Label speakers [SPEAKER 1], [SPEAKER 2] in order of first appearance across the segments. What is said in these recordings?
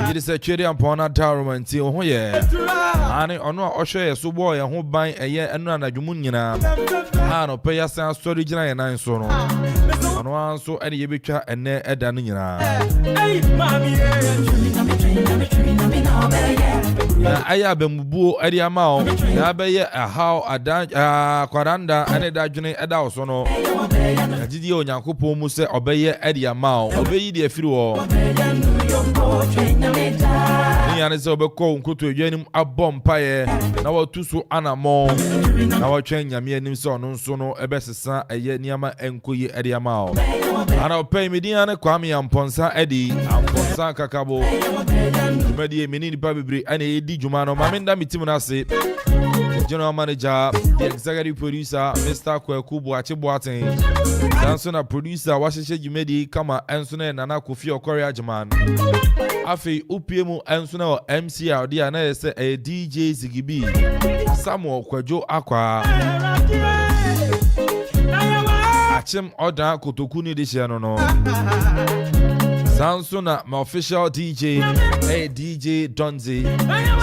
[SPEAKER 1] It is a cherry upon a tower until oh yeah. Annie or no Osha so boy a whole buy a year and run a Jumunina. I don't pay us our storage and nine so no. On one so Eddie Bicha and ne Edanina. I have been boo Eddie Amao. Nabe a how a quadanda and a dajune Edaosono. Didio Akuffo Muse obey Eddie Amao. Obey the Firo. Niane se obeko nkuto yenim abom paye na watuso anamo na watwen nyame anim se ono nso no ebesesa eye niama enkoyi ede amao ana opay mediane Okoman Amponsah Addi Amponsah kakabo medie menini pa bebre ana edi djuma no mamenda mitim na se general manager the executive producer Mr. Kwaku Achiboaten sanso na producer wahyehe djumedi kama enso na nana Akuffo Korea Jaman afi upiemu enso na MCR dia na ese DJ Zigibi Samuel Kwadwo Akwa Achim oda kotoku ni de no sanso na my official DJ DJ Donzi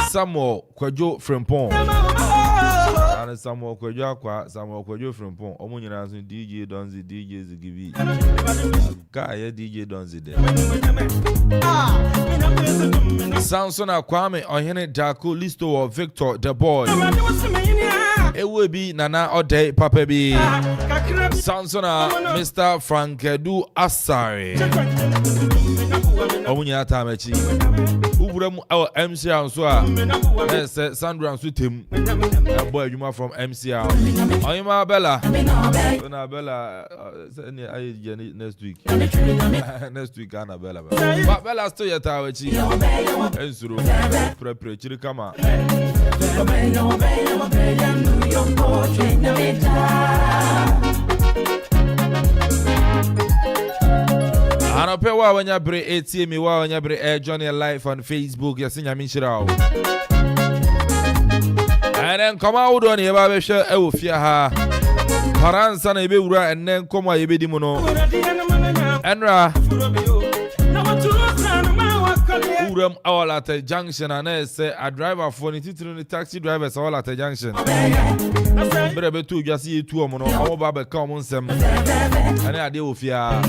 [SPEAKER 1] Samuel Kwadwo Frimpong and Samuel Kwadwo Akwa Samuel Kwadwo Frimpong omo nyina so DJ Donzi DJ Zigibi guy DJ Donzi there sanso na Kwame Ohene Daku listo of Victor the boy it will be Nana Ode Papa B sanso na Mr. Frankedu Asare omunya tamechi uburam our MCR so a Sandra Sutim boy you from MCR oyima Bella na Bella next week next week Annabella but Bella still your tamechi ensuro prepare chiri kama Anope wa wanya bre ATM wa wanya bre Johnny live on Facebook yasinya minshirao. And then come out on yeba be hwe e ofia ha. Paransa na ebe wura enen komo yebe di mu no. Enra Uram all at a junction and I say a driver for the taxi drivers all at a junction. Brebe tu just see two mono our baba come on some and I deal with ya.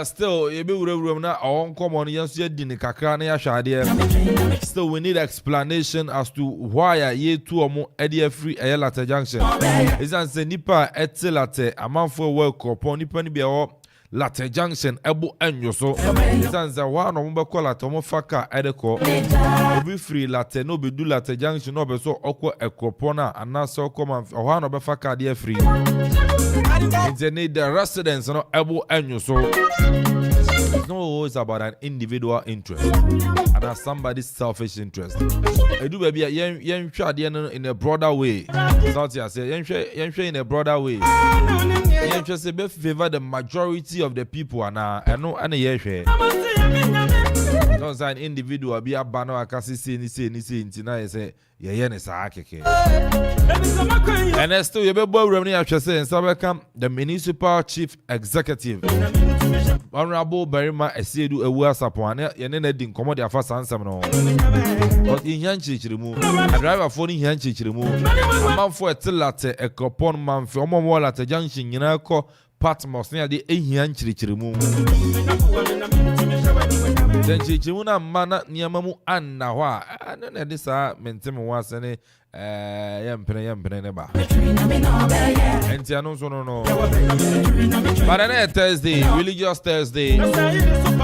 [SPEAKER 1] Still you be room na on come on yes you didn't kakra ya shade. Still we need explanation as to why ye two or more Eddie free a latte junction. Is an say nipa etelate Amanfo work upon nipa ni be all Latte Junction Ebu Enyo so Zanza wa no mbe ko latte mo faka edeko obi free latte no be du Latte Junction no be so okwo Akropong anase Okoman wa no be faka de free they need the residents no Ebu Enyo so it's not always about an individual interest and as somebody's selfish interest edu baby yen hwa de in a broader way not ya say yen hwa in a broader way yen hwa say be favor the majority of the people and no and ye hwe don't an individual be abano akasi say ni ntina say ye ne sa akeke and still you be boy remni ahwe say nsa come the municipal chief executive Honorable Barima Esiedu ewu asapone ye ne di nkomo de afa sansam no but in yanchichirimu a driver for ni yanchichirimu Amanfo etilate Akropong manfo omo Latte Junction nyina ko Patmos ne de yanchichirimu Denchichirimu na mana niamamu anna hwa na de sa mentem wasene yempene ne ba enti anu so no but on Thursday religious Thursday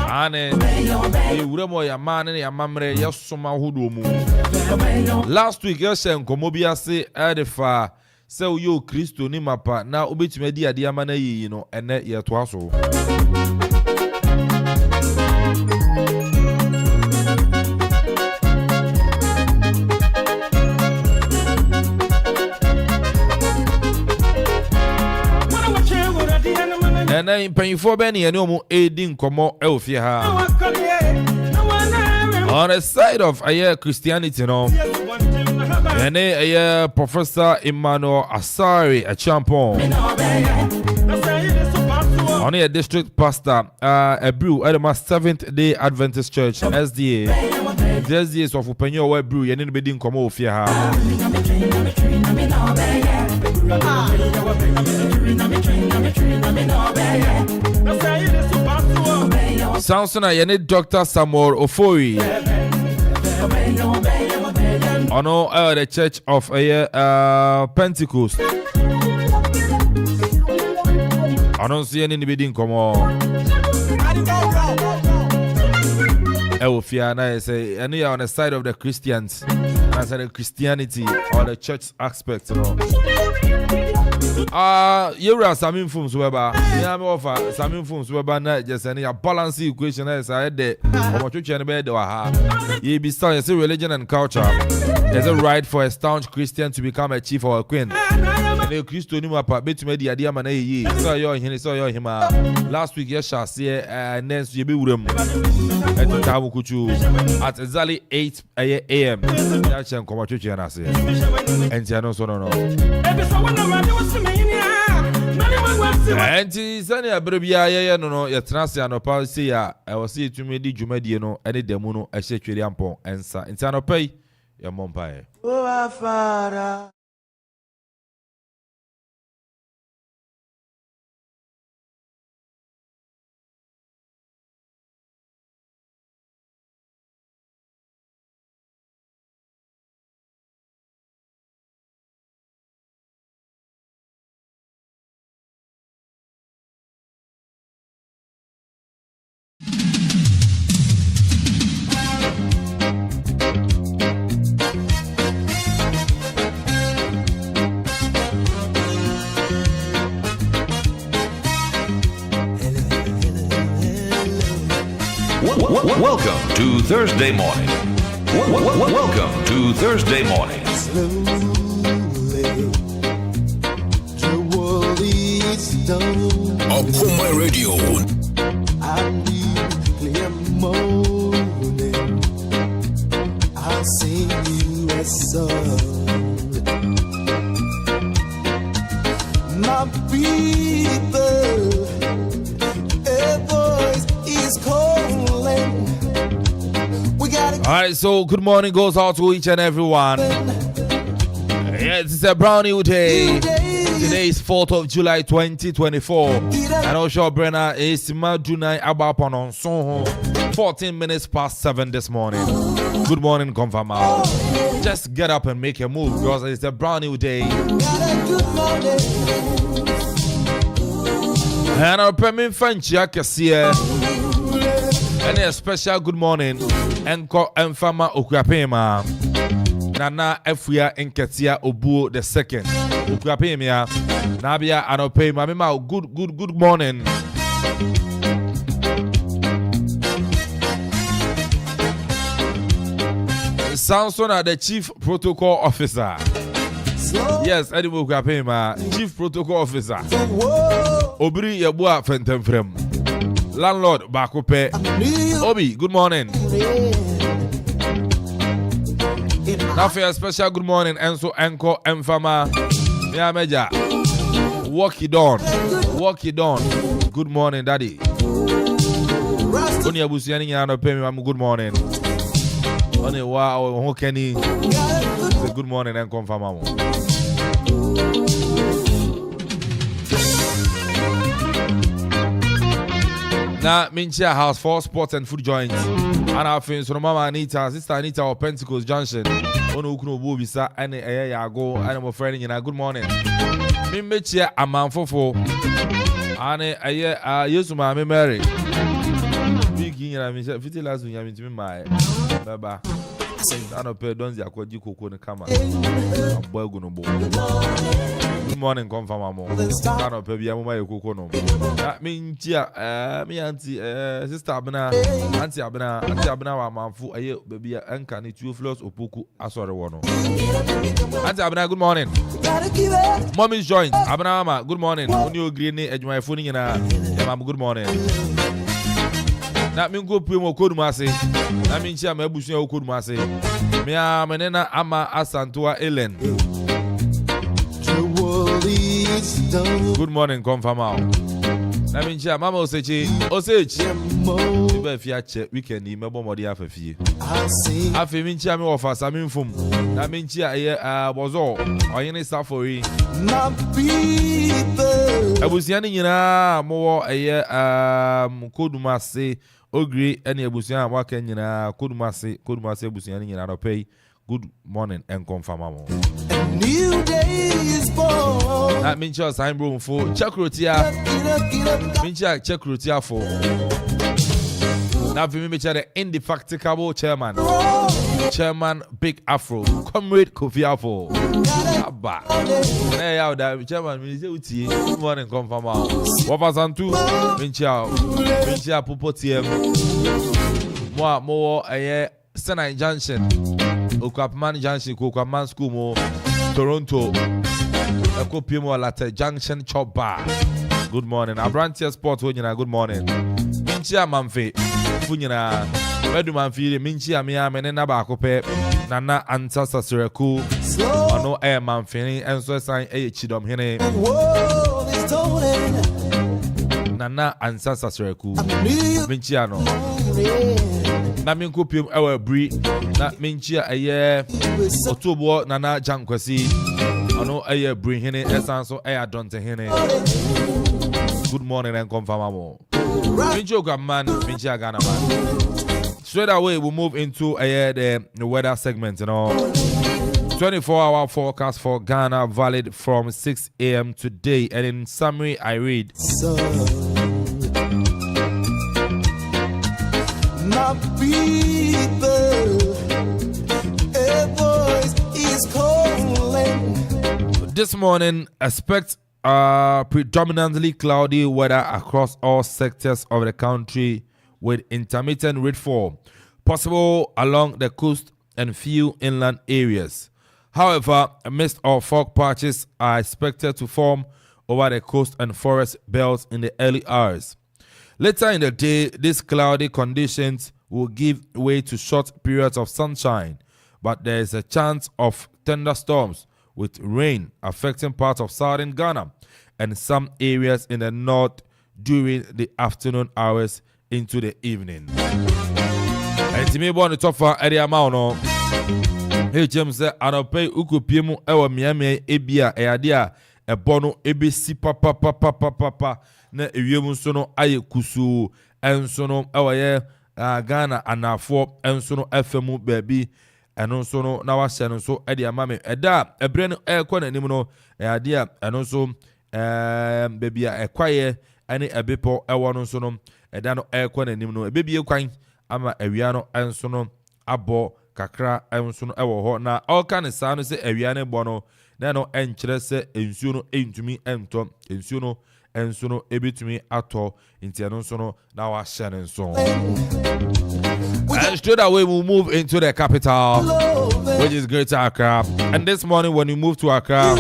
[SPEAKER 1] ane e uremo ya man ne ya mamre yesoma hodo mu last week yeshen komobiase edefa se yo Kristo ni mapa na obetuma di ade amana yi no ene yeto aso and then painful Benny and no aiding como Elfia. On the side of a Christianity, no, and a Professor Emmanuel Asari, a champon. Only a district pastor, a brew at my Seventh-day Adventist Church, SDA. The SDA is of Upenyo where brew, you need to be doing come over here. Sounds like you need Dr. Samuel Ofori. Ono the Church of Pentecost. I don't see any bidding come on. I say, and you're on the side of the Christians. I said the Christianity or the church aspect, you know. You are some influence whereby I'm offer some influence whereby not just any balance equation as I had there. Or church and bed or you be starting to religion and culture. There's a right for a staunch Christian to become a chief or a queen. The Christian bet to me the idea man so you're him last week yes shall see next you be with them at exactly 8 a.m. That's come to church and I say and no so no and Sanya Brabia no your transia no policy I was see to me the Jumadi no any demono a shake ampon and sa in Sano pay your mom pie. Oh, Father.
[SPEAKER 2] Welcome to Thursday morning. Welcome to Thursday morning.
[SPEAKER 3] Okoman Radio.
[SPEAKER 4] I need clear morning. I'll sing you a song. My people, a voice is calling.
[SPEAKER 1] Alright, so good morning goes out to each and everyone. Yes, it's a brand new day. Today is 4th of July 2024. And also Brenna is Madunai Abaponon Soho. 14 minutes past 7 this morning. Good morning, confirm out. Just get up and make a move because it's a brand new day. And our Pemin Fanchia Cassia. And a special good morning. Enko Enfama Akuapem. Nana Efia Enketia Obu the second. Akuapem ya. Nabia Anope Mamima good morning. Samson the Chief Protocol Officer. Yes, Eddie Akuapem, Chief Protocol Officer. Obri Yabua Fentemfrem. Landlord Bakope. Obi, good morning. Now for a special good morning, Enso Enko Enfama. Yeah, Major. Walk it on. Good morning, Daddy. Only Abusiani Yano pay me good morning. Only wow, who can he? Good morning and confirm. Now, Minchia House for sports and food joints. And our friends from Mama Anita, Sister Anita of Pentecost Junction. Onu Ukno Bubisa, and a go, and my friend in a good morning. Mimechia Amanfo. And a use my memory. Speaking, I mean, 50 last week, I mean, to my Baba. I don't pay don't ya kwaji koko ne kama. Boy go no bo. Good morning confirm amo. I don't pay bia mo my koko no. Me ntia me auntie sister abena auntie abena wa manfu aye baby anka ne 2 floors opoku asore wo no. Auntie abena good morning. Mommy's joint abena mama good morning. Oni ogri ne adwuma phone nyina. Mama good morning. Na me go pray mo kodumase na me nchia ma abusu ya kodumase me a menena ama asantoa Ellen. Good morning confirm out Na mincha mama osechi be fi ache weekend yi mebo modi afafie afi mincha me ofasa minfum na mincha ye bozo oyene safori
[SPEAKER 4] my people.
[SPEAKER 1] abusia ni nyina mo eye kodumase ogri ene abusia waka nyina kodumase abusia ni nyina no pay good morning and confirm mo
[SPEAKER 4] New day is born.
[SPEAKER 1] na mincha sign room for chakrotia mincha chakrotia for now, for me, the indefatigable chairman Big Afro, Comrade Kofi Afro. Hey, out there, chairman, good morning, confirm. What was on two? Mincha, Pupo TM. More, Senai Junction, Okuapem Junction, Okuapem School, more Toronto, Akropong Latte Junction Chop Bar. Good morning. Abrantia Sport, good morning. Mincha Amanfo. Funyina Bedman Fili Minchi Amia Menena Bakope Nana Antasa Siraku Ano Air Manfini and so sign a Twumhene Nana Antasa Siraku Minchiano Namin Kupium our Bri Not Minchia a year Otobo Nana Jankwasi Ano a year bring hene Esanso Air Dontehene. Good morning and confirm. Minchoga man, Mincha Ghana man. Straight away, we'll move into the weather segment. 24-hour forecast for Ghana valid from 6 a.m. today. And in summary, I read.
[SPEAKER 4] My people, a voice is calling.
[SPEAKER 1] This morning, expect predominantly cloudy weather across all sectors of the country with intermittent rainfall possible along the coast and few inland areas. However, a mist or fog patches are expected to form over the coast and forest belts in the early hours. Later in the day, these cloudy conditions will give way to short periods of sunshine, but there is a chance of thunderstorms with rain affecting parts of southern Ghana and some areas in the north during the afternoon hours into the evening. And to me, born the top for area amount. Hey, James said, I don't pay Ukupiemu ewa miame ebia eadia e bono ebe si papa na ewiemu sono aye kusu ensono ewa ye Ghana anafo ensono FM baby eno sono na wahye no so ede amame eda ebre no ekọ na nim no eadia eno so baby a ekwaye ane ebepo ewo no so no eda no ekọ na nim no ebebie kwan ama awia no enso no abo kakra enso no ewo ho na all ne saa no se awia ne bo no na no enkyere se ensuo no entumi ento ensuo no enso no ebetumi ato ntiano so no na wa hye ne nso. And straight away we'll move into the capital, which is Greater Accra. And this morning when we move to Accra,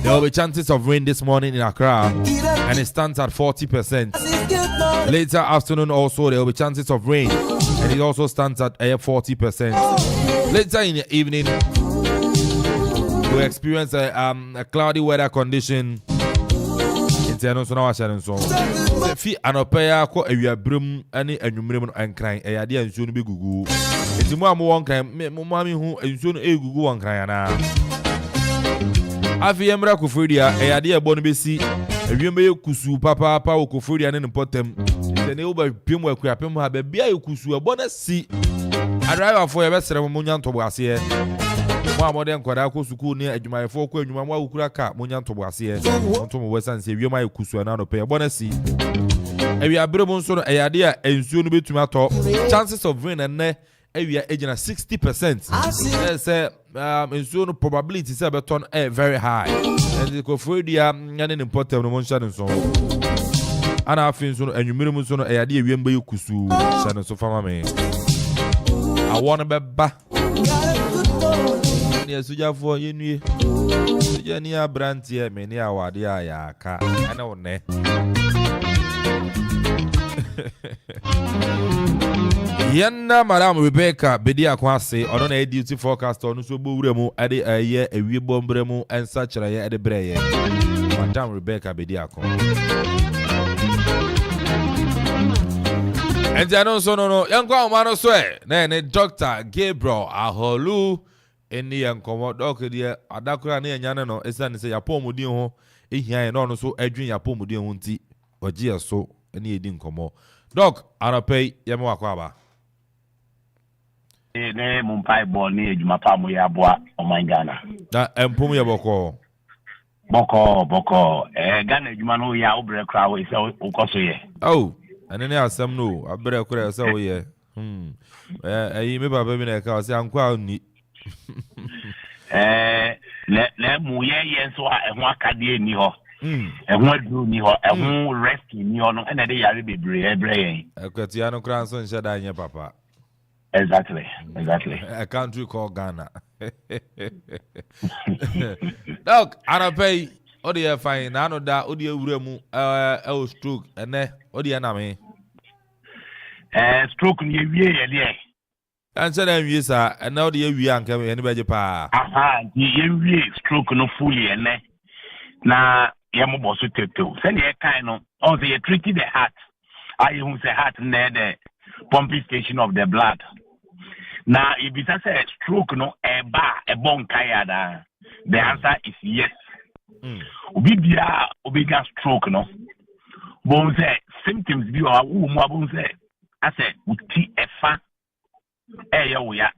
[SPEAKER 1] there will be chances of rain this morning in Accra, and it stands at 40%. Later afternoon also there will be chances of rain, and it also stands at 40%. Later in the evening, we'll experience a cloudy weather condition. So now I shall so fi anopaya ko awia brum ani anwumrem no ankran eyade ansuo no be gugu etimu am won kan mo mami hu ansuo no egugu won kran na afi emra kofodia eyade ebo no be si awiem be kusu papa wo kofodia ne potem ene wo ba pem Akuapem ha ba bia kusu ebo na si driver for ye be sere mo nyantobo ase mo modern kwada ko suku ni adwumayefo ko adwuma mo awukura ka mo nyantobo ase onto mo wesan se wiem ayi kusu na no pe bonasi awia brebo nso no eyade a ensuo no betumi ato chances of rain and awia ejina 60%. Say ensuo no probability say beton very high and ko fodia nyane ne important no mo nhyane nso ana afin nso no anwumire mu nso no eyade awiem be kusu hyane so fama me awon beba suja for yenu suja ni abrantie me ni awade ayaka ana one Yenna Madam Rebecca bedi akwase ono na duty forecast ono so bowure mu ade aye awie bombre mu ensa kyereye ade breye Madam Rebecca bedi akon And I know so no young man swear ne Dr. Gabriel Aholu eni enkomo doc de adakura na enyane no esane se yapomudin ho ehia no so adwin yapomudin ho nti ogie so eni edi nkomo doc arapei yeme wakwaba
[SPEAKER 3] ne mumpai bo ni ejuma pa mu ya boa omangana
[SPEAKER 1] na empom ye boko
[SPEAKER 3] Ghana ejuma no ya obre kra we se ukoso ye
[SPEAKER 1] oh anene asem no abre kra se wo ye eyi me baba bi na ka se ankwa ni
[SPEAKER 3] le mu ye so ehun akade ni ho ehun adu ni ho ehun rest ni ho no ena de yare bebre ebre yen
[SPEAKER 1] akwatia no kra so nche da anye papa
[SPEAKER 3] exactly
[SPEAKER 1] a country called Ghana. Doc arapei odi fine na no da odi ewuremu e stroke ene odi na me
[SPEAKER 3] stroke ni ewie ye de
[SPEAKER 1] anse na wie sa ene odi ewie anka me ne beje pa
[SPEAKER 3] aha ni ewie stroke no fully ene na ye mo boso teto se ne kan no on say you treat the heart I who say heart na the pumping station of the blood. Now, if it has a stroke, no, a bon kayada, the answer is yes. Obiga stroke, no. Bon say symptoms be or bon say. I said, uti efa, ya.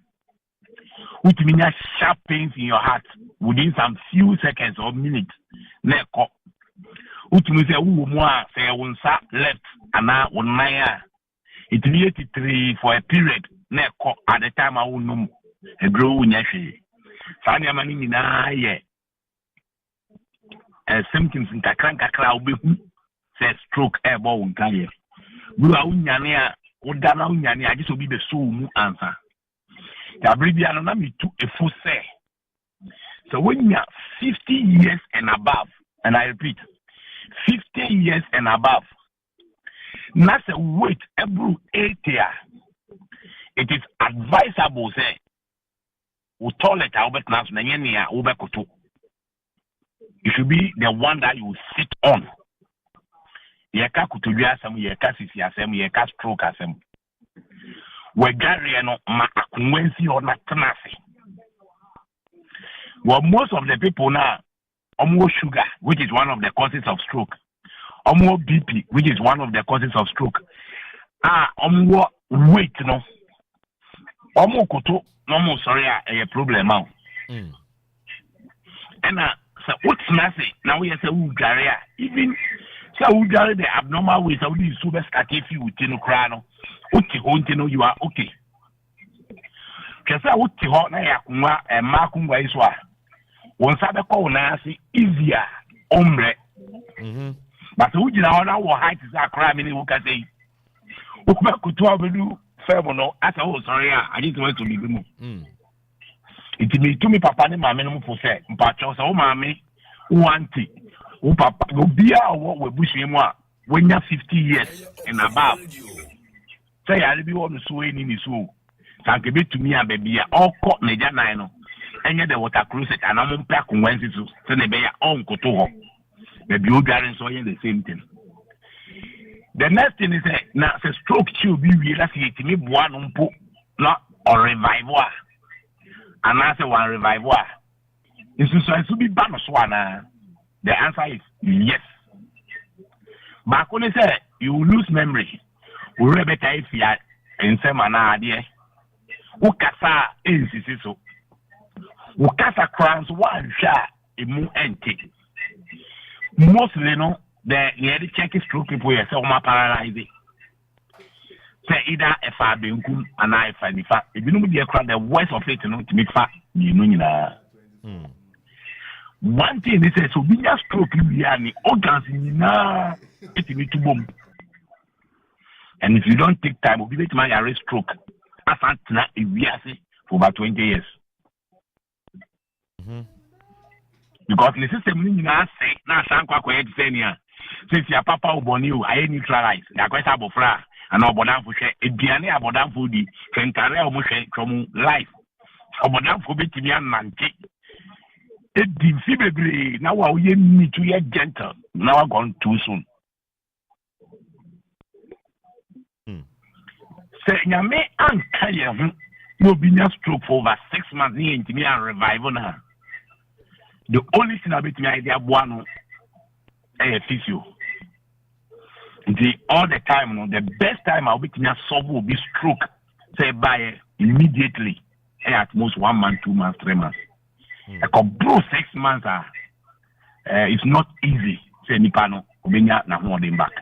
[SPEAKER 3] Which means sharp pains in your heart within some few seconds or minutes. Neko. Which means say unsa left and now unaya. It means 83 for a period. Neko at the time I will know a grow nyashi. Sanya mani na ye. Symptoms in kakra will be say stroke airborne unkaye. Bua unyania udana unyania just will be the soul answer. The abbreviation na me to a full say. So when you are 50 years and above, and I repeat, 50 years and above, that's a weight every 8 years. It is advisable say we toilet albert nas na nyenia ubekoto. You should be the one that you sit on. Yeka kutudua asem, yeka sisi asem, yeka stroke asem. We gari no ma akunwensi or na tenase. Well, most of the people now, almost sugar, which is one of the causes of stroke. Almost BP, which is one of the causes of stroke. Almost weight, no. Almost koto, no sorry, a problem now. And so what's nasty? Now we say Ugaria, even so Ugaria the abnormal ways how these super scatty with Tino Crano. Uti, you are okay. Kesa uti hot na yakuma and Makumba iswa. Once I call Nancy easier, ombre. But who did our height is a crime in the say. Uba could to have do Fairmono, I said, oh, sorry, I didn't want to be removed. It me to me, papa, and my minimum for say, but also, mammy, one tea. Oh, papa, go be our what we bush him when you're 50 years and above. Say, I'll be on the swing in his soul. Thank you to me, and baby, all caught Nejano. And yet, the water cruise and I'm on pack on Wednesday to send a bear on Koto. The blue guardians are the same thing. The next thing is now the stroke should be realistic to me one umpo not or revival. And I say one revival. It's to be bonus one. The answer is yes. But when they say you lose memory, we better if you are in some idea. Ukasa is so. Ukasa crowns one shot a moon empty. Mostly no. The check stroke people say paralyzed. Say either a far benkum and I find the fact. If you know the worst of it, to make fat, you know. One thing they say, so we just stroke you and the organs in it need to bomb. And if you don't take time, we'll give it my arrest stroke. I found that if we are for about 20 years. Because the system you know say now Sankwa Kwenya. Since your papa will born you, I neutralize. The question about fra and Obodan for share. It be an Abodan for the Trentare almost from life. Obodan for betting and Nanti. It defibibly now we need to get gentle. Now I'm gone too soon. Say nyame anka ye ho no be stroke for over 6 months ni intimi and revive na. The only thing about me idea boa no physio. All the time, no, the best time I'll be to solve will be stroke. Say by immediately, at most 1 month, 2 months, 3 months. Because bro, 6 months it's not easy. Say nipano, ubenya na holding back.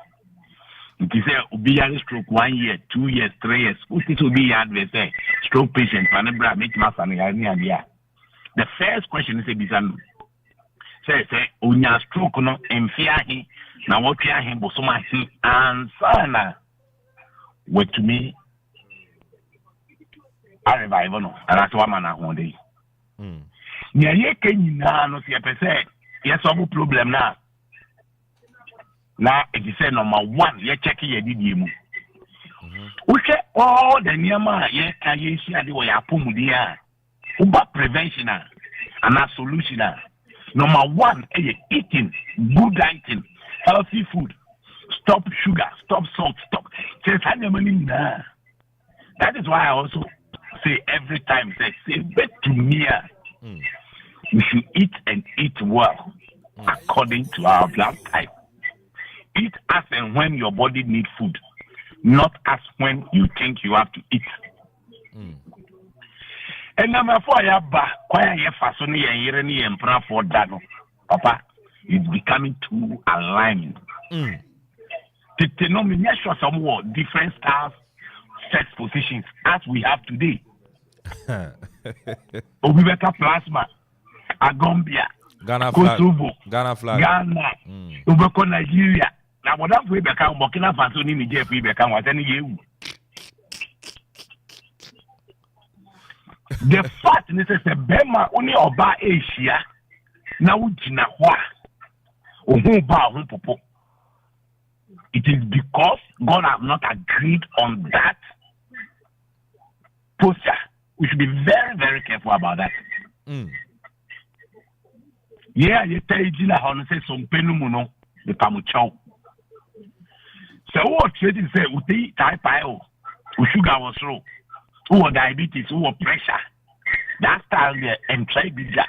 [SPEAKER 3] It is a ubiya stroke 1 year, 2 years, 3 years. Who this will be adverse? Stroke patient, panebra make masani idea. The first question is a bizarre. Say unya stroke no emfiahi na wotwa he bosoma he ansana what to me a revive no that's what man ahon dey nya ye kenyina no se pese ye solve problem na it is say number 1 ye check ye didie mu uche all the niama ye ka ye hia de wo ya pomudi a uba prevention and a solution Number 1, eating, good eating, healthy food. Stop sugar, stop salt, stop. That is why I also say every time, say bet to me, we should eat and eat well according to our blood type. Eat as and when your body needs food, not as when you think you have to eat. And number 4, Papa, it's becoming too aligned. Denomination some more different styles, sex positions as we have today. Obibeka plasma, Agombia,
[SPEAKER 1] Ghana
[SPEAKER 3] Kosovo,
[SPEAKER 1] flag,
[SPEAKER 3] Ghana, Ubeko Nigeria. Now what have we become Burkina Faso in Nigeria? We become what any year. The fact is that Bema only oba Asia now jina wa ohun popo. It is because God has not agreed on that posture. We should be very, very careful about that. Yeah, you tell Jina how to say some penumuno the pamuchao. So what trading say uti type sugar was low. Who diabetes, who pressure. That style there and try bija.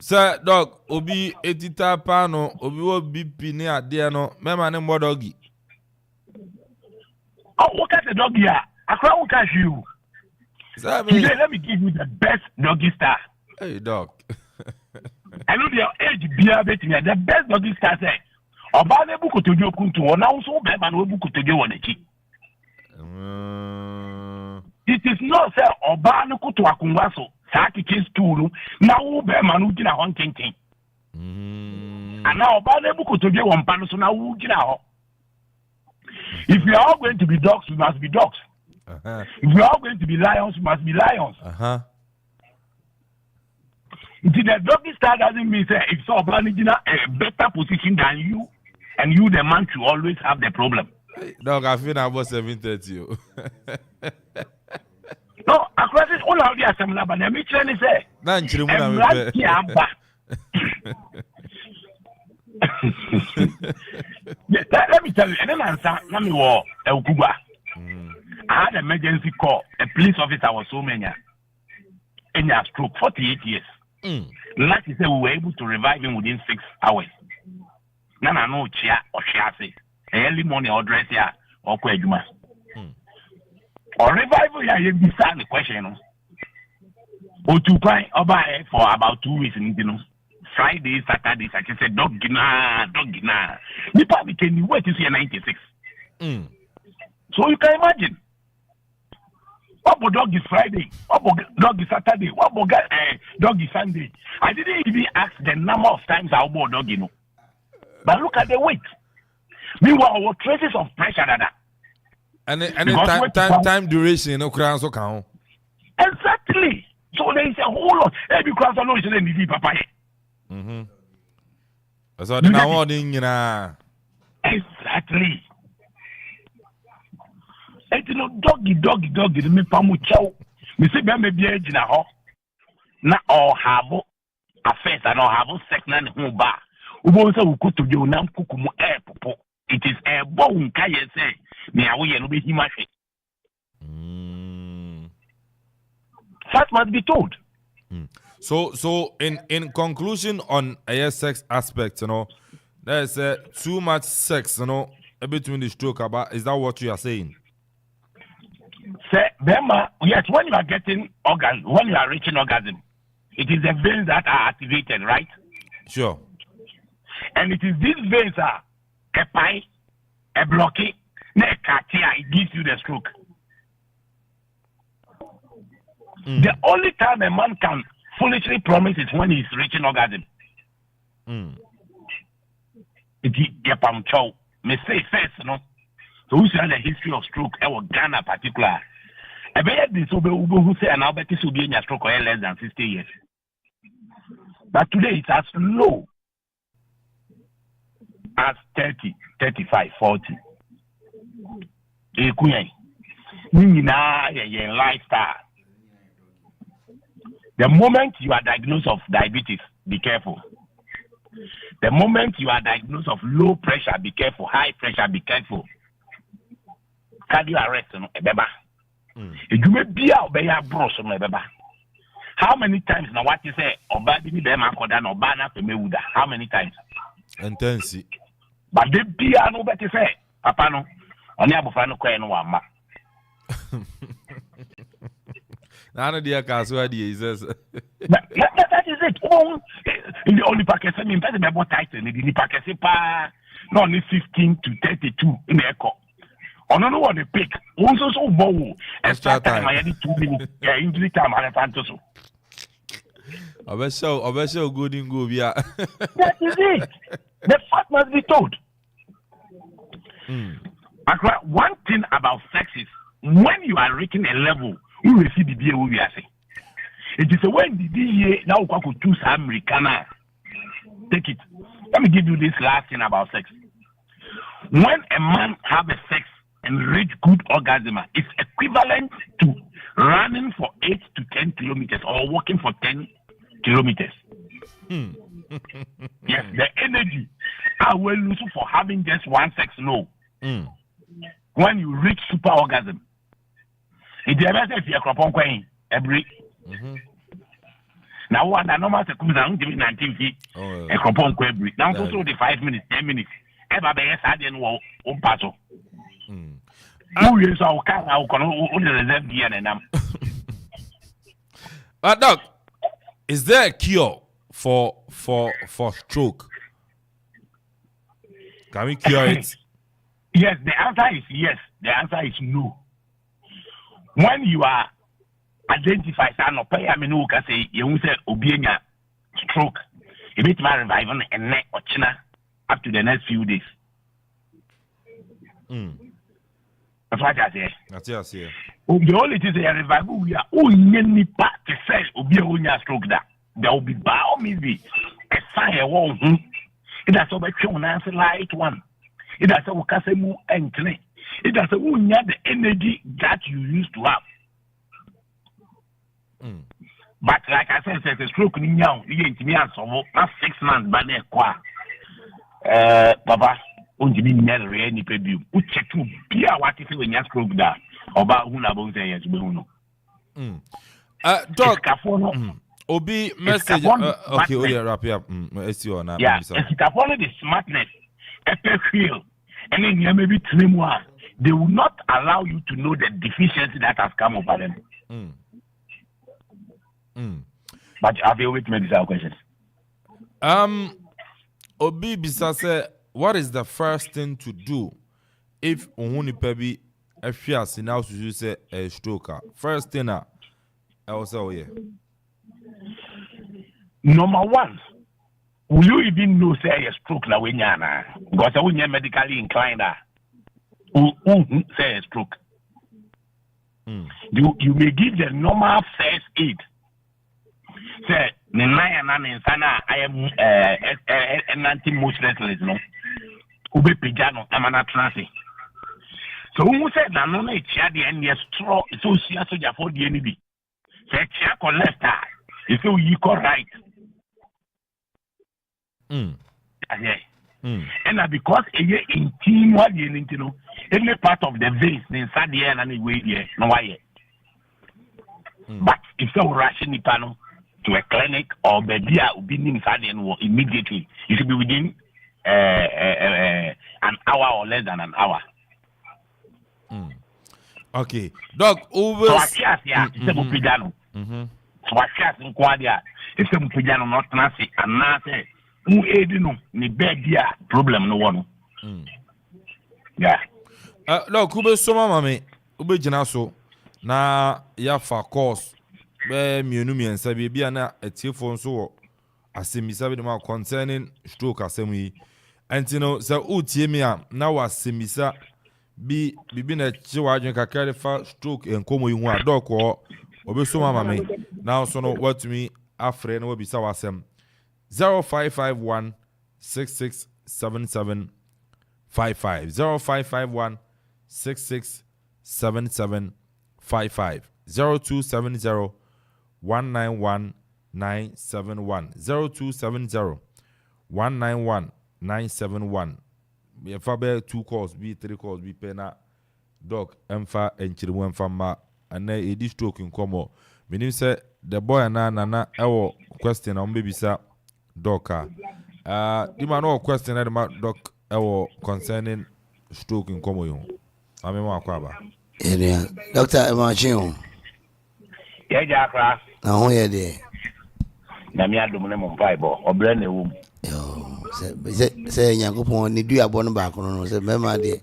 [SPEAKER 1] Sir, dog, obi etita pano, obi wo BP ni ade no, mema ne mo doggy.
[SPEAKER 3] Oh, what kind of doggy are? I can't catch you.
[SPEAKER 1] Sir,
[SPEAKER 3] Today, let me give you the best doggy star.
[SPEAKER 1] Hey, dog.
[SPEAKER 3] I know their age beer betting the best doggy star say. Obane buku to jo kuntu ona so be man buku to jo wonachi. It is not say obane kutu akunwa so sa kitchen stool na wo be man wo gina hon kenken. And now obane buku to jo won pano so na wo gina ho. If we are all going to be dogs, we must be dogs. If we are all going to be lions, we must be lions. The doggy style doesn't mean that if so in a better position than you, and you the man to always have the problem.
[SPEAKER 1] Dog, I feel about 7:30.
[SPEAKER 3] No, across it all out the assembly, but I'm trying to say. Let me tell you, and then answer. Let me walk. I had an emergency call. A police officer was so many. And he had stroke 48 years. Last year we were able to revive him within 6 hours. Nana no chair or say early morning or dress here or kwejuma. Or revival here you decide the question. Or to cry for about 2 weeks in Friday, Saturday, I said dog gina. Nipa became wait to see 96. So you can imagine. What about dog is Friday? What about dog is Saturday? What about dog is Sunday? I didn't even ask the number of times I bought dog, But look at the weight. Meanwhile, our traces of pressure,
[SPEAKER 1] and time duration, no crown so count.
[SPEAKER 3] Exactly. So there is a whole lot. Every crown so long, then the papa.
[SPEAKER 1] So the now on
[SPEAKER 3] exactly. And you know, doggy, me pamu chow. Me say, me be a jina ho. Na or have affairs and or have sex na ne ba. Ubo say ukuto je unam kukumu popo. It is a bone kaya say. Me awo ye no be himahwe. fact must be told.
[SPEAKER 1] So in conclusion on a sex aspect, there's too much sex, between the stroke. About is that what you are saying?
[SPEAKER 3] Say, yes, when you are getting orgasm, when you are reaching orgasm, it is the veins that are activated, right?
[SPEAKER 1] Sure.
[SPEAKER 3] And it is these veins are a pie, a blockade, it gives you the stroke. The only time a man can foolishly promise is when he's reaching orgasm. It is a chow. Me say first, so who's the history of stroke? Ghana particular. I bet this who say an Albert will be in a stroke or less than 60 years. But today it's as low as 30, 35, 40. Lifestyle. The moment you are diagnosed of diabetes, be careful. The moment you are diagnosed of low pressure, be careful. High pressure, be careful. Cardio arrest, you may be out by your bros, how many times now what you say, or bad in them, or banner for me, how many times?
[SPEAKER 1] Intense.
[SPEAKER 3] But they be no better say, Papa no, on your buffalo coin one ma.
[SPEAKER 1] None of the casual says.
[SPEAKER 3] That is it. Oh, in the only packet, I mean, better about title, in the packet, no, only 15 to 32 in the echo. On no one the pick. Also so bow. Extra time I had 2 minutes. Yeah, injury time I had to so.
[SPEAKER 1] I bet so good in go yeah.
[SPEAKER 3] That is it. The fact must be told. One thing about sex is when you are reaching a level, you will see the beer we are saying. It is when the DA now could choose Americana. Take it. Let me give you this last thing about sex. When a man have a sex and reach good orgasm, it's equivalent to running for 8 to 10 kilometers or walking for 10 kilometers. Yes, the energy I will lose for having just one sex. No. When you reach super orgasm, it's the best if you're Akropong-Akuapem every. Now, what I normal circumstance, 19 feet, Akropong-Akuapem. Now, also the 5 minutes, 10 minutes. Ever be a sudden wall, paso.
[SPEAKER 1] But Doc, is there a cure for stroke? Can we cure it?
[SPEAKER 3] Yes, the answer is yes. The answer is no. When you are identified, say you say obeying stroke, you need to revive and neck or china up to the next few days. That's what I say.
[SPEAKER 1] That's what I say.
[SPEAKER 3] The only thing is a revival we are only part to say obey stroke that there will be bow maybe a sign a wall. It has over shown answer light one. It has a Wakasemu and clay. It has a the energy that you used to have. But like I said, it's a stroke in young, you ain't me answer not 6 months, but they're qua. Papa, only be never any preview. Who check to be a what if you when you stroke that or about who about say
[SPEAKER 1] Doc, Obi message. Okay, oh yeah, wrap up. It's your now.
[SPEAKER 3] Yeah, it's upon the smartness, epic feel, and then you maybe trim one. They will not allow you to know the deficiency that has come over them. But have you wait me these questions?
[SPEAKER 1] Obi Bisa say, what is the first thing to do if Ohuni Pebi Efias now to use a stroker? First thing I will say, oh yeah.
[SPEAKER 3] Number one, will you even know say a stroke na when yana? Because when you're medically inclined, say a stroke. You may give the normal first aid. Say, I am anti-motionless, no. Ube pijano, amana transi. So who said that no chair the end straw so she has to afford the enemy. Say chair on left eye. You say you call right. And because in team what you need to know, every part of the veins inside the air and the way here, no why. But if you rush nipano to a clinic or baby be inside immediately, you should be within an hour or less than an hour.
[SPEAKER 1] Okay, Doc, over.
[SPEAKER 3] So I can't say it's a pijano. So I can't say it's a pijano not nasi and nasi. Who edino ni baby problem no one. Yeah.
[SPEAKER 1] Doc, ube soma mami ube jinaso na ya fa course be mienu miensa bia na etiefo nso asemisa bi ma concerning stroke asem yi. Antino se utie mi a na wasemisa bibi na chi wadwen kakra fa stroke enkomo yi hu a Doc obe soma mami na so no watumi afre na wabisa wasem 0551 6677 55 0551 667755 0270 191 971 0270 191 971. If I bear 2 calls, be 3 calls, be pena Doc, emfa enchirimu emfa ma and edi stroke in como. Meaning say the boy and nana ewo question on baby sa Doc. The man no question at the Doc ewo concerning stroke in como you. I mean what kwaba.
[SPEAKER 5] Yeah, Doctor Emachin.
[SPEAKER 3] Yeah, Jackra.
[SPEAKER 5] Na ho ye de.
[SPEAKER 3] Na mi adum ne mo Bible obre na ewu.
[SPEAKER 5] Yo, say Yakupon ni dua bo no ba ko no say mema de.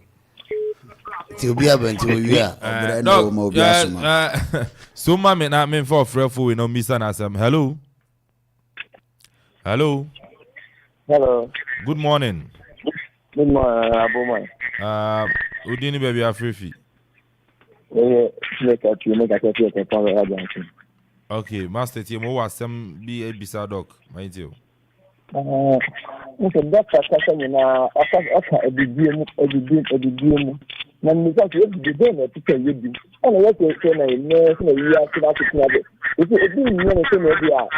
[SPEAKER 5] Ti obi abenti o wi a obre na o ma obi asoma.
[SPEAKER 1] So mama na me for frefo we no misa na sam. Hello. Hello.
[SPEAKER 6] Hello.
[SPEAKER 1] Good morning.
[SPEAKER 6] Good morning, Aboma.
[SPEAKER 1] Udini baby Afrifi. Okay, Master Team, what some be a bizarre dog, my dear.
[SPEAKER 6] Listen, that's a question in a big deal. When we got to the dinner to tell you, and I let you say, no, you are to that. If you didn't know anything, maybe a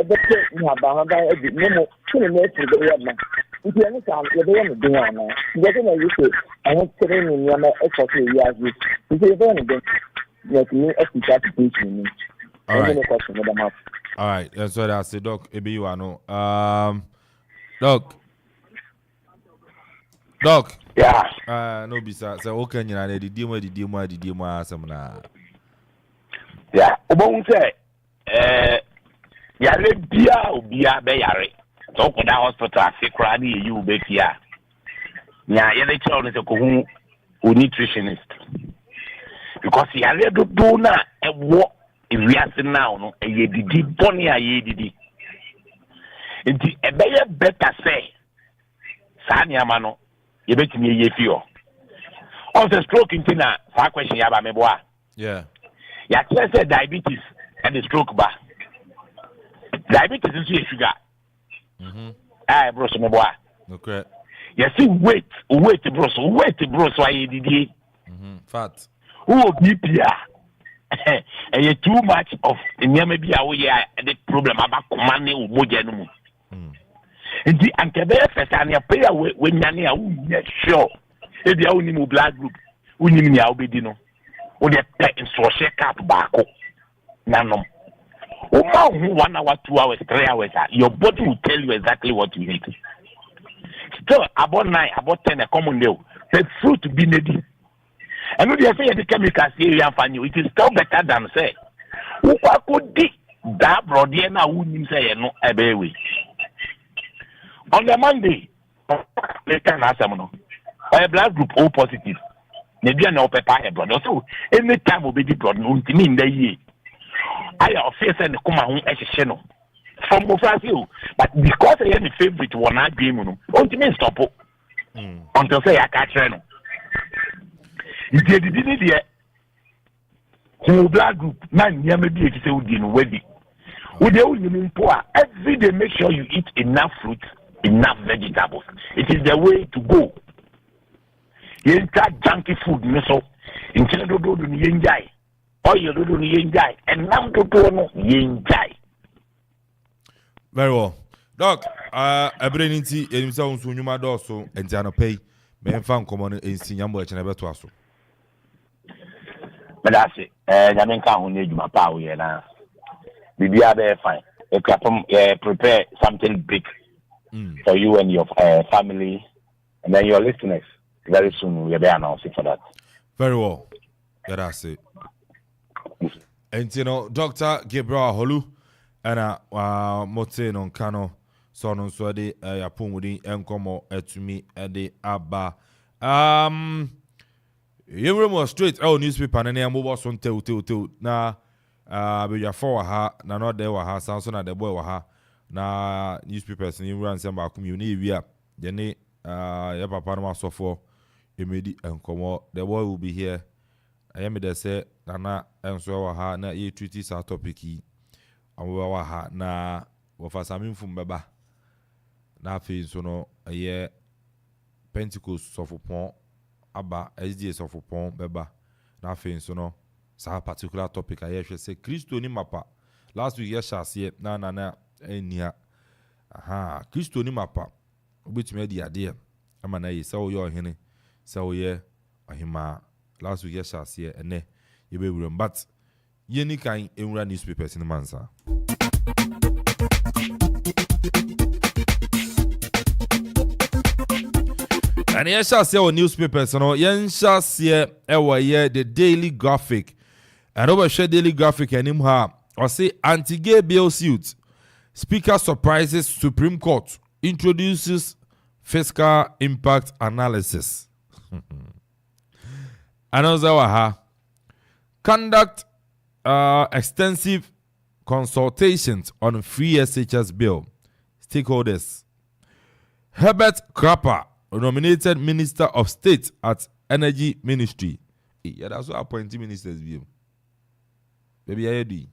[SPEAKER 6] better you have a bit more to the next to the other. If you understand, you're the one to do it now. You're going to use it. I want to tell you, you're not extra years. If you're going to do it, you're extra to teach me.
[SPEAKER 1] All right, that's what I said, Doc. Maybe you are no. Doc.
[SPEAKER 3] Yeah.
[SPEAKER 1] No, besides, so okay, you know, the demo, some na.
[SPEAKER 3] Yeah. Obon say, yare bia be yare. So ko da hospital afikra na you be kia. Nya yare child no ko hu o nutritionist. Because yare do na ewo ewiase now no eyedidi boni ayedidi. Nti ebeye better say sani amano ye betimi ye fio. On the stroke intina fa question ya ba meboa.
[SPEAKER 1] Yeah.
[SPEAKER 3] Ya say diabetes and the stroke ba. Diabetes is sugar. Bro, so meboa.
[SPEAKER 1] Okay.
[SPEAKER 3] You see weight bro, so ayedidi.
[SPEAKER 1] Fat.
[SPEAKER 3] Who BP and you too much of maybe the problem about commanding umoja. And the Ankebea and your prayer when you're sure if you only move blood group, we need me albedino. Or the pet in social cap back. Nano. 1 hour, 2 hours, 3 hours, your body will tell you exactly what you need. Still, about 9, about 10, a common day, the fruit to be needy. And when you say the chemicals here, it is still better than say, who could be that brodiana wouldn't say no a baby. On the Monday, later last summer, a blood group O positive. Maybe an open pie blood. So, any time will be the blood, no, in the year. I have face and come home as a channel from Brazil, but because I am the favorite one, I dream on me stop until say I catch channel. If they didn't yet, whole blood group, 9 years maybe it is a wedding. With the only poor, every day make sure you eat enough fruit, enough vegetables. It is the way to go. You ain't that junky food, so in China, you enjoy. Or you don't enjoy, and now to do you enjoy.
[SPEAKER 1] Very well. Doc, I bring in tea and sounds when you might also and Jano pay. Men found common in Sinyambo and never to us.
[SPEAKER 3] But that's it. Yamin can't need my power, yeah. We are very fine. Prepare something big for you and your family, and then your listeners. Very soon we'll be announcing for that.
[SPEAKER 1] Very well. That's it. And you know, Dr. Gabriel Holu and Mote non Kano so no so de yapon wudi enkomo etumi de aba. You straight newspaper na mobile so tell na be ya for ha na no de wa ha sound so na the boy wa ha na newspapers ni run say ba kum you na ewia de ne ya papa no so for emedi enkomo the boy will be here. I am there say na enso wa ha na ye treaty sa topic yi amwa wa ha na wo fa samin fum beba na fe so no ye Pentecost sofopon aba SDS sofopon beba na fe so no sa particular topic I hwe say Kristo ni mapa last week ye shase na enia aha Kristo ni mapa obetumi adi ade ama na ye say wo ye ohene say wo ye ohima last week yes shase ene ye be wuram but ye ni kan enwura newspapers in mansa and yes shase o newspapers no yen shase e wo ye the Daily Graphic and over share Daily Graphic enim ha or say anti-gay bill suit speaker surprises Supreme Court introduces fiscal impact analysis. Another conduct extensive consultations on free SHS bill. Stakeholders. Herbert Crapper, nominated Minister of State at Energy Ministry. Yeah, that's what appointing ministers view. Maybe I do.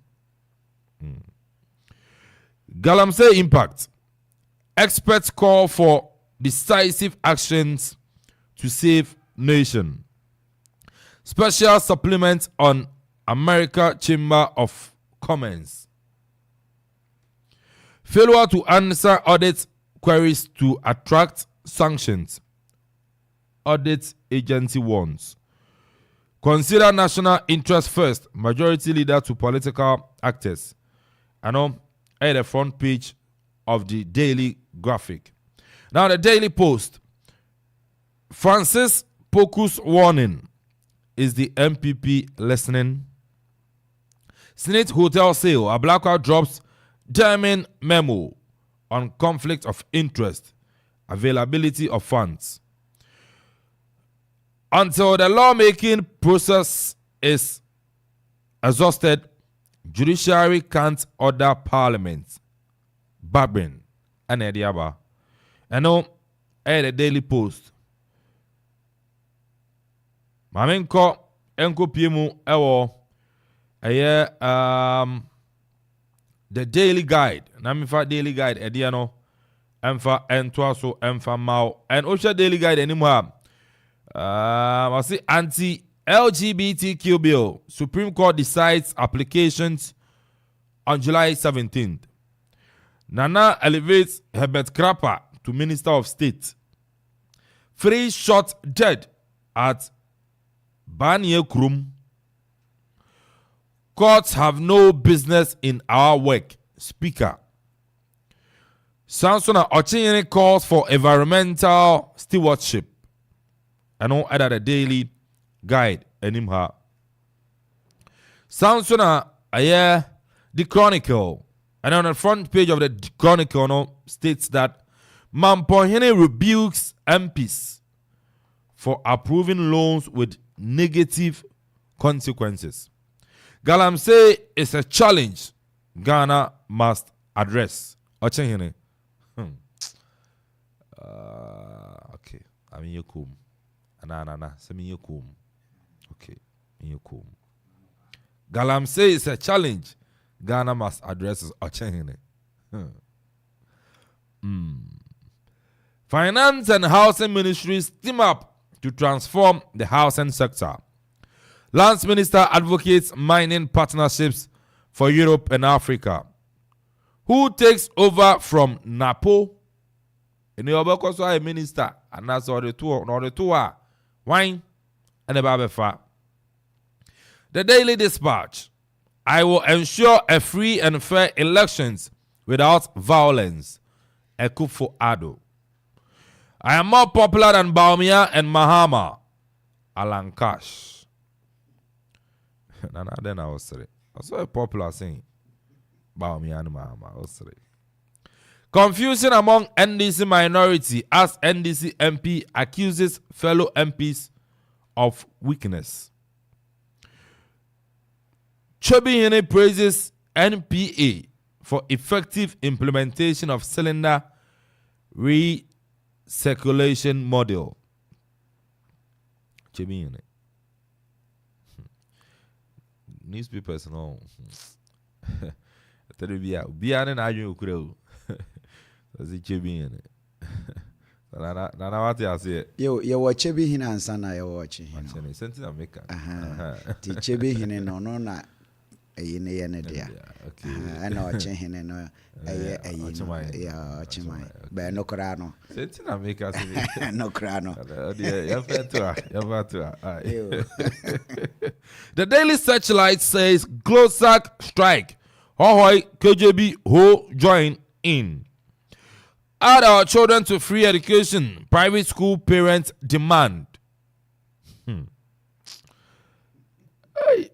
[SPEAKER 1] Galamsey impact. Experts call for decisive actions to save nation. Special supplement on America Chamber of Commerce. Failure to answer audit queries to attract sanctions. Audit agency warns. Consider national interest first. Majority leader to political actors. I know at the front page of the Daily Graphic. Now the Daily Post. Francis Poku's warning. Is the MPP listening? Senate hotel sale. A blackout drops German memo on conflict of interest, availability of funds. Until the lawmaking process is exhausted, judiciary can't order parliament. Babin and Ediaba. I know at the Daily Post. Mamenko enko piemu ewo the Daily Guide. Na mifa Daily Guide edia no emfa entwa so emfa mau and osha Daily Guide anymore. I see anti-LGBTQ bill. Supreme Court decides applications on July 17th. Nana elevates Herbert Crapper to Minister of State. 3 shot dead at Banye Krum. Courts have no business in our work. Speaker. Samson Ochinyere calls for environmental stewardship. And on at the Daily Guide. Enimha. Samson the Chronicle. And on the front page of the Chronicle states that Twumhene rebukes MPs for approving loans with negative consequences. Galamsey is a challenge Ghana must address. Twumhene. Okay. I'm in your comb. Nah. Send me your comb. Okay. In your comb. Galamsey is a challenge Ghana must address. Twumhene. Finance and housing ministries team up to transform the housing sector. Lands Minister advocates mining partnerships for Europe and Africa. Who takes over from Napo? In the Obako minister, and that's all the two, wine and the Babefa. The Daily Dispatch. I will ensure a free and fair elections without violence. Akuffo Addo. I am more popular than Barima and Mahama. Alan Cash. Then I was sorry. I saw a popular saying. Barima and Mahama. I was sorry. Confusion among NDC minority as NDC MP accuses fellow MPs of weakness. Twumhene praises NPA for effective implementation of cylinder recirculation model. Twumhene. Newspapers no. Biane na adwen okura. That's Twumhene. Nana what you say?
[SPEAKER 7] You watch Twumhene ansa na you watch.
[SPEAKER 1] Actually, something I make.
[SPEAKER 7] Ti Twumhene no na yene dia.
[SPEAKER 1] Okay.
[SPEAKER 7] Ana Twumhene no yeah chimai. Be no kra no.
[SPEAKER 1] Something I make us.
[SPEAKER 7] No kra no.
[SPEAKER 1] The Daily Searchlight says Glosak strike. Hohoi KJB ho join in. Add our children to free education. Private school parents demand.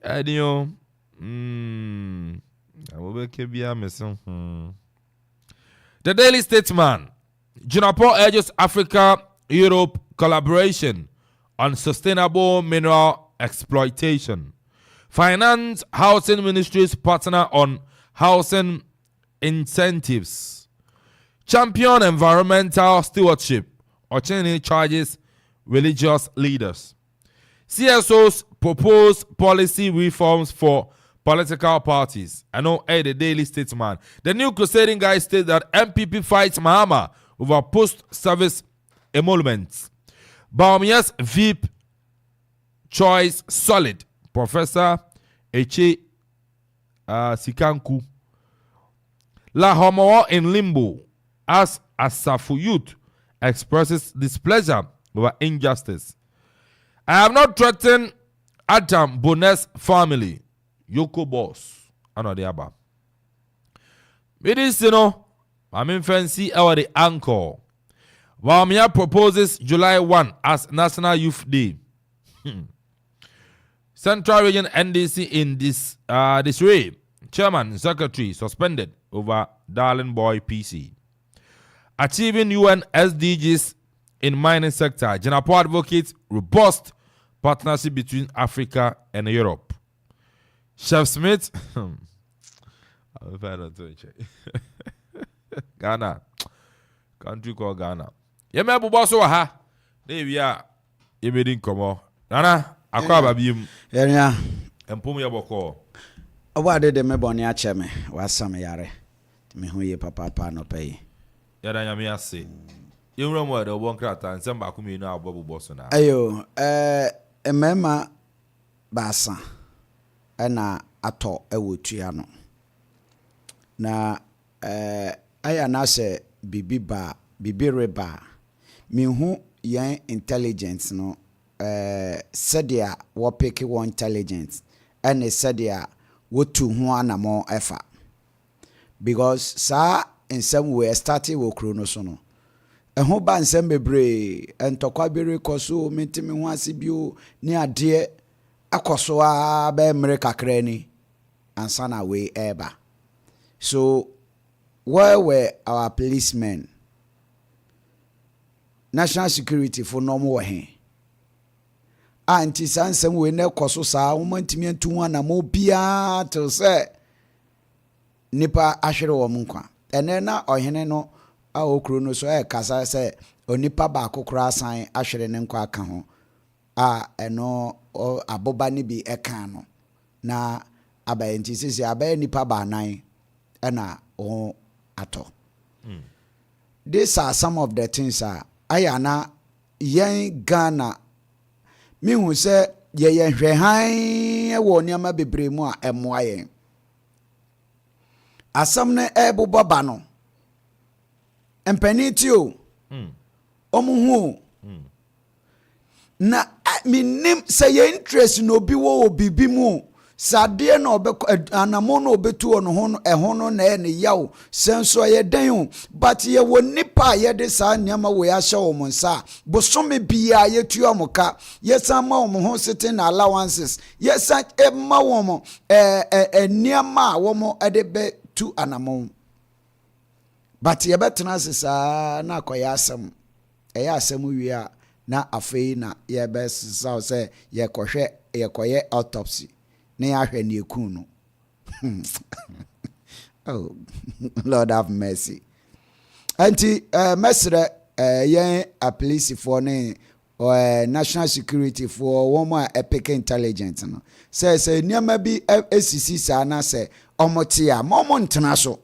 [SPEAKER 1] I know. The Daily Statesman. Juniper urges Africa-Europe collaboration on sustainable mineral exploitation. Finance Housing Ministries partner on housing incentives. Champion environmental stewardship. Ochene charges religious leaders. CSOs propose policy reforms for political parties. I know the Daily Statesman. The new crusading guy states that MPP fights Mahama over post-service emoluments. Baumia's VIP choice solid. Professor Eche Sikanku. La Homo in limbo as Asafu youth expresses displeasure over injustice. I have not threatened Adam Bonet's family. Yoko boss. Another aba. Medicino. I'm in fancy our the anchor. Wamia proposes July 1 as National Youth Day. Central Region NDC in this way. Chairman and Secretary suspended over Darling Boy PC. Achieving UN SDGs in mining sector. Janapo advocates robust partnership between Africa and Europe. Chef Smith. Ghana. Country called Ghana. Yeme buboso wa ha. Dey we are yemedin komo. Nana akwa babiem.
[SPEAKER 7] Enya.
[SPEAKER 1] Empom ye boko.
[SPEAKER 7] Oba de me boni ache me. Wasam yare. Me hu ye papa no pay.
[SPEAKER 1] Yada nyame ase. Yewura mo de obon krata nsem ba kumi no abobuboso na.
[SPEAKER 7] Ayo, emema basa. Ena ato ewotua no. Na aya na se bibireba minhu yan intelligence no sadia wo pick one intelligence and sadia wo tu ho anamo efa because sa in some way started wo kro no so no eho ba nsem bebre entokwa bere koso mentimi ho asibio ni ade akoso a be mre kakra ni ansa na we eba. So where were our policemen? National security for no more he. Anti sansem we ne koso sa womantimi antu ana mo bia to say nipa ahwere wo nkwa. Ene na ohene no a okro no so kasa say onipa ba akokora san ahwere ne nkwa aka ho. A eno aboba ni bi eka no. Na abayanti sisi abaya nipa ba nan ena o ato. These are some of the things ayana yen Ghana mi hu se ye hwe han e wo niama bebre mu a emoa yen asam ne ebo baba no empani ti o omuhu na minim say interest no bi wo bibi mu sade na obeko anamo na obetu ono ho no na ne yaw senso ye den but ye wo nipa ye de sa nyama we ahye wo monsa bosome bia ye tu amoka ye san ma wo ho sitting allowances ye san ma wo mo nyama wo mo de be tu anamo but ye betena sesa na akoya asem asem wi a na afei na ye be sesa say ye kohwe ye koye autopsy na ya hwe ne ku no oh Lord have mercy anti mesre yen a police for ne national security for woman epic intelligence no say niam bi esisi sa na say omotia momo ntena so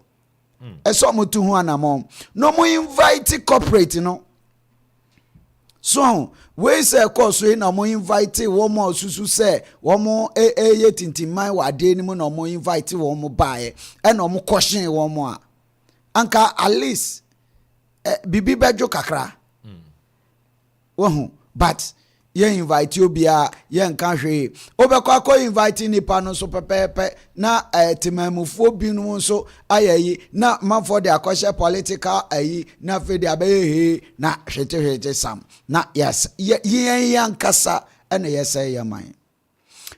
[SPEAKER 7] eso motu hu anamom no mo invite corporate no so we say course we na mo invite woman susu say woman ye tintiman wade ni mo na mo invite woman bae e na mo question woman anka at least bibi bejo kakra but ye invite obia ye nka hwe obekwa ko invite nipa no so pepepe na timamufo binu so ayayi na manfo de akoshe political ayi na fe de abehe na hwete sam na yes ye yankasa ena yesay yaman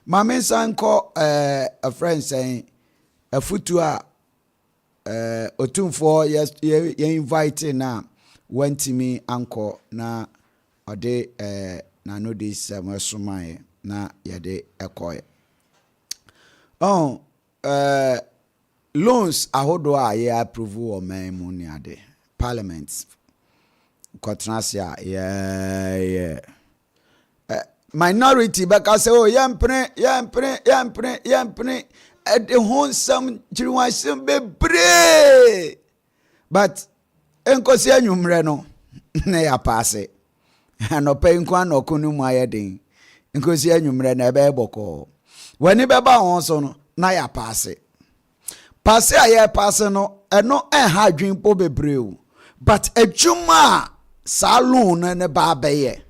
[SPEAKER 7] mame sanko a friend saying a futu a otumfo ye invite na went me anko na ode na no this masumai na yade ekoy loans ahodo a ye approve o memu ni ade parliament kotrasia yeah minority because oh yempre at the home some chiriwansem bebre but enkosi anwumre no na ya passe anope nkwa na okunu mu ayedin nkosi anwumre na ebe boko wani beba won so no na ya passe aye passe no eno ha adwinpo bebreu but adwuma salon ne ba beye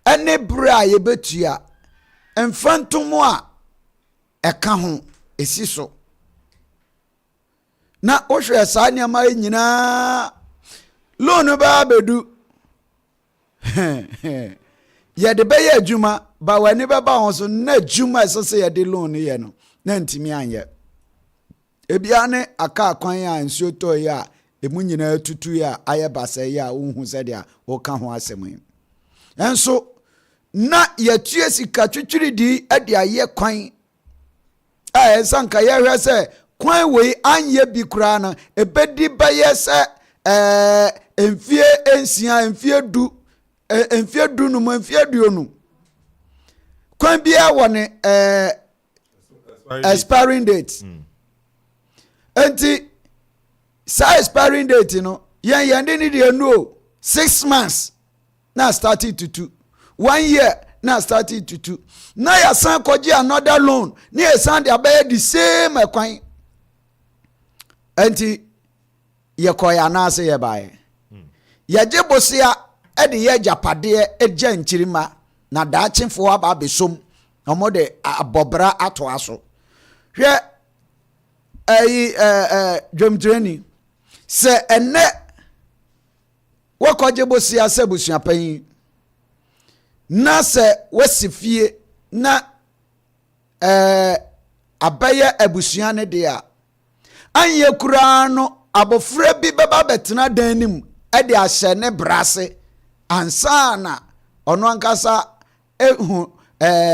[SPEAKER 7] ene bra ye betua emfantomo a eka ho esiso na ohwe sa niama nyina loan ba bedu ye de beye adwuma ba wani beba won so na adwuma eso se ye de loan ye no na ntimi anye ebia ne aka kwan a nsuo to ya emu nyina tutu ya aye basa ya unhu se dia wo ka ho asem enso na ye tue sika twitwiri di ade aye kwan sanka ye hwe se kwan we anye bi kura na ebedi baye se emfie ensia emfie du no emfie duonu kwan bia woni expiring date enti sa expiring date no yen dey need you know 6 months na starting to 1 year na starting to na ya san koji another loan ni e san dey abey the same ekwan enti ye koya na ase ye bae ye jebosia e de ye japade e gya nchirima na daachefo aba besom omo de abobra ato aso hwe dwemtreni se ene wakoje bosia se busua pan na se wasifie na abaye abusua ne de a anye kura no abofra bi beba betena danim e de ahye ne brase ansana ono ankasa ehu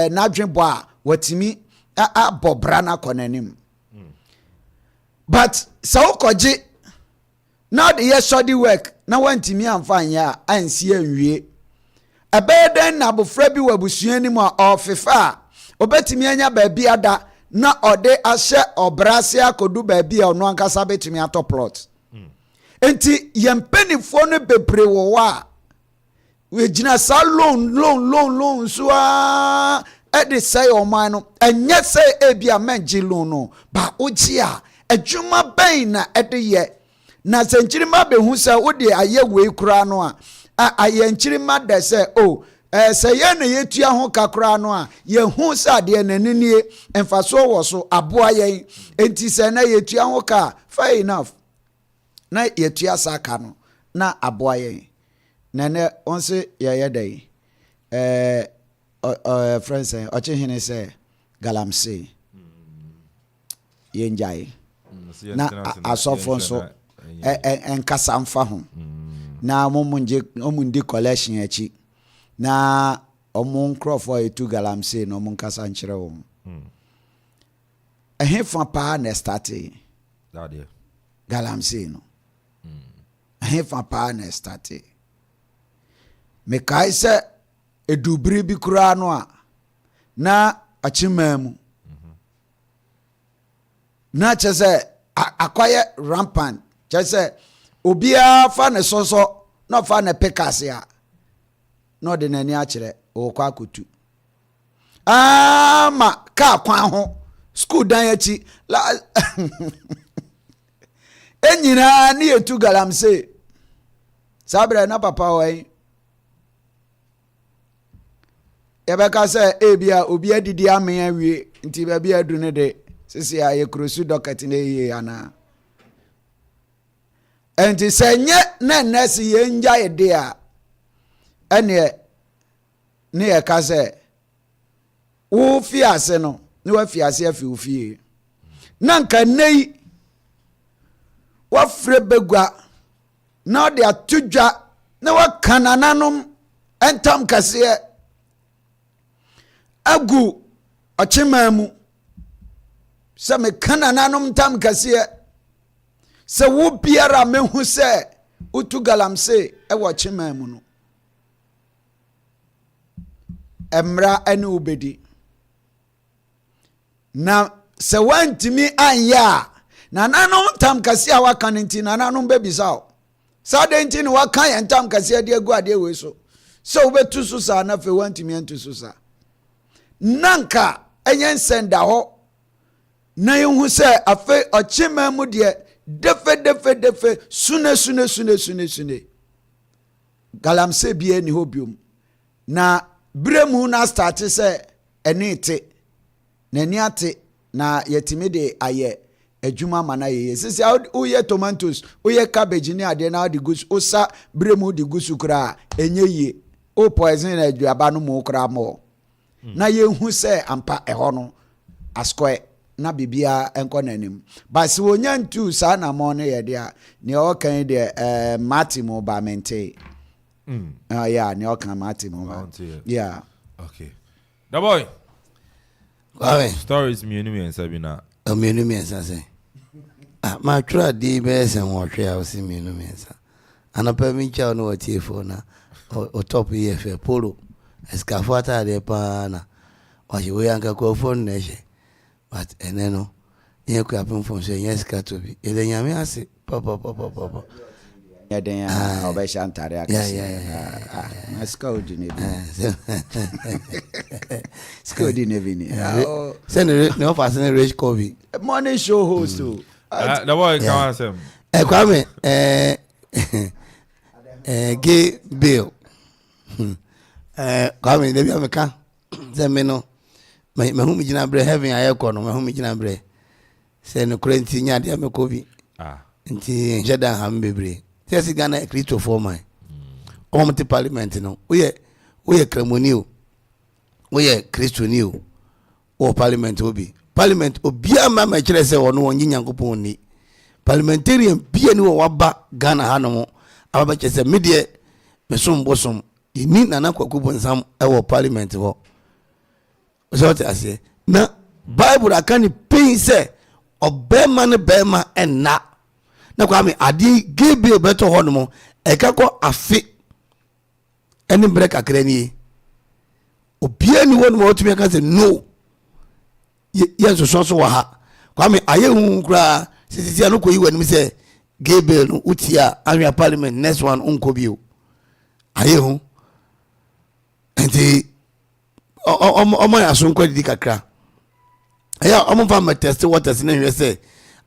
[SPEAKER 7] nadwenbo a watimi abobra na konanim but so koje now the year study work na wantimi amfanya ansi anwie ebeden na abofra bi wabusua ni mu ofefa obetimi anya ba bi ada na ode ahye obrase akodu ba bi ono ankasa betimi ato plot enti yempenifo no bebre wo wa we gina sa loan so a e de say o man no enye say e bia menji loan no ba oji a adwuma ben na e de ye na senchirima behu say wo de aye we kura no a aye nchirima de say oh Say ye na yetua ho kakra no a ye hu sa de na nenie emfaso wo so aboa ye enti se na yetua ho ka fair enough na yetua saka no na aboa ye na ne onse ye dai friends Twumhene say galamsey ye njai na asofo so enkasa mfa ho na omunde collection achi na omun crofo etu galamsey no omun kasa nkyere wo ehefa pa na start galamsey no ehefa pa na start me kai se edubiri bi kura no a na achimamu na chese akwaye rampant chese obia fa ne soso na fa ne pekase a no de nani a kire o kwa kutu ma ka kwan ho school dan achi la enyina ni etu galamsey sabre na papa wai yabeka se ebia obi adidi amen awie nti ba bia adu ne de sisi ya ye krosu docket na ye ana enti senye na nesi ye nja ye de a ene ne ye ka se wo fi ase no ne wa fi ase afi wo fi na nka nei wa fre begwa na de atudwa na wa kanananom entam kase agu achimamu se me kanananom tam kase se wo biara mehu se utu galamsey e wo achimamu no emra ene obedi na se wantimi anya na nanom tam kase a waka nti na nanom bebisao sa de nti ni waka ye tam kase de agu ade we so obetu so sa na fe wantimi antu so sa nanka enyen senda ho na yehu se afe ochimemu de defe sune galamsey bie ni hobium na bremu na start se enite na ni ate na yetimi de aye adwuma mana ye sisi uye tomatoes uye cabbage ni ade na de gusu osa bremu de gusu kra enye ye o poison na aduaba no mo kra mo na yehu se ampa eho no askoe na bibia enko nanim ba se wonya ntu sa na mo no ye dia ne o kan de matimo ba mente yeah ne o kan matimo ba yeah
[SPEAKER 1] okay the boy
[SPEAKER 5] stories
[SPEAKER 1] me enemy and sabina
[SPEAKER 5] me enemy and say ma try di be se won hwe a se me enemy and anapa mi cha no watie fo na o top EF polo escafata de pana o je we anka ko phone na je but eneno ye ko apem phone so yes ka to bi ele nyame ase papa
[SPEAKER 7] ya den ya o be shantare akase na skodi ne bi skodi ne bi ni
[SPEAKER 5] send no offer send rich coffee
[SPEAKER 7] morning show host to
[SPEAKER 1] the boy can answer
[SPEAKER 5] kwame gay bill kwame de bi ameka se me no me hu mi gina bre heaven ayeko no me hu mi gina bre se no kurenti nya de ameko bi nti njeda ham bebre se si Ghana Kristo for my omti parliament no we kramoni o we Kristo ni o parliament obi parliament obia ma kire se wono won nyankopon ni parliamentarian bia ni wo waba Ghana ha no ababa kese medie mesom bosom ni nana kwakubo nsam e wo parliament ho so te ase na bible akani pin se obema ne bema enna na kwa me adi gebe beto ho no mo e kako afi eni break akra ni obia ni wonu mo otumi aka se no ye so wa ha kwa me aye hu kra sisi anu ko yi wani se gebe no utia anwa parliament next one unko bio aye hu enti omo ya so nkwa didi kakra aya omo fa ma test waters na hwe se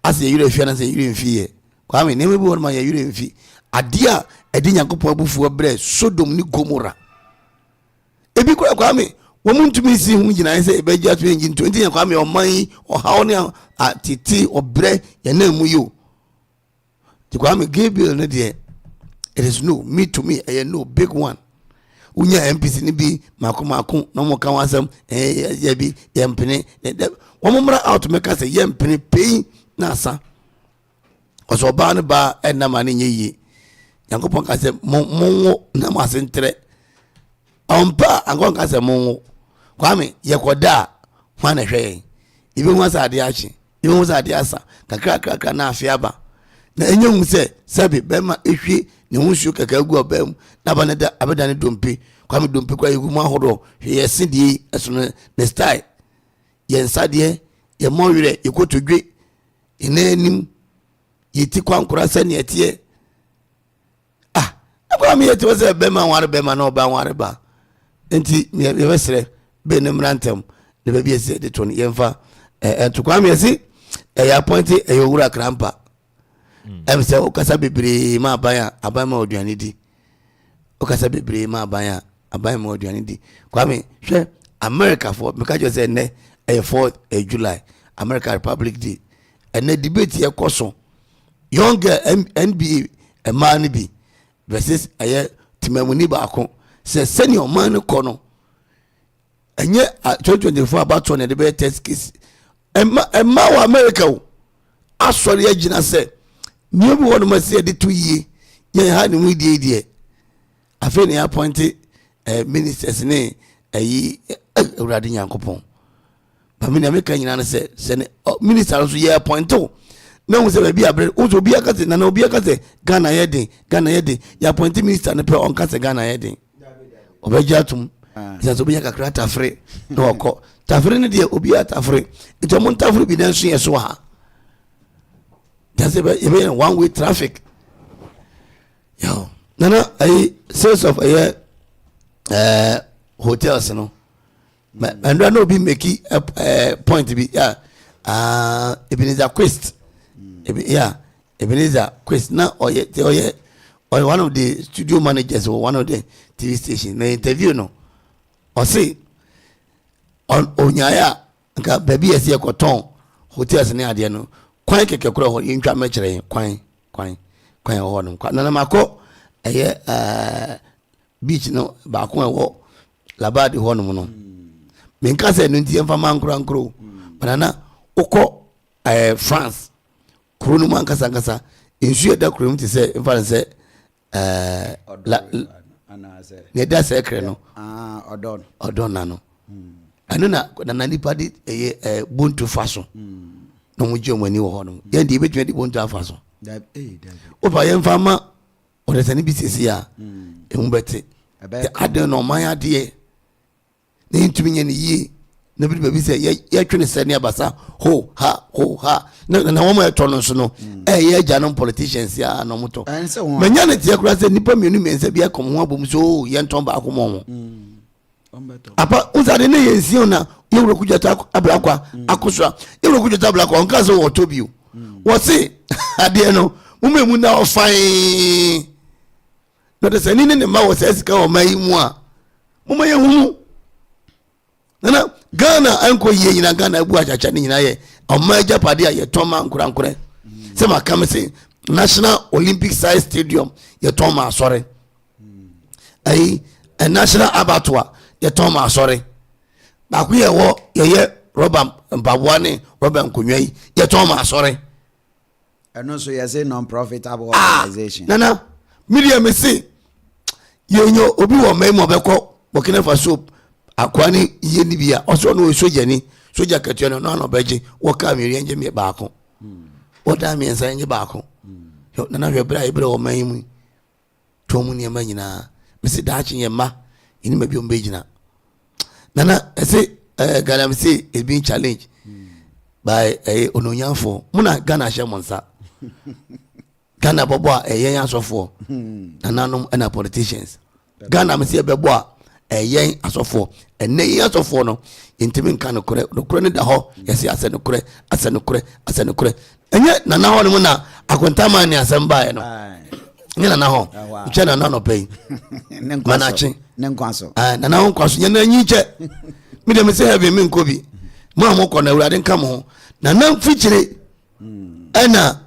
[SPEAKER 5] ase yure fia na se yure mfie kwa me ne mebi won ma ya yure mfi adia edi nyankopon abufu bre Sodom ni Gomora ebi kwa me wɔn ntumi si hu gyina sɛ ebɛgye ato engine 20 yɛ kwa me ɔman ɔhaw ne atete ɔbrɛ yɛ na mu yo ti kwa me Gabriel ne deɛ it is no me to me ɛyɛ no big one unya MPC ni bi mako na mo kan wasam ya bi yɛ mpene wɔn mmra out make say yɛ mpene pay na asa ɔsɔ ba ne ba ɛna ma ne nye yie Yankopɔn ka sɛ mo na mo asentre ɔmpa ankon ka sɛ mo kwame yɛkɔda ho na hwɛ ibi ho asa ade akye ibi ho asa ade asa kakra na afiaba na enye hu sɛ sabi bɛma ehwie ne ho hyu kaka gu obam na ba ne da abeda ne dompe kwame dompe kwa yigu mu ahodo hwɛ yɛ sidie ɛso ne style yɛ nsade yɛ mɔwerɛ yɛkotodwe enanim yɛti kwankora sɛ ne ɛteɛ kwame yɛti wɔ sɛ bɛma ware bɛma na ɔba ware ba enti yɛbɛsrɛ be ne mrantem ne ba bi ese de ton yemfa to kwame yesi appoint wura krampa se o kasa bebre ma aban ma oduane di o kasa bebre ma aban ma oduane di kwame hwe America for me ka jo say ne 4th July America Republic Day and the debate ye koso younger NBA man bi versus timamuni ba ko se senior man ko no enye 2024 about one the test case emma wa America o asori agina se nyebu wono ma se de to yie ye ha ne mu die afi ne appoint ministers ne ayi urade Nyankopon ba me na me kan nyina se ne minister so ye appoint o na wo se ba bi abre wo so bi akase na obi akase Ghana yedin ya appoint minister ne pe on kase Ghana yedin obejatum isa so bi kakra tafre no ko tafre ne de obi atafre ito mon tafre bi dan so yeso ha that's a one way traffic yo nana ai sales of hotels no and no be make point be Ebenezer Quest Ebenezer Quest na oye one of the studio managers or one of the TV station na interview no o say on onyaya nka baby ese ekoton hotels ne ade no kwan keke kura ho yintwa mekere kwan ho no na mako beach no ba ko wo labadi ho no no me nka se no ntie mfa mankro banana ukọ France kuro no man kasa ensu da kuro mti se mfa se ne da sekre no odon na no anu na nipa di buntu faso no mu je mani wo ho no ye ndi betwe di buntu afaso o ba ye mfa ma o de tani bi sisi ya emu bete ade no man ade ne ntumi nye ne yi na bi baby say ye twene se ne abasa ho ha na wo ma to no so no ye agya no politicians ya no moto manya ne tie kura se nipa mienu mense bi akom ho abom so ye nton ba akomo apa uzade ne yensi ona ye wuro kujata abrakwa akoswa ye wuro kujata abrakwa onka so wo tobio wo se ade no mumemu na ofan no de se ni ne ma wo se sika o mai mu a mumeye hunu nana Ghana anko ye nyina Ghana bu achacha ni nyina ye oma japade ye toma nkurankure se makam se National Olympic Size Stadium ye toma asore ai a National Abattoir ye toma asore ba ku ye wo ye Robert Mbabwane Robert Nkonwai ye toma asore
[SPEAKER 7] eno so ye say non-profitable organization
[SPEAKER 5] nana media me say ye nyo obi wo mai mo beko Burkina Faso akwani ye ni bia oso no soja ketua no no beje wo ka mi ri enje mi baako wo da mi ensa enje baako yo na hwe bra ibre o man mu to mu ne ma nyina me se da chi yema ini ma bi o mbejina nana ese Ghana me say it been challenge by ononyanfo muna Ghana hye monsa Ghana bobo yen asofo nananom na politicians Ghana me say bebo yen asofo enne yen asofo no intimi nka no kure ne da ho yesi ase no kure enye nana ho no na akontama ni asem bae no nyina na ho chena na no pay manachi
[SPEAKER 7] nenkwaso
[SPEAKER 5] na na ho kwaso nyina nyiche me dem say have me nkobi mo amoko na urade nka mo na na fichire ena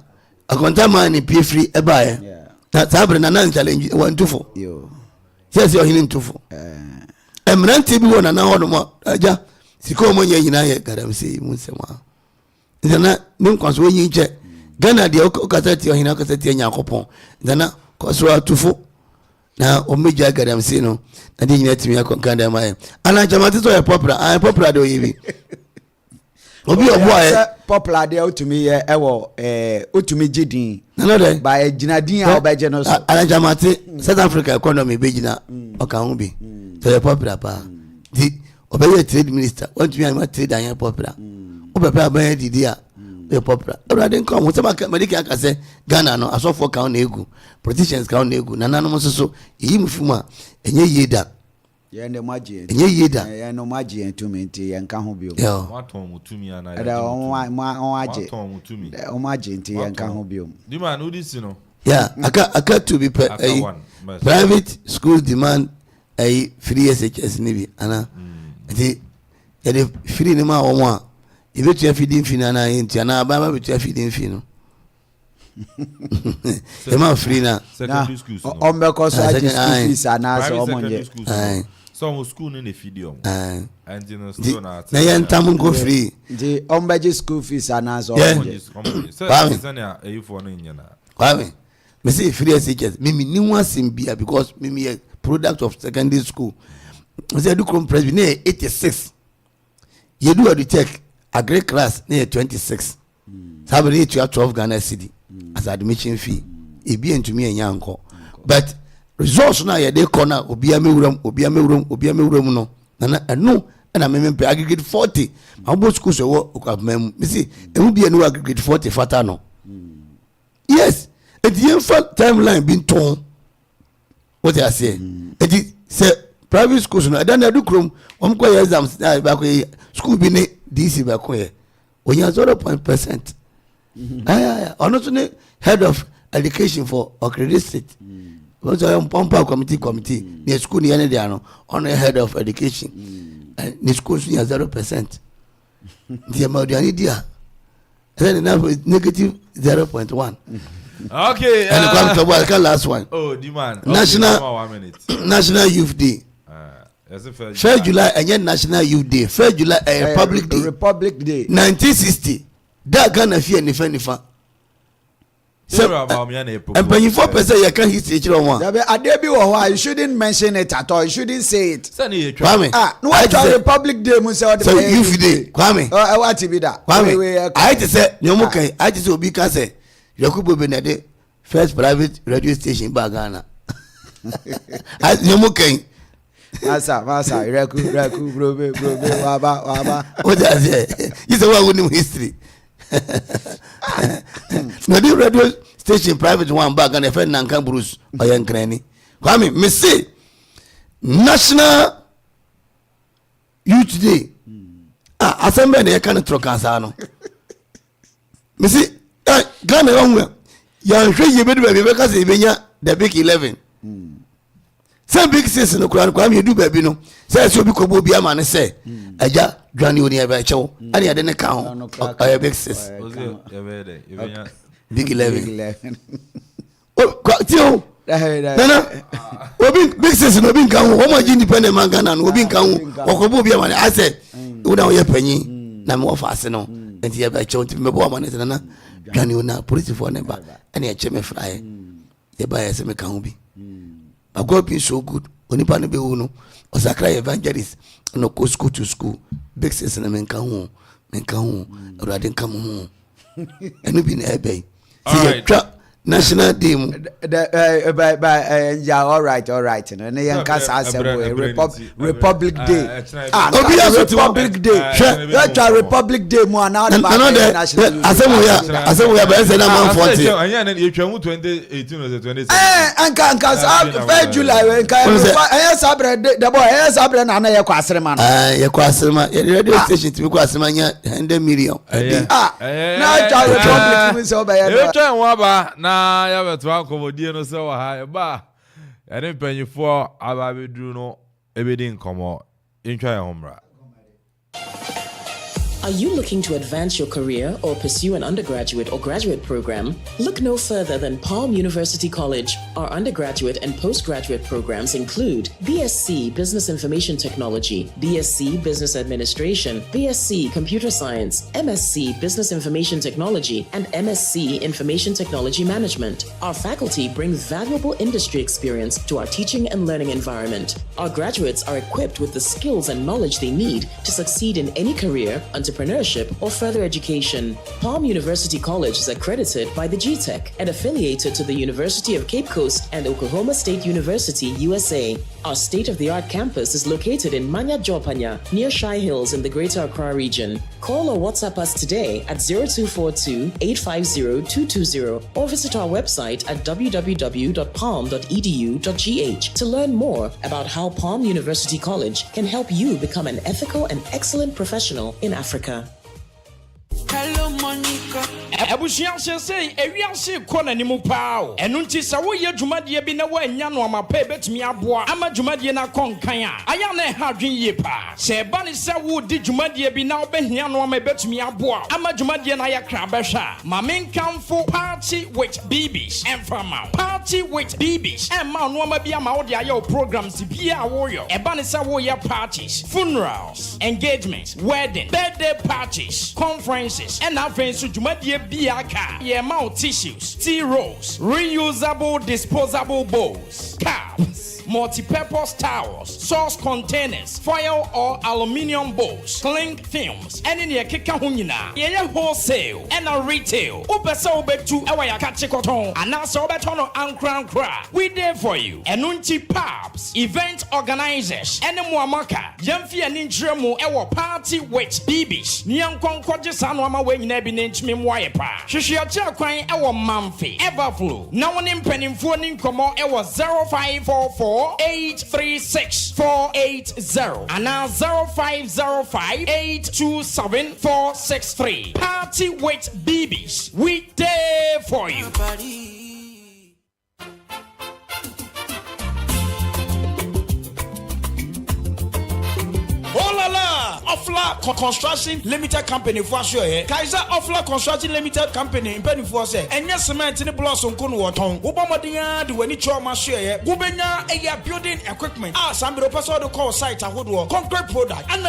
[SPEAKER 5] akonta man ni pay free ebae na sabre na na challenge one tufo yo yes yo hinin tufo emrante bi wona na ho no mo aja siko mo nyina ye garam sei mu sema ndana nenkwaso wo nyiche Ghana de okasati ohina okasati anya Akropong ndana kwaso atufo na omeja gadam se no na de nyina timi akonkanda mai ana jamati so popular de oyibi obi obo aye
[SPEAKER 7] popular de otumi ye ewo otumi gidin
[SPEAKER 5] no de
[SPEAKER 7] ba ginadin a obeje no so
[SPEAKER 5] ana jamati South Africa economy begina okan bi so popular pa di obeye trade minister want me am trade anya popular obepe abaye didi a popular urade nko mo se medike aka se Ghana no asofo ka na egu politicians ka na egu nana no so yi mfuma enye yeda
[SPEAKER 7] ye ne magie
[SPEAKER 5] enye yeda
[SPEAKER 7] ye no magie entumenti ye nka ho bio
[SPEAKER 1] waton mutumi ana
[SPEAKER 7] ya da on agie waton mutumi o magie enti ye nka ho bio
[SPEAKER 1] di man udisi no
[SPEAKER 5] yeah aka to be private school demand free SHS ni bi ana enti ye free ni ma wo a ibe tu afidin fina na enti na baba be tu afidin fino e ma free na
[SPEAKER 1] secondary schools
[SPEAKER 7] on be cause school fees na so omonye
[SPEAKER 1] so school ni fidium and you know still na
[SPEAKER 5] na yan tam go free
[SPEAKER 7] the on be school fees na so
[SPEAKER 1] omonye so na eyifo no nyana
[SPEAKER 5] kwame me say free SHS me ni wasim bia because me a product of secondary school me say do come press be na 86 you do the tech a grade class near 26. Sabi need to have 12 Ghana cedi as admission fee. It be into me and yanko. But results now they corner obia me room no. And no and I remember aggregate 40. I both schools work of mem. You see, it will be a new aggregate 40 fatano. Yes, at the infant timeline being torn. What I say? It say private schools no. I don't do chrome. I'm quite exams back school be DC back here. When you are 0.%. Honestly, head of education for Okredit State. Once I am Pampa committee, near school near Diano, on a head of education. And the schools near 0%. The amount of idea. Then enough with negative 0.1.
[SPEAKER 1] Okay.
[SPEAKER 5] And come to the last one.
[SPEAKER 1] Oh, demand.
[SPEAKER 5] National Youth Day. 1st July and yet National Youth Day. 1st July Republic Day. 1960. That Ghana fear ni fenifa. And when you 4% you can't hit each one.
[SPEAKER 7] You shouldn't mention it at all. You shouldn't say it.
[SPEAKER 5] Kwame.
[SPEAKER 7] No, I tell Republic Day.
[SPEAKER 5] So Youth Day. Kwame.
[SPEAKER 7] I want to be that.
[SPEAKER 5] Kwame. I just say Nyomukai. I just obi ka say Yakubu Benede first private radio station in Ghana. Nyomukai.
[SPEAKER 7] Masa, reku, bro, waba.
[SPEAKER 5] What does it? It's a one with history. No, the radio station private one back and a friend Nankan Bruce or young granny. Kwame, me say National Youth Day. Assembly they can't throw Casano. Me say Ghana wrong. You sure you better be because you the big 11. Some big sis no kura kwa me do baby no say so bi kobo bia ma ne say aja dwane oni eba chewo ani ade ne ka ho o big sis big 11 oh tio nana obi big sis no bi nka ho o ma ji independent man Ghana no obi nka ho okobo bia ma ne I say wo na wo ye panyin na me wo fa ase no enti eba chewo ti me bo ma ne nana dwane ona police for ne ba ani e che me fry ye ba ye se me ka ho bi. But God being so good, only pan be uno, or Sakra evangelist, no go school to school, big sis and a men come home, or I didn't come home. And you been a see National Day.
[SPEAKER 7] Yeah, all right. And the young Kasa Republic Day. Republic Day. That's a Republic Day. More now.
[SPEAKER 5] National. I said we are better than Amanfo.
[SPEAKER 1] And then you can 2018 or 2017.
[SPEAKER 7] And Kasa 1st July. I sabre the boy. I sabre and I Kwasreman.
[SPEAKER 5] Kwasreman. Radio station to be Kwasreman. 100 million.
[SPEAKER 7] Now it's a Republic.
[SPEAKER 1] You try Waba. ana ya beto akomodie no so wa ha ba ene panyifo ababedru no ebedi nkomo intwa ya homra.
[SPEAKER 8] Are you looking to advance your career or pursue an undergraduate or graduate program? Look no further than Palm University College. Our undergraduate and postgraduate programs include BSc Business Information Technology, BSc Business Administration, BSc Computer Science, MSc Business Information Technology, and MSc Information Technology Management. Our faculty brings valuable industry experience to our teaching and learning environment. Our graduates are equipped with the skills and knowledge they need to succeed in any career, entrepreneurship, or further education. Palm University College is accredited by the GTEC and affiliated to the University of Cape Coast and Oklahoma State University, USA. Our state-of-the-art campus is located in Manya Jopanya, near Shai Hills in the Greater Accra region. Call or WhatsApp us today at 0242-850-220 or visit our website at www.palm.edu.gh to learn more about how Palm University College can help you become an ethical and excellent professional in Africa.
[SPEAKER 9] Hello, Monica. Ebusian say ewiase kɔ n'anim paa ɛno nti sɛ woyɛ dwumadie bi na woanya no ama pɛ betumi aboa ama dwumadie na kɔnkan a aya na ɛha adwen yie paa sɛ ɛba ne sɛ wodi dwumadie bi na wobɛhia no ama betumi aboa ama dwumadie na yɛ kra bɛhwɛ a ma menkamfo party with babies ɛmfama party with babies ɛmma no ama bi ama wode ayɛ wo programs bi a woyɔ ɛba ne sɛ woyɛ parties funerals engagements wedding birthday parties conferences and afei nso dwumadie biaka yemau tissues, tea rolls, reusable disposable bowls, cups, multi-purpose towels, sauce containers, foil or aluminium bowls, cling films, and in your kika hunina, yeah, wholesale and a retail. Upesa ubetu ewaya kachikoton, and also betono ankran kra. We there for you. Enunti pubs, event organizers, and muamaka, yamfi and intremo ewa party with babies. Nyankon kwajisan wama we nebi ninchmi mwayepa. Shishiacha kwany ewa mamfi, everflow. Now one impening phone komo ewa 0544-836-480 and now 0505-827-463. Party with babies. We there for you. Oh la la! Offla Construction Limited Company for sure. Kaiser Offla Construction Limited Company in Penny for say. And yes, cement in the blossom kun waton. Ubamadia do any trauma share. Gubenya a building equipment. Some person to call site a hoodwo. Concrete product. And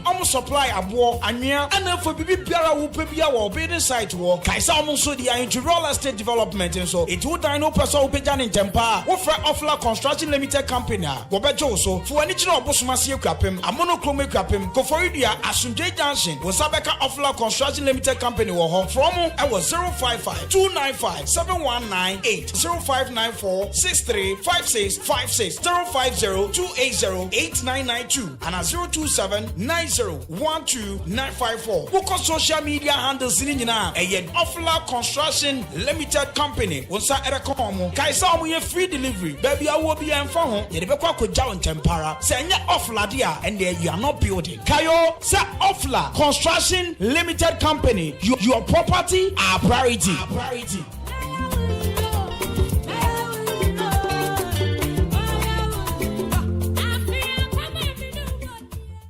[SPEAKER 9] almost supply a war and near and for Bibi Piara Upebia or building site war. Kaiser almost into real estate development and so it would no person Upejan in Tempa. Offer Offla Construction Limited Company. Gobejo so for any job Busmasi Kapim. A monochrome Kapim. Koforidia Asunje Junction was Sabeka Offla Construction Limited Company war from I was 055-295-7198 0594-635656 050-280-8992 and a 027-90-12954. Book on social media handles in a Offla Construction Limited Company was Erekomo Kaisa we free delivery baby I will be in phone Yebeko Kojaw in Tempara send Offla dia and there you are not building. Kayo sa Offla Construction Limited Company. Your property our priority.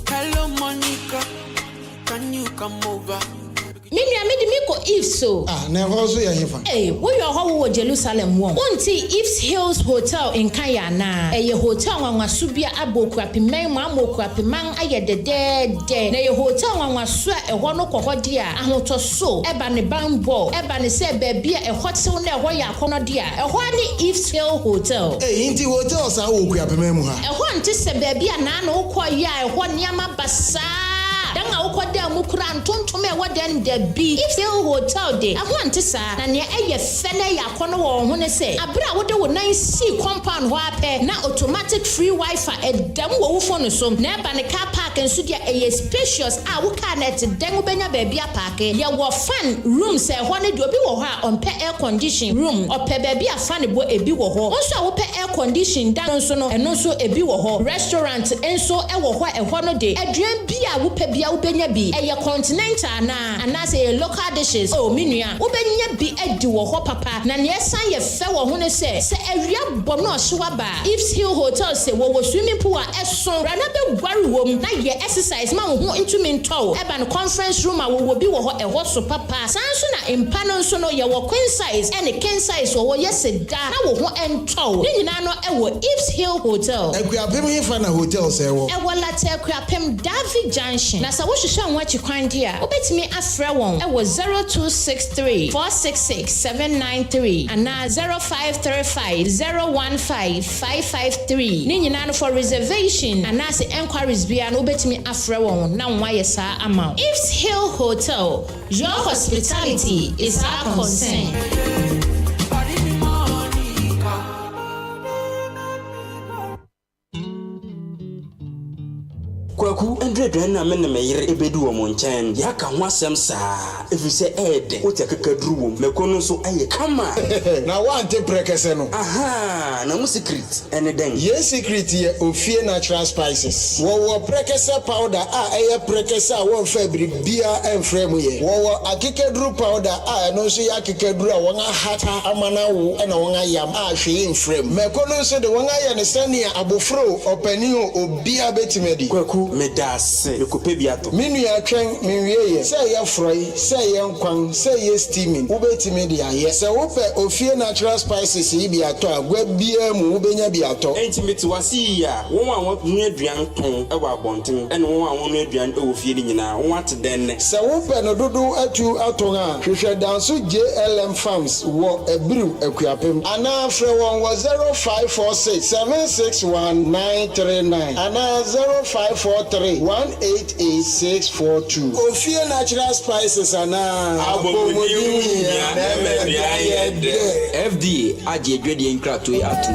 [SPEAKER 10] Hello Monica, can you come over?
[SPEAKER 11] Mimi amedi miko if so.
[SPEAKER 12] Na hozo ya hifa.
[SPEAKER 11] Wo yo ho wo Jerusalem wo. Wonti Ifs Hills Hotel in Kaya na. Hotel wanwasubia Akuffo mu Akuffo ayedede. Na hotel wanwaso a no kohode a ahotoso eba ne bambo eba ne se baabi a hotel na ya akono de a ni Ifs Hills Hotel.
[SPEAKER 12] Inti hotel sa wo Akuffo mu ha.
[SPEAKER 11] Nti se baabi a na na ukoya niama basa. Danga ukoda mukura ntontom e waden da bi Ifs Hills Hotel de ahwante sa na ne fene ya kono wo ho ne se abra wode wo nan si compound ho ape na automatic free wifi edam wo wo phone so na ba ne car park enso de spacious a wo car net den wo benya ba bia park ye wo fan room se ho ne de obi wo ho a on pe air condition room ope ba bia fan bo ebi wo ho onso a wo pe air condition dan nso no eno nso ebi wo ho restaurant enso e wo ho no de aduan bia wo pe bia wo benya benya bi eye continental na say local dishes oh minua wo benya bi edi wo ho papa na ne san ye fe wo ho ne se awia bom na ohwa ba Ifs Hill Hotel se wo swimming pool a eso rana be gware wom na ye exercise ma wo ho ntumi nto eba no conference room a wo bi wo ho eho so papa san so na impa no so no ye wo queen size and king size wo yeseda na wo ho ento ni nyina no ewo Ifs Hill Hotel
[SPEAKER 12] Akuapem hifa na hotel se wo
[SPEAKER 11] ewo late Akuapem Davi Junction na sa wo hwehwe anwa chikwan dia obetimi afre won ewo 0263 466 793 ana 0535 015 553 ni nyina no for reservation ana se enquiries bia no obetimi afre won na nwa yesa ama Ifs Hill Hotel, your hospitality is our concern.
[SPEAKER 13] Kwaku Andre na me me yire ebedu wo monchen ya ka ho asem saa efise ede wo te kakaduru wo mekono so aye kama
[SPEAKER 12] na wante prekese no
[SPEAKER 13] aha na mu secret ene den
[SPEAKER 12] ye secret ye ofie natural spices wo prekese powder a eye prekese a won fa bia enfre mu ye wo akekaduru powder a no so ya akekaduru a won ahata amana wo na won ayam a hwe enfre mekono so de won aye ne sania abofro opani obia betimedi
[SPEAKER 13] Kwaku medase ekope biato
[SPEAKER 12] minu atwen menwie say ye froi say ye nkwan say ye steaming ubetimi dia ye say wo pe ofie natural spices yi biato agwa bia mu ubenya biato
[SPEAKER 13] entimeti wasi ya won a won aduan ton e wa bonten ene won a won aduan e wo fie ni nyina won atedenne
[SPEAKER 12] say wo pe no dodo atu aton a hwehwe danso JLM Farms wo ebiru Akuapem ana frɛ won wo 0546 761939 ana 0543188642 ofie natural spices ana
[SPEAKER 13] abomuni ya na me bia ye de FDA aje adwede nkrato atu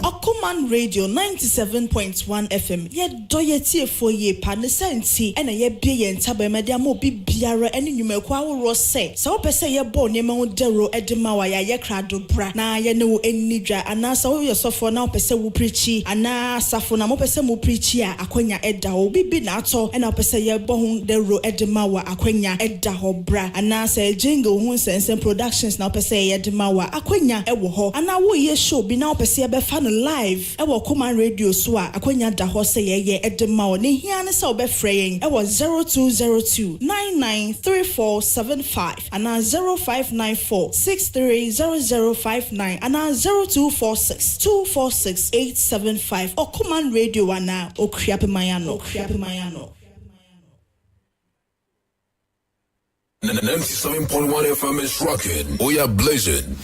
[SPEAKER 14] Okoman Radio 97.1 FM ye doye tie for ye pa ne senti ena ye bie ye ntaba mede ama obi biara ene nwumaku aworo se wo pese ye bo ne ma wo dero edema wa ya ye krado bra na ye ne wo enidwa ana sa wo yosofo na wo pese wo preachi ana safo na mo pese mo preachi a akonya eda wo bibi na ato ena wo pese ye bo hu dero edema wa akonya eda ho bra ana sa jingle hu sense productions na wo pese ye edema wa akonya ewo ho ana wo ye show bi na wo pese ye be fa no live ewo Okoman Radio so a akonya da ho se ye edema wo ne hia ne se obefre yen ewo 0202 993475 ana 0594 630059 ana 0246246875 Okoman Radio ana Akuapem mayano
[SPEAKER 15] 97.1 FM is rocking. We are blazing.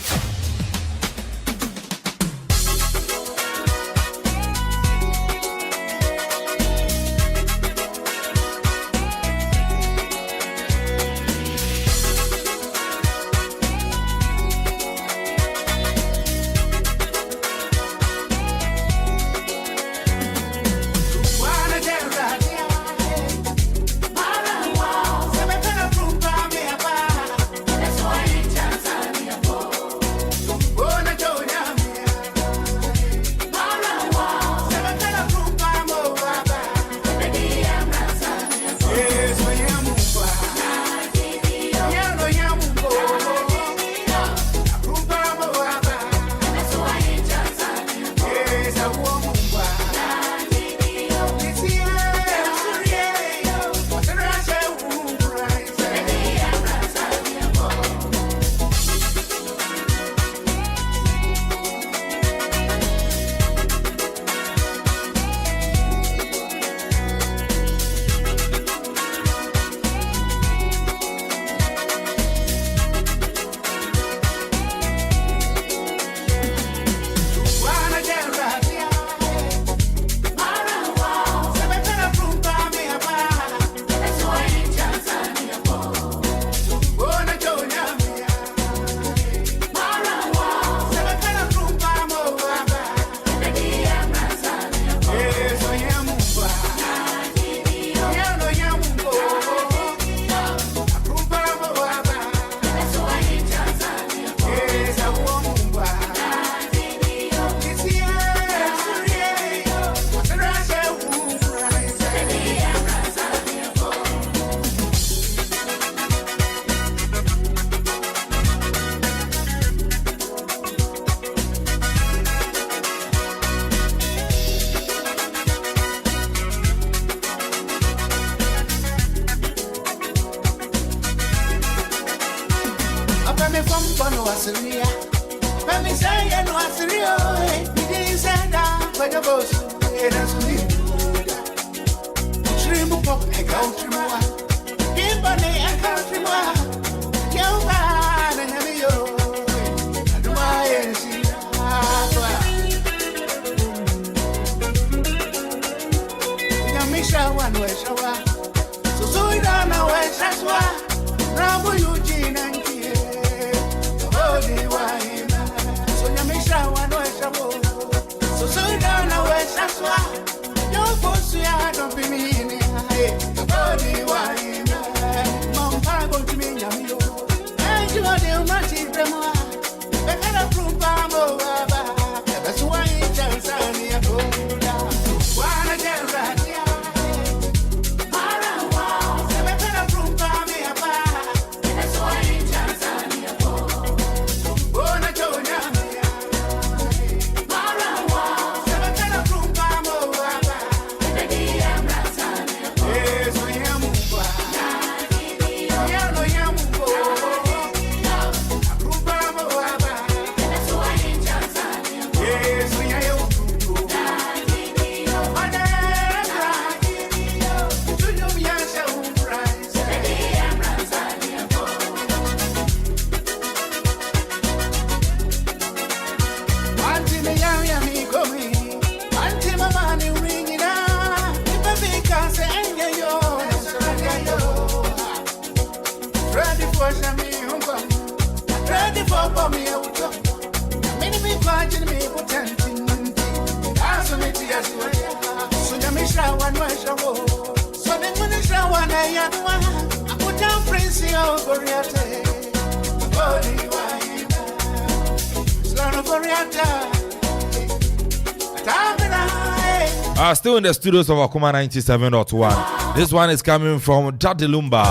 [SPEAKER 1] Still in the studios of Okoman 97.1. This one is coming from Daddy Lumba.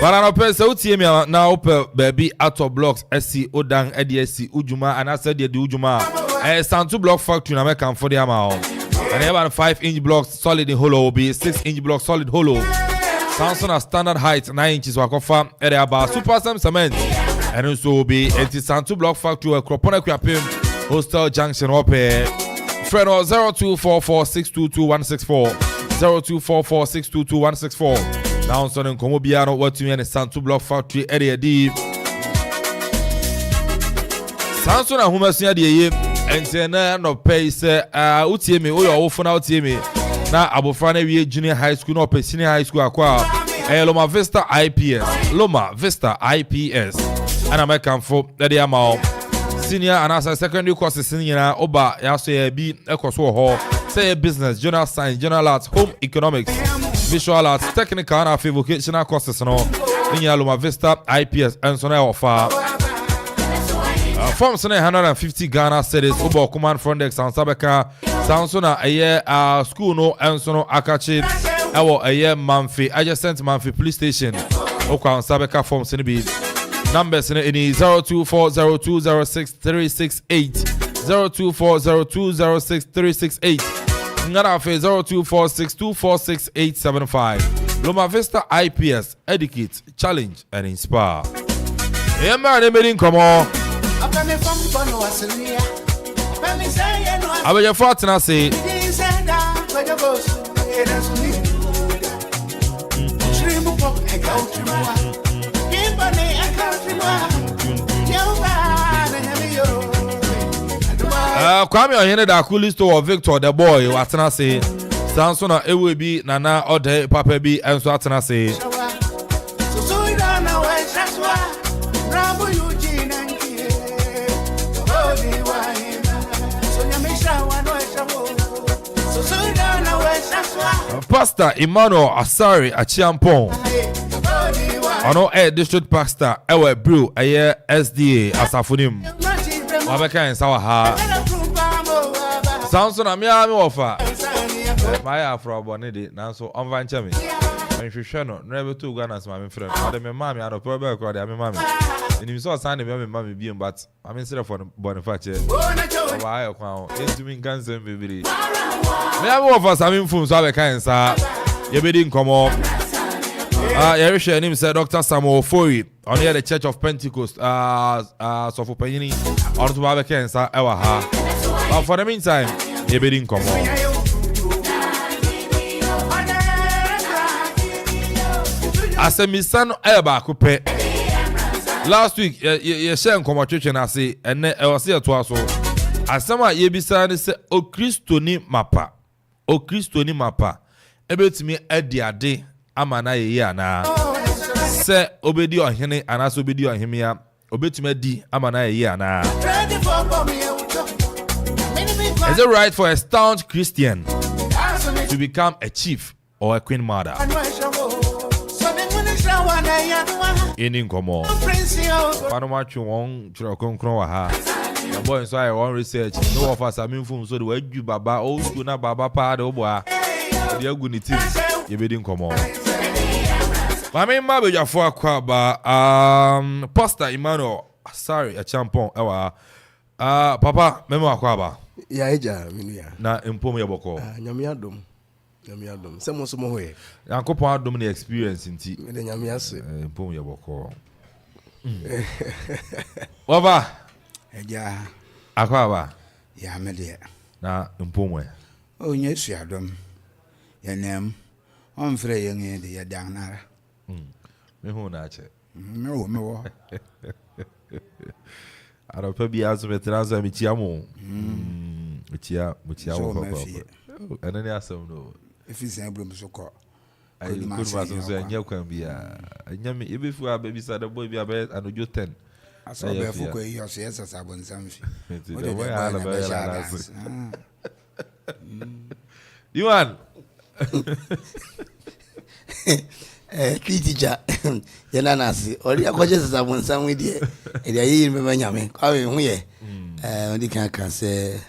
[SPEAKER 1] But I don't pay so TM now baby out of blocks SC Odang EDSC Ujuma and I said the Ujuma. Stand 2 block factory na make am for the amount. And they have 5-inch blocks solid in hollow be 6-inch block solid hollow. Samson a standard height 9 inches Akofo area bar super cement. And also will be 2 block factory Akropong-Akuapem Hostel Junction up here. Friend 0244622164 0244622164. Now son in Komobiano what to me Santu Block Factory area deep. Samson and Humasia de and say no pay say utimi o your phone out me. Now Abofrane we junior high school no pay senior high school akwa. Loma Vista IPS. Loma Vista IPS. And I make for the amount. Senior and as a secondary courses senior oba yaso be ekoso ho say business general science general arts home economics visual arts technical and vocational courses no in Loma Vista IPS and so now offer forms 150 Ghana cedis oba Okoman Frontex and Sabeka sounds na a year school no and so no akachi a year Manfi adjacent Manfi police station okwa Sabeka forms in be numbers in 0240206368 0240206368 Ngarafe 0246246875 Loma Vista IPS educate challenge and inspire. Yeah man, they come on. I will your fault and I say Kwame Ohene da coolest to Victor the boy watena say Samson na ewe bi nana ode papa bi enso atena say Pastor Emmanuel Asari Achiampong Ono district pastor ewe brew aye SDA asafonim Wabeka en sawa ha Samson amiami ofa Maya afro boni de nanso onvanche me Nhwehwe no nrebe to Ghana sama me frem ade me mami ado probe ko de me mami Enim so sande me mami biem but I sere for Boniface wa ayo kwa entumi nkanse mbebiri Me am ofa sami mfum so abeka en sa ye bedi nkomo Yerisha name said Dr. Samuel Foyi on here the Church of Pentecost. So for Penny on to Baba Kensa Ewa ha. But for the meantime, you be come on. As a Misano Eba Coupe. Last week, you share come church and I say, and I was here to us. As some ye be saying, say, O Christo ni mapa. O Christo ni mapa. Ebe to me at the day, Amana ye na. Say, obedi on hene, and as obedi on him ya. Obe to me di, Amana ye na. Is it right for a staunch Christian to become a chief or a queen mother? In Komo, Panama Chuon, Churokon, the boy so I want research. No of us are Amanfo, so the way you Baba, old school, na Baba, pa, the boy, the Agunity, you bidding come on. My main marriage for Aquaba, Pastor Emmanuel, sorry, a champon, Papa, Memo Aquaba.
[SPEAKER 16] Yeah,
[SPEAKER 1] na impomo ya boko.
[SPEAKER 16] Nyamiadom. Semo so mo he.
[SPEAKER 1] Akropong-Akuapem the experience nti.
[SPEAKER 16] Me nyamiase.
[SPEAKER 1] Impomo ya boko. Baba.
[SPEAKER 7] Eja.
[SPEAKER 1] Akwaba.
[SPEAKER 7] Ya me de.
[SPEAKER 1] Na impomo e.
[SPEAKER 7] O nyesu adom. Ya nem. On frɛ yɛn de ya dan nara.
[SPEAKER 1] Me hu na che.
[SPEAKER 7] Me wo.
[SPEAKER 1] Arapa bi aso metrazo mi tiamo. Mutia wo papa. Enani asem no.
[SPEAKER 7] If is able so call.
[SPEAKER 1] I could was so anya kwan bia. Anya me ebefu ababi sada boy bia be anojo 10.
[SPEAKER 7] Aso be fu ko yi o se esa sabon samfi.
[SPEAKER 1] O de boy ala be ala. Yuan.
[SPEAKER 5] Teacher, yana nasi. Ori akwaje sabon samwi die. E dia yi me nyame. Kwa we hu ye. Ndi kan say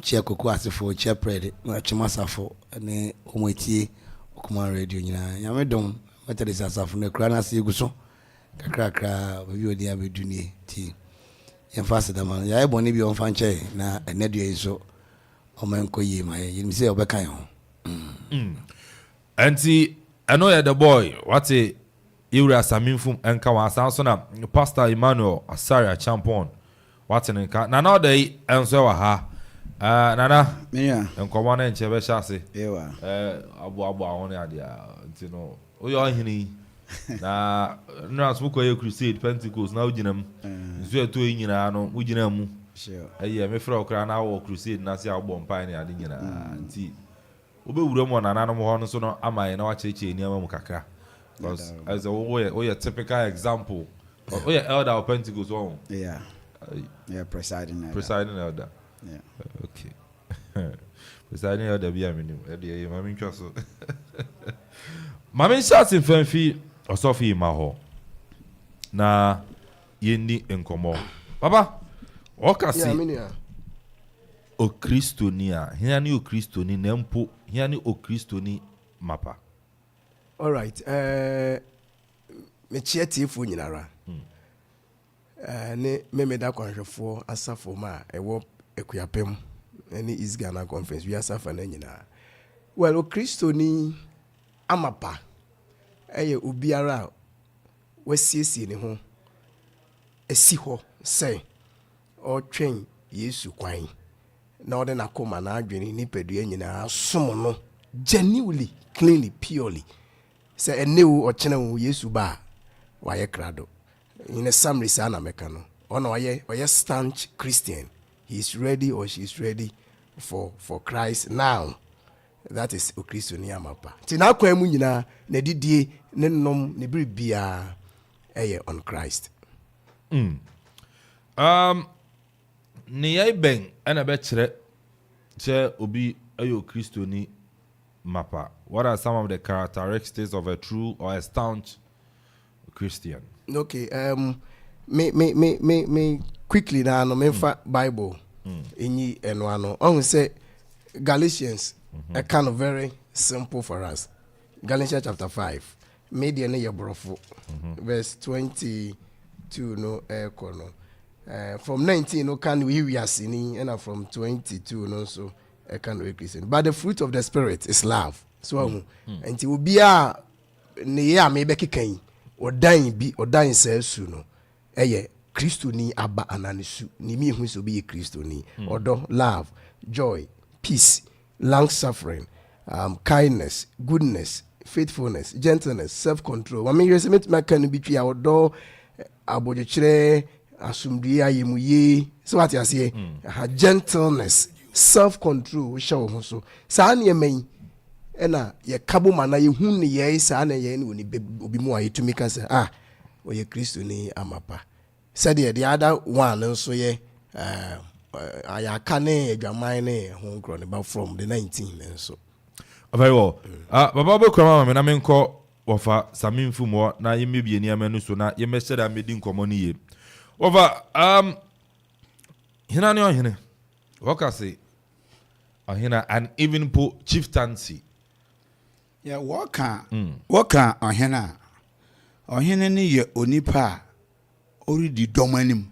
[SPEAKER 5] chia koko asefo chia prede na chimasafo ne omotie Okoman radio nyina nyame dom metade sasafo ne kra na se guso kakra bi odi abedunie ti yemfa sedama ya eboni bi on fanche na enedua iso omenko yi ma ye mi se obekan ho
[SPEAKER 1] Anti I know the boy what a Ira Saminfum enka wa sanso na Pastor Emmanuel Asari Champon what in enka na now dey enso wa ha Nana,
[SPEAKER 7] yeah,
[SPEAKER 1] and come on and chebe chassis.
[SPEAKER 7] Ewa,
[SPEAKER 1] abu on idea, you know. Oh, you're hini. Na, no, smoke a crusade, Pentecost, now, Jinam. Is two in Yano, Ujinam.
[SPEAKER 7] Sure.
[SPEAKER 1] A year, me fro crown our crusade, Nasi album pioneer, and tea. Obe Udom and animal horn, so no, am I no cheche near Mukaka? Because as a way, a typical example. Oh, yeah, elder of Pentecost on.
[SPEAKER 7] Yeah, presiding
[SPEAKER 1] elder.
[SPEAKER 7] Yeah.
[SPEAKER 1] Okay. Presiding elder be a minimum. Mami Choso. Mami shots in Fenfi or Sophie Maho. Na yendi enkomo. Papa, okasi. O Kristonia. Hiani o Kristoni nempo. Hiani o Kristoni mapa.
[SPEAKER 16] All right. Me chieti fu nyinara. Ne me da kwanhwefo asafo ma ewo Akuapem any East Ghana conference we are suffering nyina. Well, o Kristoni amapa eye obiara wasiesie ne ho esi ho say o twen Yesu kwan na ode na koma na adwene ni pedua nyina som no genuinely cleanly purely say enewu o chene wo Yesu ba wa ye krado in a summary sana meka no ono oye staunch Christian. He is ready or she is ready for Christ now. That is Okristo ni amapa. Ti na kwa mu nyina na didie ne nom ne bibia eye on Christ.
[SPEAKER 1] Ni yai ben ana be che obi ayo Okristo ni mapa. What are some of the characteristics of a true or a staunch Christian?
[SPEAKER 16] Okay, me quickly now no memfa Bible inyi enwano on say Galatians a kind of very simple for us. Galatians chapter 5 media ne yebrofo verse 22 no kono from 19 no can we are sinning and from 22 no so a kind of Christian, but the fruit of the spirit is love. So and it will be a ne ya me be kekan odan bi odan sa su no eye Kristo ni aba ananisu ni mi hu so be Kristo ni odo love joy peace long suffering kindness goodness faithfulness gentleness self-control I mean you say me can be twa odo abodjekire asumdue ayemuye so what you say gentleness self-control show ho so sa na yeman ena ye kabo mana ye hu ne ye sa na ye ne oni obi mu aye tumi ka say oye Kristo ni amapa said the other one nso ye ayaka ne adwaman ne ho nkro ne ba from the 19 nso
[SPEAKER 1] very well baba be kwama me na me nko wofa samimfu mo na ye mebie ni amanu so na ye mehye da medi nkomo ne ye wofa hina ne ohene wakase ohena and even po chieftaincy
[SPEAKER 7] ya waka ohena ni ye onipa oridi domanim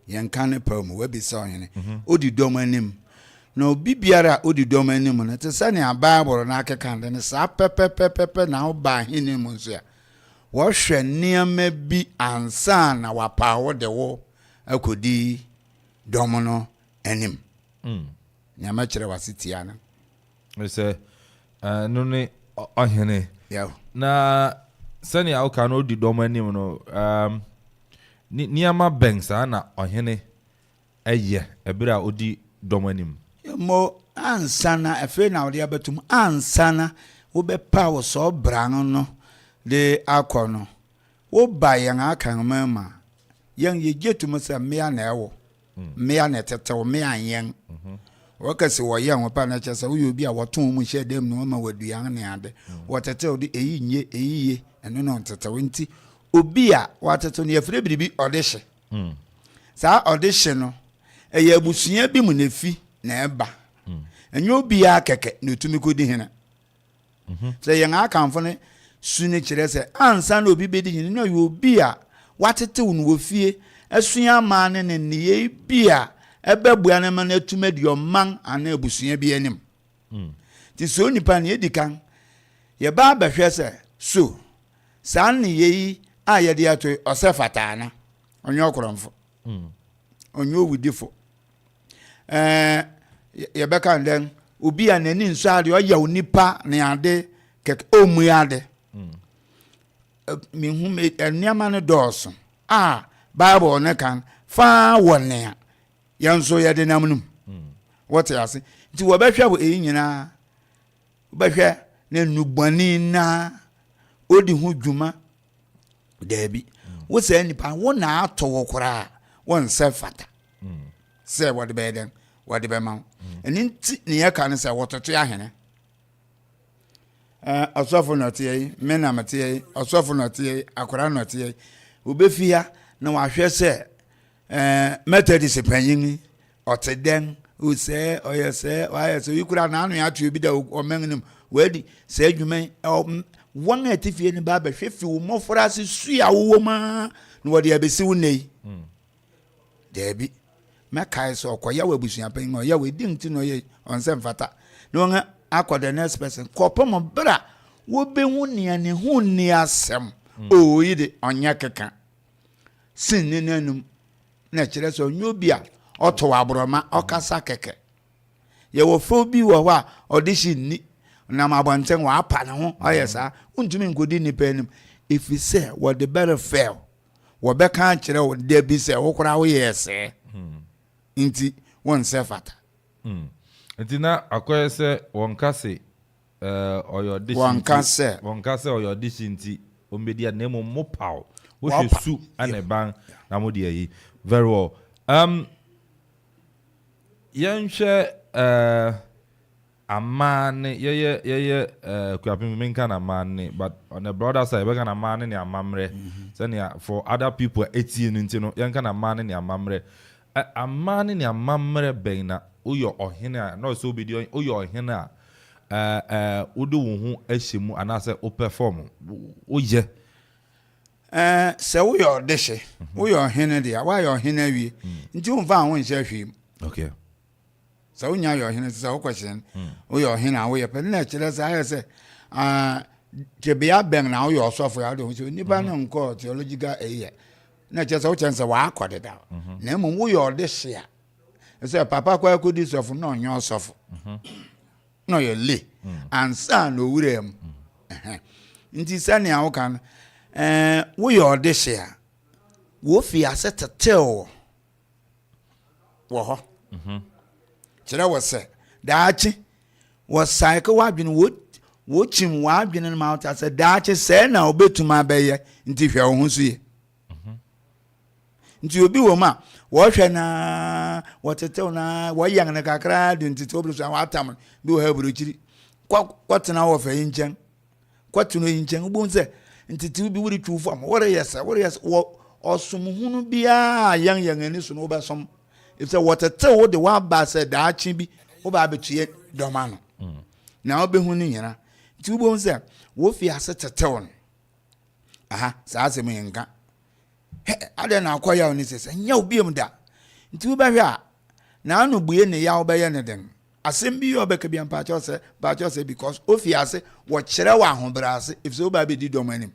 [SPEAKER 7] yanka ne pa mu webisa ohene odi domanim na obi biara odi domanim na te sane abaiboro na akeka ne sa pepepepepe na oba hene mu nso ya wo hwe niam bi ansa na wapa wo de wo akodi dom no anim nyama kire wasitia na
[SPEAKER 1] me say no ne ohene
[SPEAKER 7] yeah
[SPEAKER 1] na sani auka no di dom anim no niama bensa na ohene eye ebira odi dom anim
[SPEAKER 7] mo ansana efe na odi abetum ansana wo be power so bran no de akono wo ba yan akan mama yan ye getum se mea na ewo mea na tetew mea yan wakase wo yan wo pa na chese wo yobi a woton mu hye dem no ma waduan ne ade wo tetew de eyi nye eyiye eno no tetew nti obi a watetew ne efre biribi odehye sa odehye no eye abusua bi mu nefi na eba enyo obi a keke na otumi kodi hena se yan akanfo ne sune kire se ansa na obi bedi hena no yo obi a watetew no wofie asua ma ne ne bi a ebebua ne ma na atuma di oman ana abusua bi anim ti so nipa ne edikan ye ba behwe se so san ne yi a ye de ato osefata na onyo okromfo onyo owudifo ye beka nden obi a nani nso ade oya onipa ne ade kek omu ade mi hu me eniama ne doso bible ne kan fa wone a yanso ye de namnum what you say nti wo behwe bo eyi nyina behwe ne nugbani na odi hu dwuma debi wo se nipa wo na ato wo kora won se fata se what the beden what the bema enti ne ye kan se wototo ya hene asofo notie mena matie asofo notie akora notie obefia na wahwe se methodist panyin oteden use oyese wayese yikura na anu ya tu bi da omennim wedi se adwuman won atifie ni ba behwe fi wo mofora se sua wo ma na wodi abesi wo nei debi mekai so okoya wabusua panyin oya wedi nti no ye onse mfata no akọ the next person kopom bra wo be hu ne hu ni asem oyi de onya keka sin ne nanum na kire so nyobia oto abroma okasa keke ye wo fo bi wo a audition ni na mabonten wa apa na ho oyesa untumi nkodi ni panim if you say what the better fail wo be kan kire wo de bi say wo kora wo yese nti won sefata
[SPEAKER 1] nti na akoyese wonkase oyo audition wonkase oyo audition nti ombedi na mo paw wo hwesu aneban na mo de yi very well yanhwe amane ye Akuapem menka na amane but on the brother side we can amane ne amamre senia for other people etie nti no yanka na amane ne amamre amane ne amamre ben na uyo ohene na so obedi uyo ohene a udu wo hu ahyemu anase o perform uye
[SPEAKER 7] se uyo deshe uyo ohene dia wa yo ohene wie nti umfa ho nche hwem
[SPEAKER 1] okay
[SPEAKER 7] se unya yo ohene se wo question uyo ohene a wo ye pe na kire se aye se
[SPEAKER 17] Jebia bang now you also for you nipa no nko theological na chese wo chense wa akode da na mo wo yo de hia say papa kwa ko di sofu no nyo sofu no ye le ansa no wurem nti sane a wo kan wo yo de hia wo fi asetetel wo ho kire wo se daachi wo cycle wa dwene wo chim wa dwene no ma ta se daachi se na obetuma beye nti hwe wo hu so ye nti obi wo ma wo hwe na wo tetew na wo yang na kakra de nti to obru so atam bi wo ha buru chiri kwatena wo fa yinchen kwatuno yinchen ugbo nse nti ti bi wuri twufo am wo yes wo osumhunu bia yang ani so no obasom if say what tetew wo de wa ba se daachi bi wo ba betue doma no na obehu ni nyina nti ugbo nse wo fi ase tetew no sa asem yenka ade na akoya oni sese nya obiem da nti wo behwe a na anu buye ne ya obeye ne den asem bi obeka bi ampa cho se because ofi ase wo kire wa ahobrase if so ba be di dom anim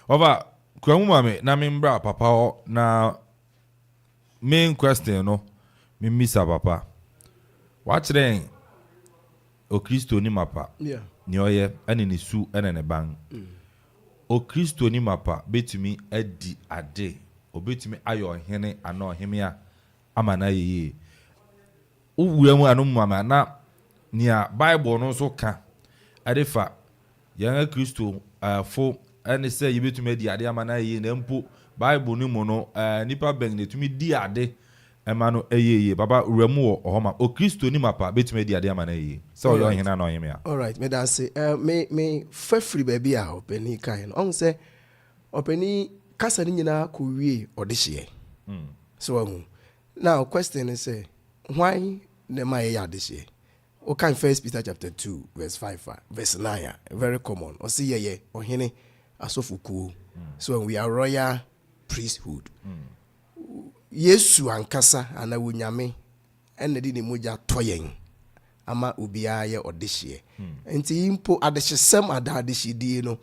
[SPEAKER 1] Ova kwamu mame na membra papa na main question no me misa papa wa kire o Kristo ni mapa ni oye ene ne su ene ne ban o Kristo ni mapa betumi adi ade obetumi ayo hene ana ohemia amana yeye uwuramu anum mama na nia Bible no so ka adefa yanga Kristo fo ene se yebetumi adi ade amana yeye na mpo Bible ni mo no nipa beng netumi di ade emano eyeye baba uramu wo ohoma o Kristo ni mapa betumi adi ade amana yeye so yo hene ana ohemia.
[SPEAKER 16] All right, me that say me free baby a openi kan on say openi kasa ni nyina ko wie odehye so now question is say why the my odehye o kan First Peter chapter 2 verse 5 verse 9 very common o say ye ohene asofuku so we are royal priesthood Yesu ankasa ana wonyame enne di ne moja toyen ama ubia ye odehye enti impo adehyesem adadehye die no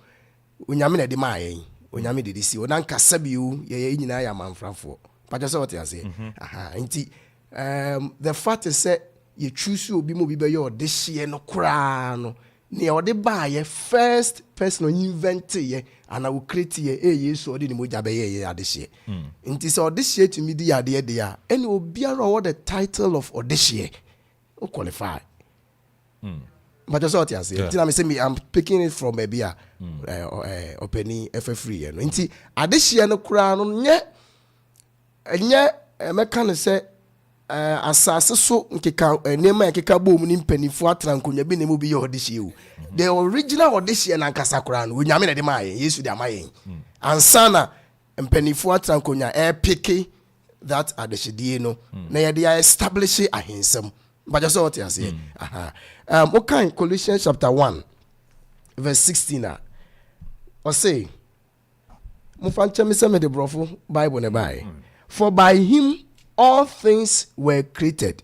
[SPEAKER 16] onyame na de ma yen onyame de si onan kasa biu ye nyina ya manfrafo pacho so what you say enti the fact is say you choose obi mo bi be ye odehye no kra no ne ode ba ye first person invent ye ana wo create ye Yesu ode ni moja be ye adehye enti so odehye to me di ade de ya ene obiara what the title of odehye o qualify but that's what I say. Yeah. I'm picking it from maybe opening free. Nti adehye no kura no nye meka no say asase so nkeka nema nkeka bom ni mpanifo atra nkonya bi ne mu bi ye odehye o. The original odehye na nkasa kura no onyame na de ma yen Yesu de ama yen. Ansana mpanifo atra nkonya pick that adehye die no na ye dey establish ahensem. But that's what I say. Okay, Colossians chapter 1, verse 16. Or say, Mufancha me the brofo Bible ne buy. For by him all things were created,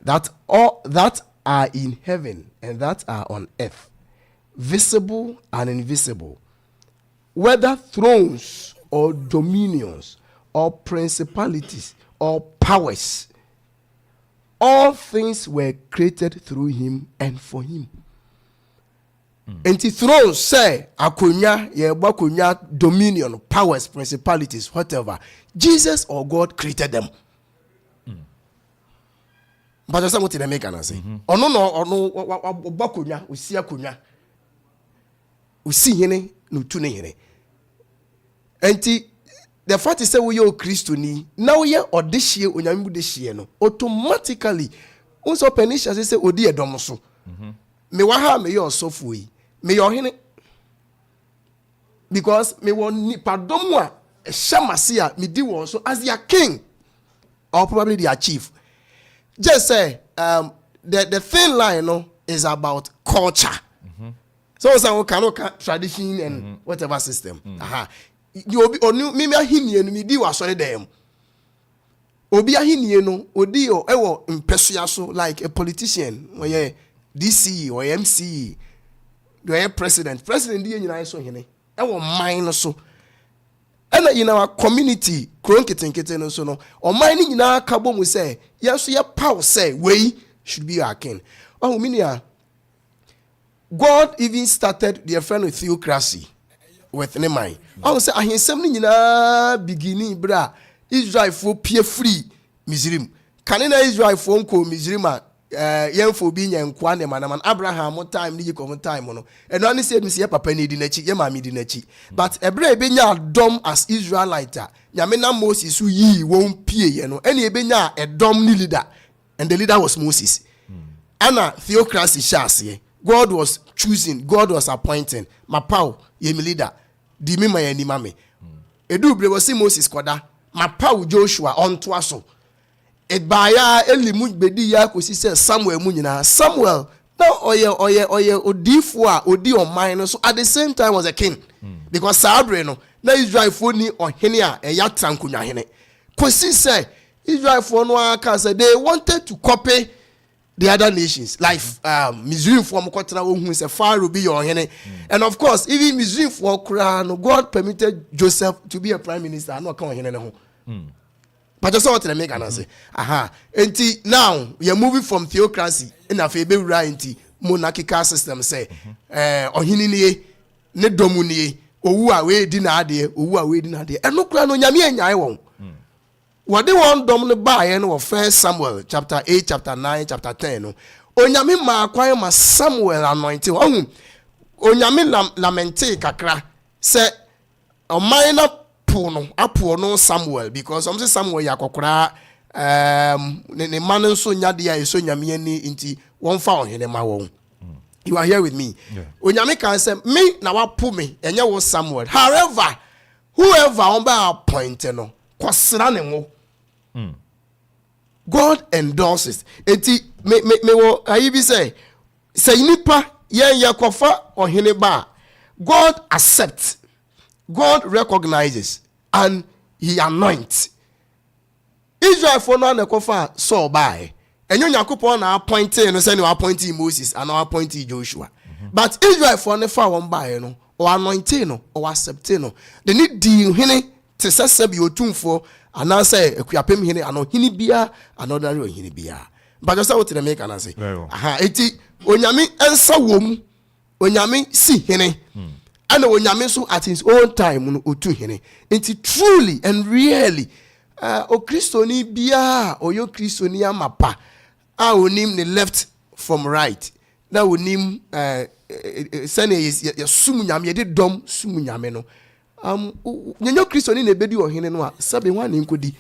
[SPEAKER 16] that are in heaven and that are on earth, visible and invisible, whether thrones or dominions or principalities or powers. All things were created through him and for him. And the throne say akonya dominion, powers, principalities, whatever. Jesus or God created them. But that's what they make and say. Oh no bakonya usi akonya. Usi hene no tune hene. And the fact is that we are Christian. Now we are odehye onyame budehye no. Automatically, unso penisha say odi edomoso. Me wa ha me your sofu yi. Me your hene. Because me won nipa domu a shamase a me di won so as their king or probably their chief. Just say the thin line no is about culture. So we cannot tradition and whatever system. You obi onu mimi ahinie no mi di wasore dem obi ahinie no odi o ewo mpesua so like a politician when DC or MCE the president the nyina so hene e wo man no so and in our community kron keten no so no o man ni nyina ka bom say yes ya power say we should be our king. Oh minia God even started their friend with theocracy with Nehemiah. I say ahensem ni nyina beginning bra Israel for pie free Mizrim. Kanina Israel for nko Mizrim yemfo bi nyankwa ne manaman Abraham time ni come time no. And only said me papa ni di nachi ye ma mi di nachi. But ebre be nya dom as Israelite. Nyame na Moses who yi won pie ye no. Ene be nya a dom ni leader and the leader was Moses. Anna theocracy shase. God was choosing, God was appointing. Ma pau ye mi leader. Di mi ma ye ni mame. Edu bre was Moses koda. Ma pau Joshua onto aso. Ebaya elimu bedi ya kosi se Samuel mu nyina. Samuel now oye odifo a odi on mine so at the same time was a king. Because Sabre no na Israel for ni ohene a eya trankunwa hene. Kosi se Israel for no aka say they wanted to copy the other nations like Missouri for mokotena ohun say Pharaoh be your hene. And of course even Missouri for kra no God permitted Joseph to be a prime minister no kan hene ne ho. But just what they make and say enti now we are moving from theocracy in a febe enti monarchical system say ohini ne domu nie owu a we di na ade owu a we di na ade eno kra no nyame anyai won what they want dom no buy no First Samuel chapter 8 chapter 9 chapter 10 no onyame ma akwan ma Samuel anointing ohun onyame lamente kakra say o minor apo no Samuel because some say Samuel yakokora ne man so nyade ya so nyame ani nti won fa ohene ma won. You are here with me. Onyame can say me na wapo me enye wo Samuel. However, whoever on by appoint no kwasra ne wo. God endorses. Enti me wo ayi bi say nipa yen yakofa ohene ba God accepts. God recognizes and he anoints. Israel for no na kofa so by. Enyo Yakupon na appointing no say no appointing Moses and no appointing Joshua. But Israel for no fa won by no or anointing no or accepting no. They need di hene te sese bi otumfo and say Akuapem hene ano hene bia another hene bia. But just what they make and say. Eti onyame ensa wom onyame si hene. And onyame so at his own time no otu hene. Enti truly and really o Kristoni bia o yo Kristoni amapa a onim ne left from right na onim sene ye sum nyame ye de dom sum nyame no nyenyo Kristoni na bedi ohene no a sabe wan nkodi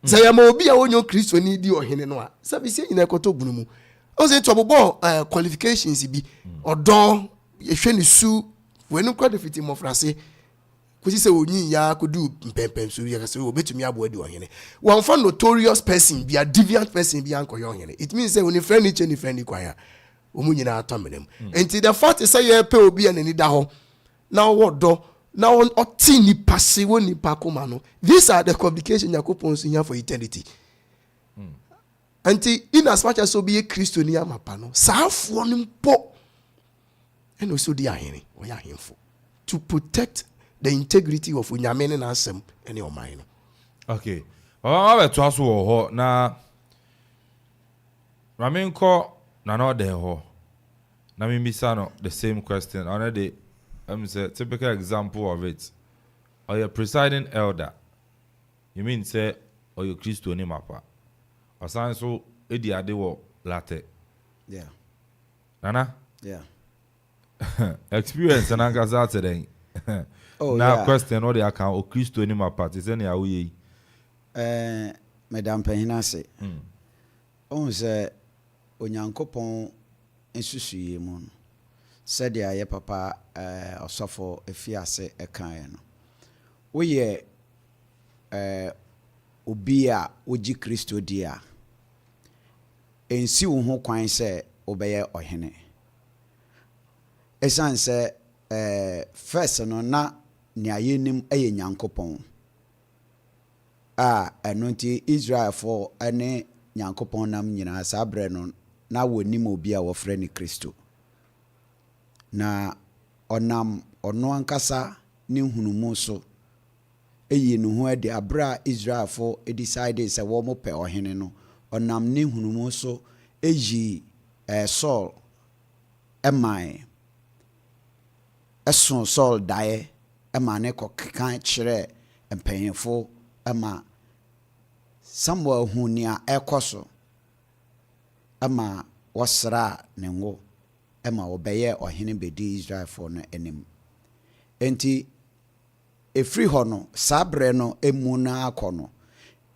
[SPEAKER 16] sayama obi a onyo Kristoni di ohene no a sabe se nyina ekoto bunumu o se tobobo qualifications bi odo yehwe ne su wenu kwade fiti mofrase kusi se onyi ya kodu mpempem so ya se obetumi abo adi ohene one fan notorious person be a deviant person be ankoyo ohene it means say when friend each any friend kwaya omunyina atominem enti the fact is say ye pe obi anani da ho na wodo na oti ni pase woni pakoma no these are the complications yakopon so here for eternity enti in as much as obi Christian amapa no saafo ni mpo and also the ahene or yahemfo to protect the integrity of unyamene na asem any o mine.
[SPEAKER 1] Okay. Wa be to aso ho na Ramenko na no de ho. Na me misa no the same question. Already say typical example of it. Or your presiding elder. You mean say or your Christo ni mapa. Or so edi ade wo latte.
[SPEAKER 7] Yeah.
[SPEAKER 1] Nana?
[SPEAKER 7] Yeah.
[SPEAKER 1] Experience and angaza today.
[SPEAKER 7] Oh,
[SPEAKER 1] now
[SPEAKER 7] yeah.
[SPEAKER 1] question what they account or Christo ni mapa. Is any awi?
[SPEAKER 7] Madam Pehinase. On say Onyankopon ensusuye mu no. Said ya ye papa osofo efiase ekan no. We ye obi a oji Kristo dia. Ensi wo ho kwan se obeye ohene. Esan se first no na ne ayenim eye Nyankopon. Eno nti Israel for ene Nyankopon nam nyina sabre no na wɔnim obi a wɔfrɛ ne Kristo na ɔnam ɔno ankasa ne hunumu so eyi ne ho ade abra Israelfo decide sɛ wɔn pɛ ɔhene no ɔnam ne hunumu so eyi Saul ɛman ɛso Saul daeɛ ɛma ne kɔkeka kyerɛ mpanyinfo ɛma Samuel hu nea ɛkɔ so ɛma wɔsra ne ngo ɛma wɔbɛyɛ ɔhene bɛdi Israelfo no anim enti efiri hɔ no saa berɛ no emu na akɔ no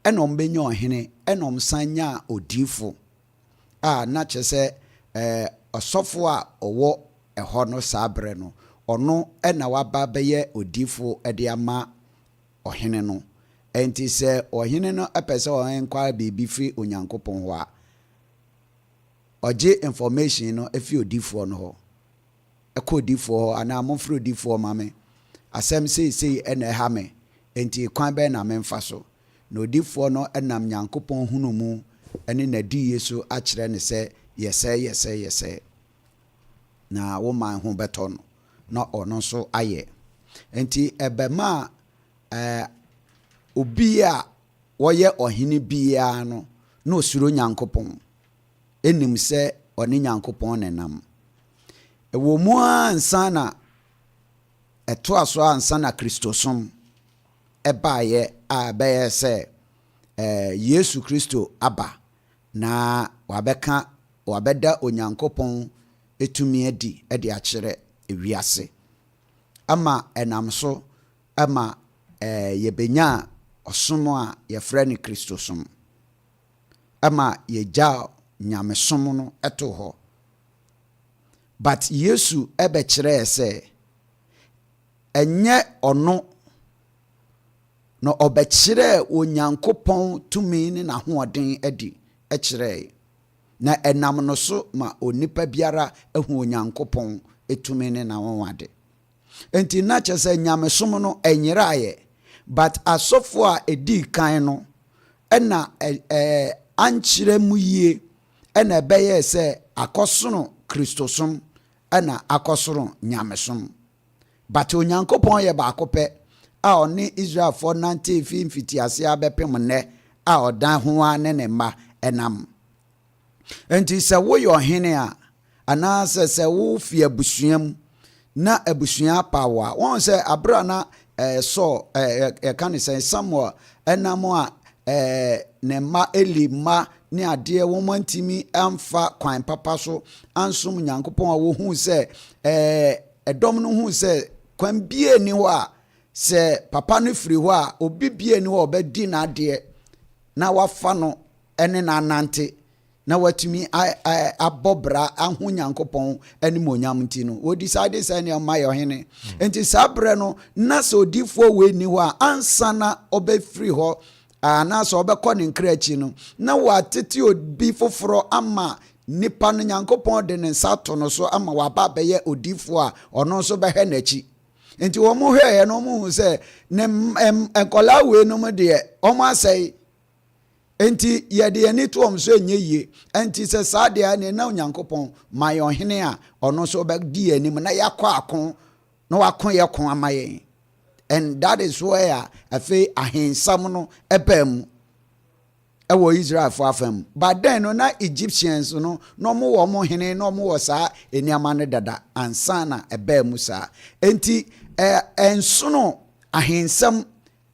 [SPEAKER 7] ɛna ɔmbɛnya ɔhene ɛna ɔmsanya odifo a na kyerɛ sɛ ɔsɔfo a ɔwɔ ɛhɔ no saa berɛ no ɔno ɛna waba bɛyɛ odifo ɛde ama ɔhene no enti sɛ ɔhene no ɛpɛ sɛ ɔhene nkwa biribi firi Onyankopɔn hɔ a ɔgye information no efi odifoɔ no hɔ ɛkɔ odifoɔ hɔ anaa momfiri odifoɔ ma me asɛm sei ɛna ɛha me enti kwan bɛɛ na memfa so na odifoɔ no ɛnam Nyankopɔn hunu mu ɛne n'adiyie so akyerɛ ne sɛ yɛsɛ na wo man ho bɛtɔ no na ɔno nso ayɛ enti ɛbɛma obi a wɔyɛ ɔhene biara no na osuro Nyankopɔn enim sɛ ɔne Nyankopɔn nenam ɛwɔ mu ansa na ɛto aso ansa na Kristosom ɛbaayɛ a bɛyɛ sɛ Yesu Kristo aba na wabɛda Onyankopɔn etumi adi ɛde akyerɛ ewiase ama ɛnam so ama yɛbɛnya ɔsom a yɛfrɛ ne Kristosom ama yɛgya nyamesom no ɛto hɔ but Yesu ɛbɛkyerɛ sɛ ɛnyɛ ɔno na ɔbɛkyerɛ Onyankopɔn tumi ne n'ahoɔden adi ɛkyerɛ na ɛnam no so ma onipa biara ehu Onyankopɔn etumi ne n'ahoɔden enti na kyerɛ sɛ nyamesom no ɛnyeraeɛ but asɔfo a edi kan no ɛna ankyerɛ mu yie ɛna ɛbɛyɛ sɛ akɔsono Kristosom ɛna akɔsono nyamesom but Onyankopɔn yɛ baako pɛ a ɔne Israelfoɔ nante fi mfitiase abɛpem nnɛ a ɔdan ho a ne mma ɛnam enti sɛ woyɛ ɔhene a anaasɛ sɛ wofi abusuam na abusua apawa wɔn sɛ abra na ɛka ne sɛ Samuel ɛnam a ne mma Eli mma ne adeɛ wɔn ntimi amfa kwan papa so ansom Nyankopɔn a wɔhu sɛ ɛdɔm no hu sɛ kwan bie ni hɔ a sɛ papa no firi hɔ a obi bie ni hɔ ɔbɛdi n'adeɛ na wafa no ɛne n'anante na watumi abɔ bra aho Nyankopɔn ɛne monyam nti no wo decide sɛ ne ɔma yɛ ɔhene enti saa brɛ no na sɛ odifoɔ wei ni hɔ a ansa na ɔbɛfiri hɔ anaasɛ ɔbɛkɔ ne nkra akyi no na watete obi foforɔ ama nipa no Nyankopɔn de ne nsa to no so ama waba bɛyɛ odifoɔ a ɔno nso bɛhwɛ n'akyi enti wɔn hwɛɛ no wɔn hu sɛ ne nkɔlaa wei no mu deɛ wɔn asɛe enti yɛde yɛni to wɔn so enye yie enti sɛ saa deɛ ne na Onyankopɔn ma yɛ ɔhene a ɔno nso bɛdi yɛn anim na yɛakɔ ako na wakɔ yɛ ko ama yɛn and that is where afei ahensam no ɛbɛn mu ɛwɔ Israelfoɔ afam but then no na Egyptians no na ɔmo wɔ ɔmo hene na ɔmo wɔ saa nneɛma no dada ansa na ɛbɛn mu saa enti ɛnsono ahensam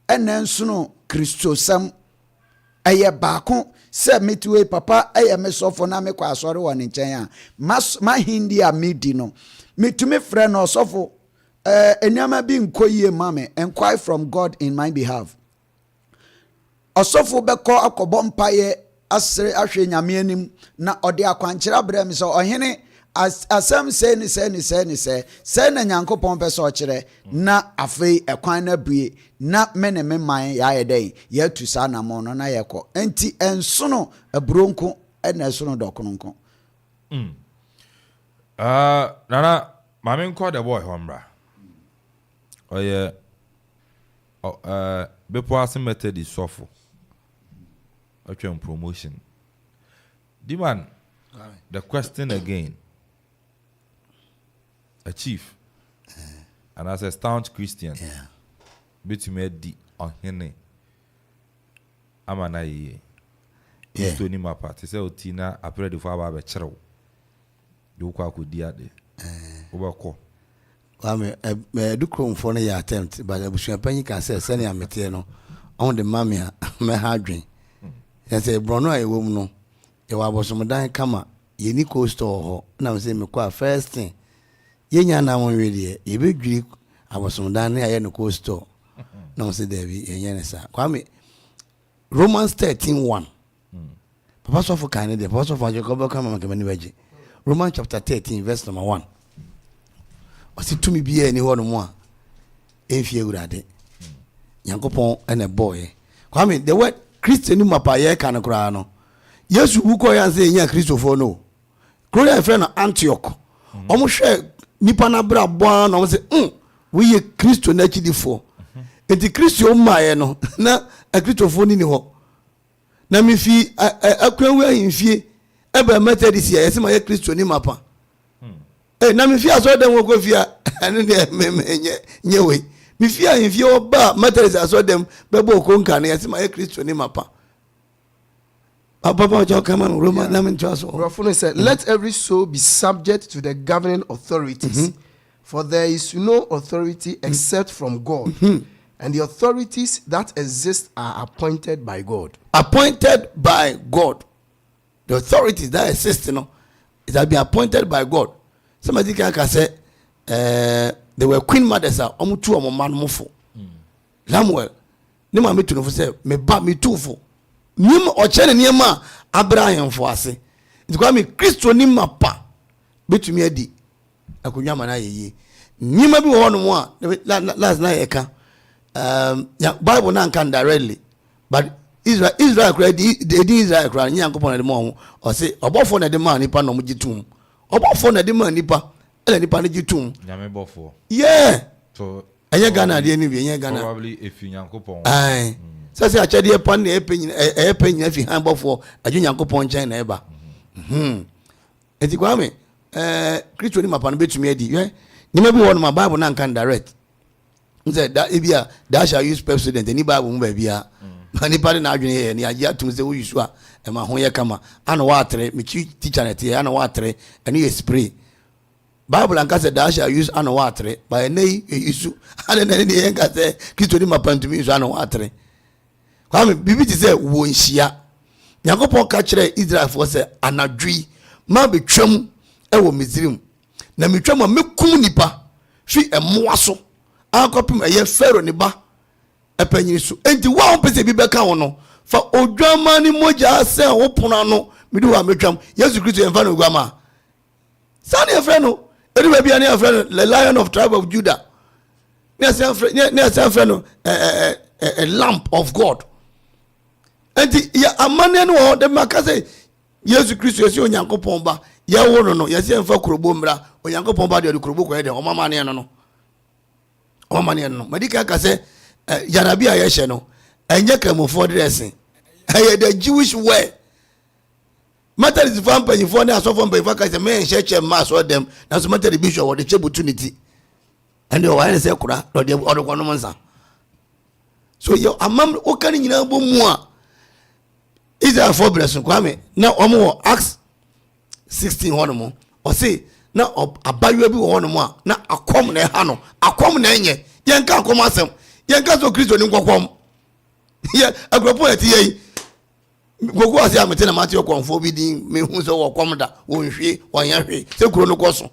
[SPEAKER 7] ɛna nsono Kristosam ɛyɛ baako sɛ metiwe papa ɛyɛ me sɔfo na mekɔ asɔre wɔ ne nkyɛn a ma hindi a medi no metumi frɛ no ɔsɔfo nneɛma bi nkɔ yie ma me enquire from God in my behalf ɔsɔfo bɛkɔ akɔbɔ mpaeɛ asere ahwɛ Nyame anim na ɔde akwankyerɛ brɛ me sɛ ɔhene asɛm sɛ na Nyankopɔn pɛ sɛ ɔkyerɛ na afei ɛkwan na bue na me ne me man yɛayɛ dɛn yɛatu saa namɔ no na yɛkɔ enti ɛnsono aburonko ɛna ɛsono dɔkononko
[SPEAKER 1] Nana maame nkɔ the boy hɔ mbra ɔyɛ bepɔ ase Methodist sɔfo ɔtwɛn promotion Diman The question again. A chief. And as a staunch Christian. Between the Twumhene. Amana ye. Kristo ni mapa. Te se otina apre de fo aba be kyerɛw. You kwa kodi ade. Obako.
[SPEAKER 5] Kwame do kromfo no ya attempt but abusua panyi ka say sene amete no on the mamia me ha dwen. Say brono a ewo mu no e wa bosomodan kama ye ni co store ho na say me kwa first thing ye nya na won we de ye be dwiri abosomodan na ye no co store na say there be ye nya sa Kwame Romans 13:1 Papa so for kan de Papa so for Jacob kama makama ni waje Romans chapter 13 verse number 1 Osi tumi biye ni ho no mo a enfie urade Yankopon ene boy Kwame the word Christian mapa ye kan kra no Yesu wuko ya say nya Christopher no Gloria friend no Antioch omo hwe nipa na bra boa no say we ye Christo na chidifo enti Christo ma ye no na Christopher ni ho na mi fi akwanwe ahimfie ebe Methodist ya yesi ma ye Christo ni mapa na mi fi aso dem wo ko fi anu de nye we mi fi ahimfie oba Methodist aso dem bebo ko nka na yesi ma ye Christo ni mapa Papa come on Roman
[SPEAKER 16] Rafune said let every soul be subject to the governing authorities for there is no authority except from God and the authorities that exist are appointed by God.
[SPEAKER 5] Appointed by God. The authorities that exist, it has been appointed by God. Somebody can say, they were queen mothers, omutu omoman mufo. Samuel, nima me tuno say, me ba me tufo. Nim ochene niema Abraham fo ase. Nti kwa me Kristo nima pa betumi adi. Akunyama na yeye. Nima bi wo no mo a last night eka. Bible na kan directly but Israel credit the Israel credit Nyankopon na mo o say obofo na de man nipa no mo gitum obofo na de man nipa ele nipa na gitum
[SPEAKER 1] nyame bofo
[SPEAKER 5] so enye Ghana de ni bi enye Ghana
[SPEAKER 1] probably if Nyankopon
[SPEAKER 5] ai say achede e pan na e penyin afi han bofo aju Nyankopon chen na eba eti kwa me Kristo ni mapa no betumi adi nyima bi wo no ma Bible na kan direct say that ibia that shall use president any Bible mu ba bia mani pare na adwene ye ni agya tum se wo yusu a e ma ho ye kama ana wa atre me teacher na te ana wa atre ene ye spray Bible anka say that shall use ana wa atre by nei yusu ana na ne ye nka say Kristo ni mapantumi yusu ana wa atre kwa me bibi ti say wo nhia Yakopon ka kire Israel for say anadwi ma betwam e wo Misrim na metwam a mekum nipa hwi emoa so Akropong eye Pharaoh ni ba epanyin so enti wa on pese bi beka ho no fa odwama ni moja ase ho pona no midi wa metwam Yesu Kristo enfa no gwama sani efre no edi ba bia ne efre the Lion of tribe of Judah ne ase efre no a lamp of God enti ya amane no ho de makase Yesu Kristo esi Onyankopon ba ya wo no yesi enfa kurobo mra Onyankopon ba de kurobo ko de o mama ne no Omani no medika ka say Yarabia yeshe no enye kamofo dressing the Jewish way matter is fan penny for na so from be ka say me enche ma so dem na so matter the bishop or the opportunity and the one say kura do the odo kono monsa so yo amam o kan nyina bo mu a Israel for blessing Kwame na omo Acts 16 hono mo o say na abaywa bi wo no mo a na akom na ha no akom na enye yenka akom asem yenka so Kristo ni nkokom ye Akropong ati ye gogo ase amete na mate okonfo bi din me hu so wo kom da wo nhwe wanya hwe se kuro no koso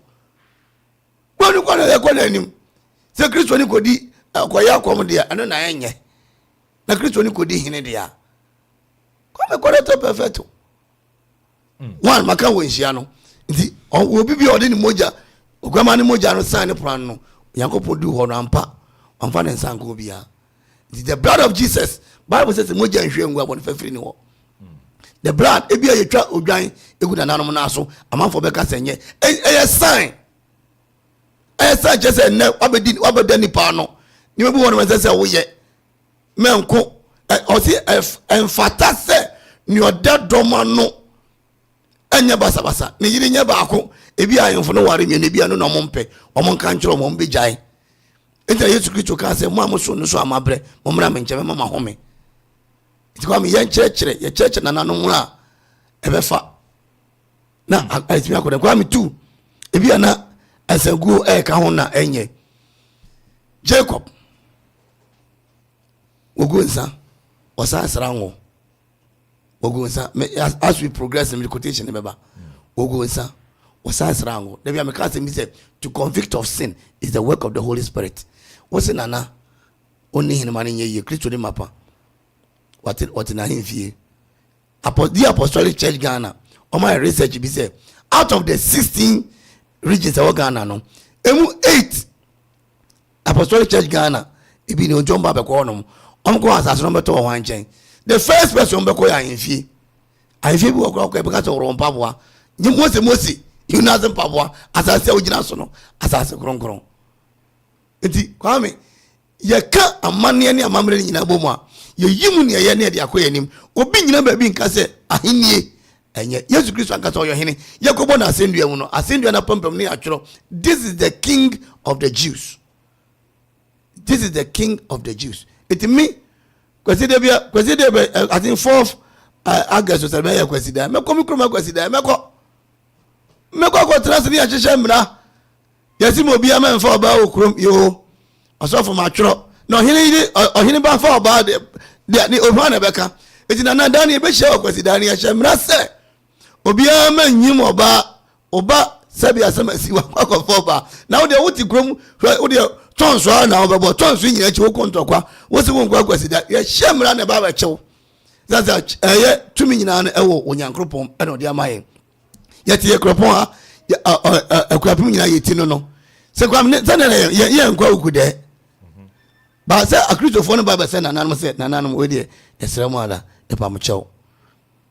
[SPEAKER 5] kwani kwani e kwani anim se Kristo ni kodi akoya akom dia ano na enye na Kristo ni kodi hine dia kwame kwaleto perfecto one maka wo nhia no nti obi bi ode ni moja ogwama ni moja no sign plan no Yakopon du ho no ampa ne nsanko bia the blood of Jesus Bible says moja nhwe ngwa bon fafiri ni ho the blood ebi ayetwa odwan eguna nanom na so Amanfo beka senye sign just ne wabedi ni pa no ni mebu won mense wo ye menko o si enfata se ni odadoma no enya basa ne yiri nya baako ebi ayemfo no ware me ne bia no na mompe omo kan kyerɛ omo be gyae enta Yesu Kristo ka sɛ mo amoso no so amabre mo mra me nkyɛ me ma home ti kwa me yen kyerɛkyerɛ ye kyerɛkyerɛ nananom mu a ɛbɛfa na atimi akɔda kwa me tu ebi ana asagu ka ho na enye Jacob ogunsa osa srango ogunsa as we progress in the quotation beba ogunsa osa srango there be make me say to convict of sin is the work of the Holy Spirit what's nana only him man ye Kristo ni mapa what na him fie the Apostolic Church Ghana on my research be say out of the 16 regions of Ghana no emu 8 Apostolic Church Ghana ibi ni ojo mba be ko no onko asase no beto ho anchen the first person be ko ya ahemfie ahemfie bi wo ko e be ka so ro mpaboa nyi Mose you know them mpaboa asase ogina so no asase kronkron enti kwame ye ka amane ne amamre nyina bomu a ye yimu ne ye ne de akoya nim obi nyina ba bi nka se ahenie enye Yesu Kristo anka so yo hene yakobo na asendua mu no asendua na pampam ne atworo this is the king of the Jews. This is the king of the Jews. It me kweside I think 4th August so be kweside me komi kroma kweside me ko trans ni ahyehyɛ mra yesi mo bia me mfa oba okrom yo osofo ma tworo na ohene ba fa oba de ni ohwa na beka eti na Daniel be hye kweside ni ahyehyɛ mra se obia ma nyim oba sabi asamasi wa kwakofo ba na wo de wuti krom wo de tonso na obebo tonso nyina chi wo kontokwa wo se wo nkwa kwasida ye hyemra na baba chew zaza eye tumi nyina na ewo onyankropon e no de amaye ye tie kropon ha akuapem nyina ye ti no se kwa ne zana ye nkwa ukude ba se akristofo no baba se nananum we de esremu ala e pam chew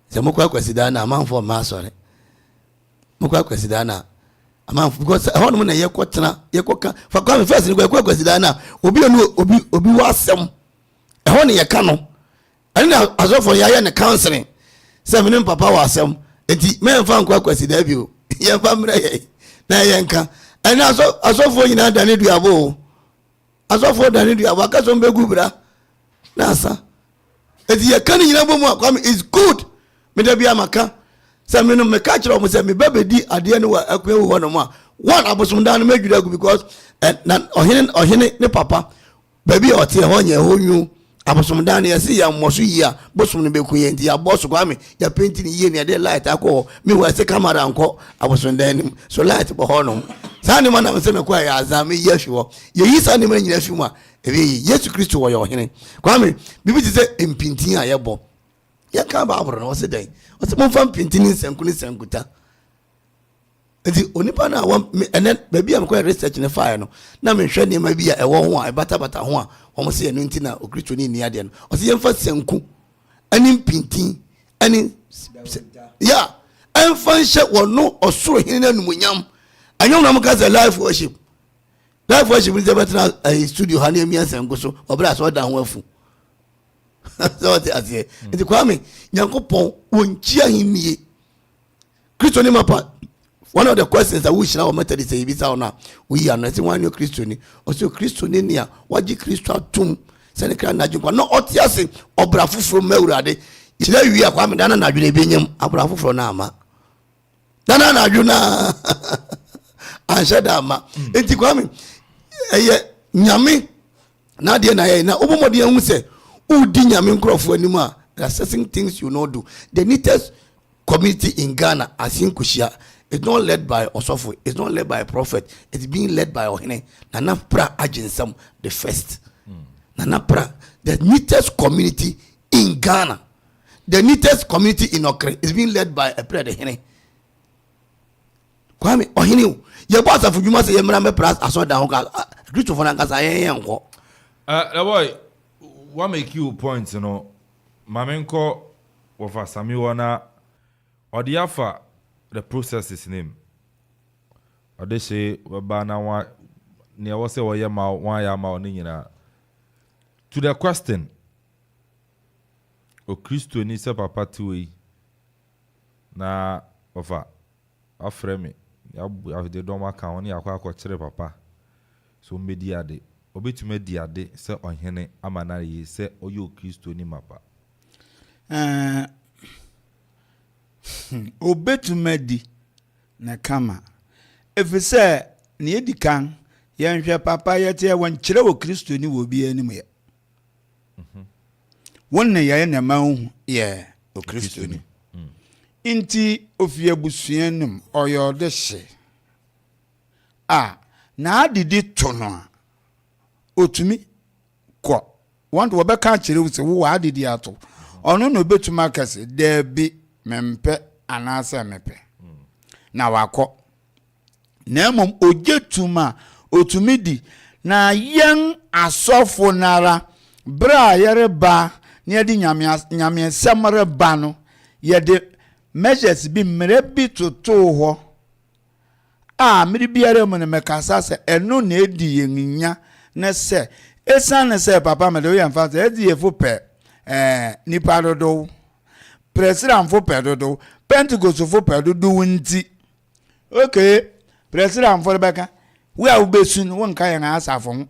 [SPEAKER 5] se mo kwa kwasida na amanfo ma sore mo kwa kwasida na Amanfo because honum na yekotena yekoka fa kwa first ni kwa kwasida na obi wasem hon ye ka no ana azofo ya ne counseling se menim papa wasem enti memfa kwa kwasida bi o ye fa mra ye na ye nka ana azofo nyina dane duabo azofo dane duabo aka so mbegu bra na asa enti ye kan nyina bomu akwa is good me da bia maka se me no me ka kire o mo se me babedi ade ne wa akwa wu hono ma one abosumdan no medwira gu because na ohene ne papa baby o te ho nye honyu abosumdan ya si ya moso yi a bosum no beku ye ndi ya boss kwa me ya painting yi ne de light akọ me wa se camera nko abosumdan nim so light bo hono sani mana me se me kwa ya azame ye hwo ye yi sani mana nyina fi mu a ebe Yesu Kristo wo ye ohene kwa me bibi ti se impintin a ye bo ya ka ba abro no se den o se mo fam pintin nsanku ni sankuta enti onipa na wa enen baby am kwa research ne fire no na me hwe ne ma bi a ewo ho a bata ho a o mo se enu nti na okristo ni ni ade no o se yemfa sanku ani pintin ani ya enfa hye wono osoro hin na numunyam anyom na mo ka se live worship ni se betra studio ha na mi sanku so obra so da ho afu so te asie enti kwa me nyankopon wonchia hinnie kristo ni mapa. One of the questions that we should have met is Ibisa we are not one new Christian. Also Christian in here, what the Christian tomb, Seneca Najumpa, no Otiasi or Brafu from Meurade. Is there we are coming down and Najunibium, Abrafu from Nama. Nana Najuna Anshadama. Entiquami Nyami Nadia Nayana, Obomodia who say, who did Yamin Crawford anymore? There are certain things you know do. The neatest community in Ghana, as in Kushia. It's not led by Osofo. It's not led by a prophet. It's being led by Ohene. Nana pra agency the first. Nana pra the neatest community in Ghana. The neatest community in Okre is being led by a prayer Ohene. Kwame Ohene. Your boss of Juma say Yemra pras aso da honka. Christopher Nankasa yenko.
[SPEAKER 1] Boy, what make you points, you know? Mamenko wafa Samiwana Odiafa. The process is name. Or they say, Wabana one near was a yama, one yama, nina. To the question, O Christo needs a papa to na ofa afrɛ me ya de dom aka woni akwa akɔkyere papa so mbedi ade obetuma di ade sɛ ɔhene amana yi sɛ ɔyɛ Kristo ni mapa
[SPEAKER 17] obetuma di na kama efisɛ ne edi kan yɛnhwɛ papa yɛte wɔn kyerɛ wɔ Kristo ni wɔ bi anim yɛ wɔn ne yɛ na ma hu yɛ o Kristo ni inti ofie busuanim ɔyɛ ɔde hye na adidi to no a otumi kɔ wɔn to wɔbɛka kyerɛ wo sɛ wo adidi ato ɔno no obetuma kase da bi mempe anaasɛ mepe na wakɔ na mmom ogetuma otumi di na yɛn asɔfo nara bra yɛreba na yɛde nyame nsɛm reba no yɛde measures bi mmere bi toto hɔ mmere biara mu ne mekasa sɛ ɛno na edi yɛnya na sɛ esan sɛ papa me de yɛ mfa sɛ edi yɛfo pɛ nipa dodo president fo pɛ dodo Pentecost fo pɛ dodo nti okay president fo bɛka we a ubesu no wonka yɛn asafo ho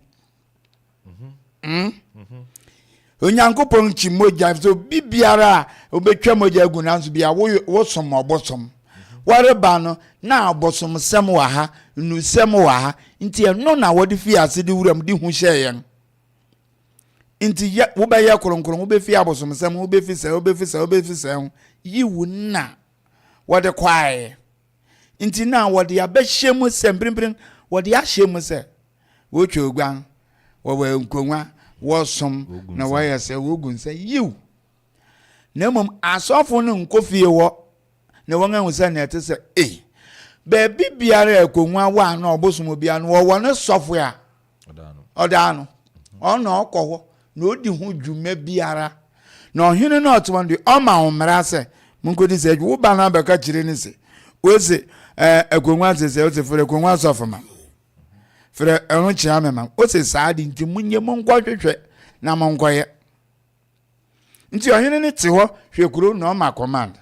[SPEAKER 17] onyankopɔn chi mogya so bibiara obetwa mogya gu nanso bia wo som obosom wareba no na abosom sem wa ha nu sem wa ha nti eno na wode fi ase de wuram de hu hye yɛn nti wo ba yɛ kronkron wo be fi abosom sem wo be fi sɛ yiwu na wode kwae nti na wode abɛhyɛ mu sem primprim wode ahyɛ mu sɛ wo twogwan wo wa nkonwa wosom na wayɛ sɛ wogun sɛ yiw na mmom asɔfo no nkofie wɔ na wɔn ahu sɛ na ɛte sɛ baabi biara akonwa wa na ɔbosom bia no wɔwɔ ne sɔfo a ɔda no ɔna ɔkɔ hɔ na odi ho dwuma biara na ɔhene no ɔtɔn de ɔma ɔmmara sɛ munkodi sɛ wo ba na bɛka kyerɛ ne sɛ wose akonwa sɛ sɛ wose fere akonwa sɔfo ma fere ɛno kyea me ma o se saa di nti munye monkɔ hwehwɛ na monkɔyɛ nti ɔhene ne te hɔ hwekuro na ɔma command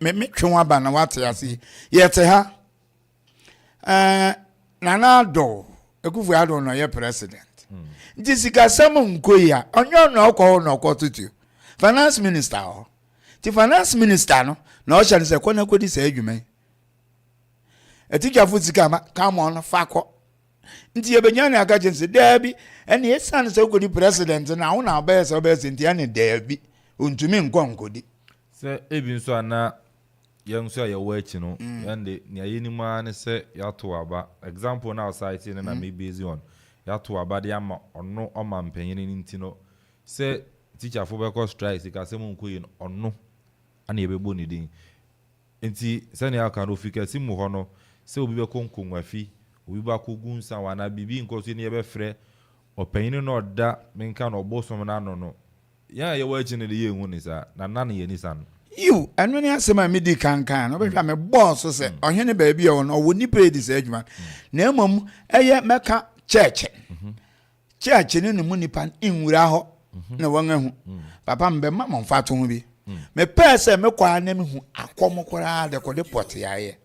[SPEAKER 17] me twe wa ba na wate ase yɛte ha nana do Akuffo Addo no yɛ president nti sikasɛm nkoyi a ɔnyɛ na ɔkɔ na ɔkɔ tutu finance minister hɔ ti finance minister no na ɔhyɛ ne sɛ kɔ na kɔdi sɛ adwuma etikafo sika ma come on fakọ nti ebenya na aka chense dabi ene esan se ogodi president na wo na abaya se obaya se ntia ne dabi ontumi nkodi
[SPEAKER 1] se ebi nso ana yenso ya wo achi no yande ne ayeni ma ne se yato aba example now site ne na me busy on yato aba de ama ono oma mpanyin ni ntino se teacher fo be ko strike sika se mu nkoyi ono ana yebebo ne din nti se ne aka no fika simu ho no se obi be konkonwa fi obi ba kogun san wana bibi nkoso ne be frɛ opanyin no oda menka no obosom na no ya ye wa chine de ye hu ni sa na na ye ni san
[SPEAKER 17] you anu ne asema me di kankan no be hwa me boss se ohene ba bia wo no wo ni pedi sa adwuma na emom eye meka church ne mu nipa nwura ho na won ahu papa mbe ma mo fato ho bi me pese me kwa na me hu akom kora de ko de pot yaye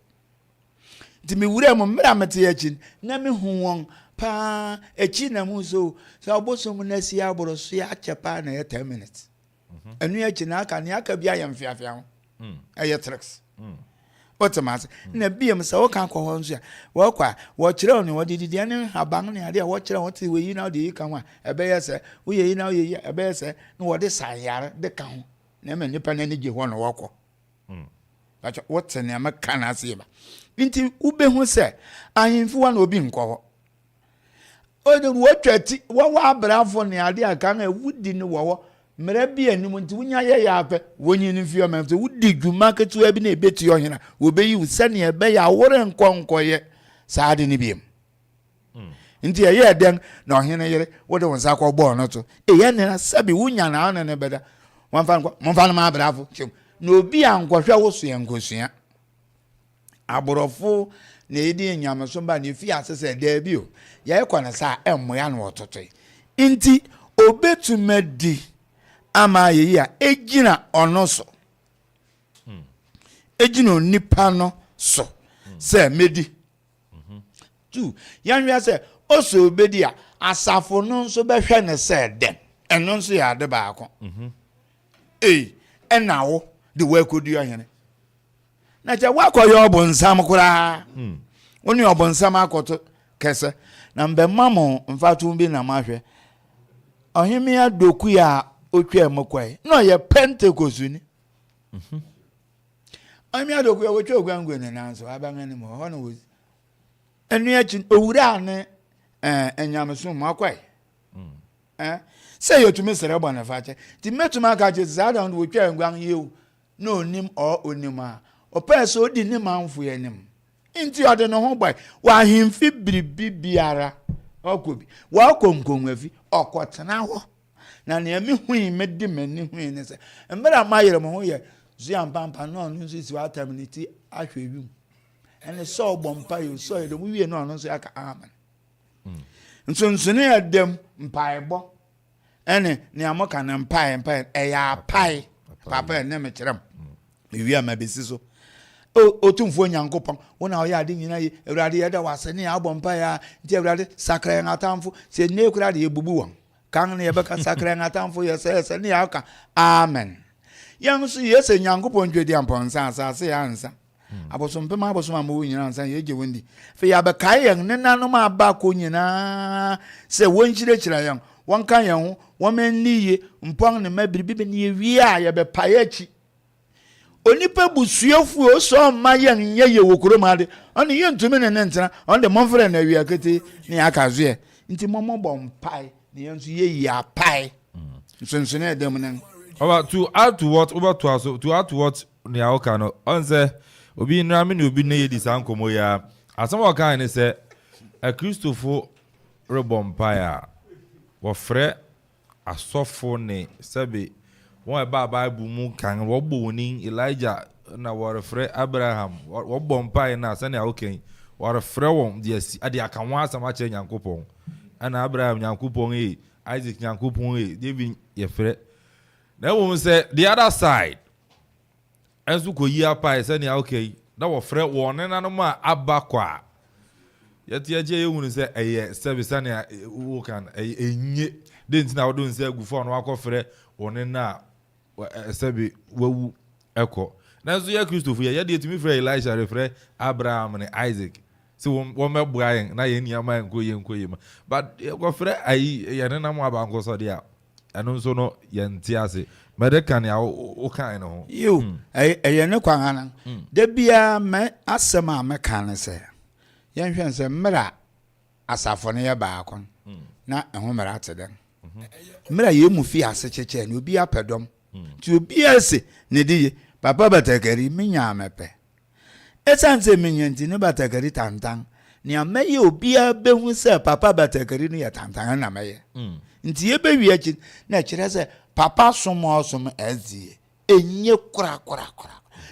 [SPEAKER 17] ti me wura mo mra mete yachi na me hu won pa echi na mu so obosom na si aboro so ya chepa na 10 minutes enu yachi na aka ne aka bia ya mfiafia ho eye tricks otomas na biem se wo kan ko ho nso a wo kwa wo kire oni wo didi ne haban ne ade a wo kire wo ti we yi na de yi kan wa ebe ye se wo ye yi na wo ye ebe ye se na wo de sanyare de kan ho na me nipa na ne je ho no wo ko acha wo tene ama kan ase ba nti ube hu se ahemfu wa na obi nkɔ hɔ o de wo twati wo wa abrafo ne ade aka na wudi ne wo hɔ mera bi anim nti wonya ye ya apɛ wonyi ne fie ma nti wudi dwuma ketu abi na ebeti ohena wo be yi se ne ebe ya wore nkɔnkɔye saade ne biem nti ye den na ohena yere wo de wonsa kɔ bɔɔ no to ye ne na sabi wonya na ana ne beda monfa na ma abrafo na obi ankɔhwɛ wo so yankosua aborɔfo na edi nyameso ba ne fi asese da bi o ye kɔ na sa emmoya na wɔtotoi nti obetumadi ama yeyi a ejina ono so ejino nipa no so se medi 2 yanwa se oso obedi a asafo no nso behwe ne se den eno nso ya de ba akọ enawo de wakodu ahene na che wakoyo obonsam kura oni obonsam akoto kese na mbe mamo mfatu bi na mahwe ohimi adoku ya otwa emokwai no ye Pentecost ni ohimi adoku ya otwa ogwangwe ne nanso abangane mo hono wo enu achi owura ne enyameso makwai say you to me sere bona fache ti metuma ka je zada ndo otwa ngwan yewu no onim o onima o person odi ni manfo yanim inti ode no ho boy wa himfi biribi biara okobi wa konkonwafi okotena ho na ne mi hui medi mani hui ne se mbere amayere mo ho ye zia mpampa no no nsi wa terminate ahwewi ene so bompa yo so ye do wie no no so aka amen nsonsone ya dem mpaebo ene ne amoka na mpa eya pai papa ne me kyerem wi amabesi so otumfo nyankopon wona o ya ade nyina ye ewrade ye da wase ne abompa ya nti ewrade sakra ngatamfo se ne kura de ebubu won kan ne ye beka sakra ngatamfo ye se ne aka amen yanso ye se nyankopon dwedi amponsa asase ya ansa abosom mo nyina ansa ye je wondi fe ya beka ye ne nanom aba ko nyina se wonkyire yan won kan ye ho won menniye mpon ne mabiribi ne ye wi a ye be payechi onipa busuafu o so ma yen ye wokoro ma de on ye ntumi ne ntina on de monfre na wi akete ne akazo ye nti momo bom pai ne yenso ye ya pai nsonso ne dem ne
[SPEAKER 1] over to add to what ne awoka no on say obi nra me ne obi ne ye di sankomo ya asamo kan ne say a Christopher rebom pai a wo frɛ asofo ne sebe wọ́n ba Bible mu kan wọ́n bọ̀ ní Elijah na wọ́n frɛ Abraham wọ́n bọ̀ mpa na sani awoken wọ́n frɛ wɔn de asi ade aka wɔn asama kyerɛ Nyankopɔn ana Abraham Nyankopɔn Isaac Nyankopɔn David yɛ frɛ na wɔn sɛ the other side ɛnso kɔ yi apa sani awoken na wọ́n frɛ wɔn nenanom a aba kɔ a yɛte agye yɛ hunu sɛ ɛyɛ sɛbi sani wo kan ɛnye de ntina wɔn do nsɛ agufo na wakɔ frɛ wɔn na sɛbi wawu ɛkɔ nanso yɛ Christopher yɛ de tumi frɛ Elisha refrɛ Abraham ne Isaac se wɔn mɛboa yɛn na yɛn nneɛma nkɔ yɛ ma but yɛkɔ frɛ ayi yɛn nenam abankɔ sɔ de a ɛno nso no yɛn ti ase mɛde kan ya o kan ne ho
[SPEAKER 17] yo ɛyɛ ne kwan anan da bia mɛ asɛm a mɛka ne sɛ yɛn hwɛ sɛ mmra asafo ne yɛ baako na ɛho mmra ate den mmra yɛ mu fi ase kyekye ne obi apɛdɔm ti obi ase ne die papa batakari minya amepe esanse minyanti ne batakari tantan ne ameye obi abehu se papa batakari ne tantan na meye nti ye bewi achi na kire se papa somo ezie enye kura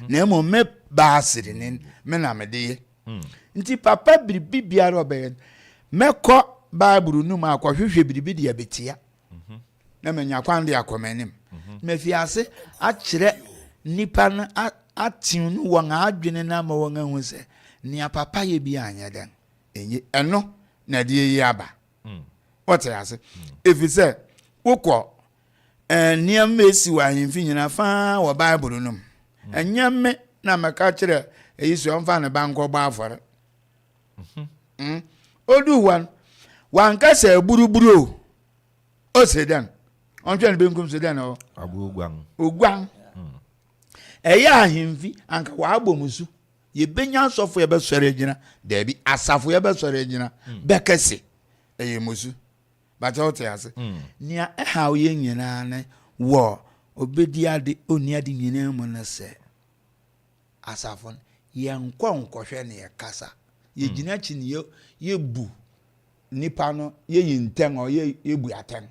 [SPEAKER 17] na mo me baasiri ne me na me de nti papa biribi biara obeyen mekọ Bible nu ma akwahwehwe biribi de abetia na menya kwan de akomanim mefiase a kire nipa na atinu won adwene na ma won ahu se ne papa ye bi anya den enye eno na de yi aba what ya se if say ukọ niam esi wa himfi nyina fa wo Bible num enyame na meka kire eyisu onfa ne banko ba afore odu wan ka se buruburu o sedan ontwen benkum sedan o ogwan eya ahimfi anka wa agbomusu ye benya sofo ye besore gina debi asafo ye besore gina bekese eye musu bata otiase nia ha oye nyina ne wo obedi ade oni ade nyina mu na se asafo ye nkonkwohwe ne ye kasa ye gina chi ne ye bu nipa no ye yinten o ye bu aten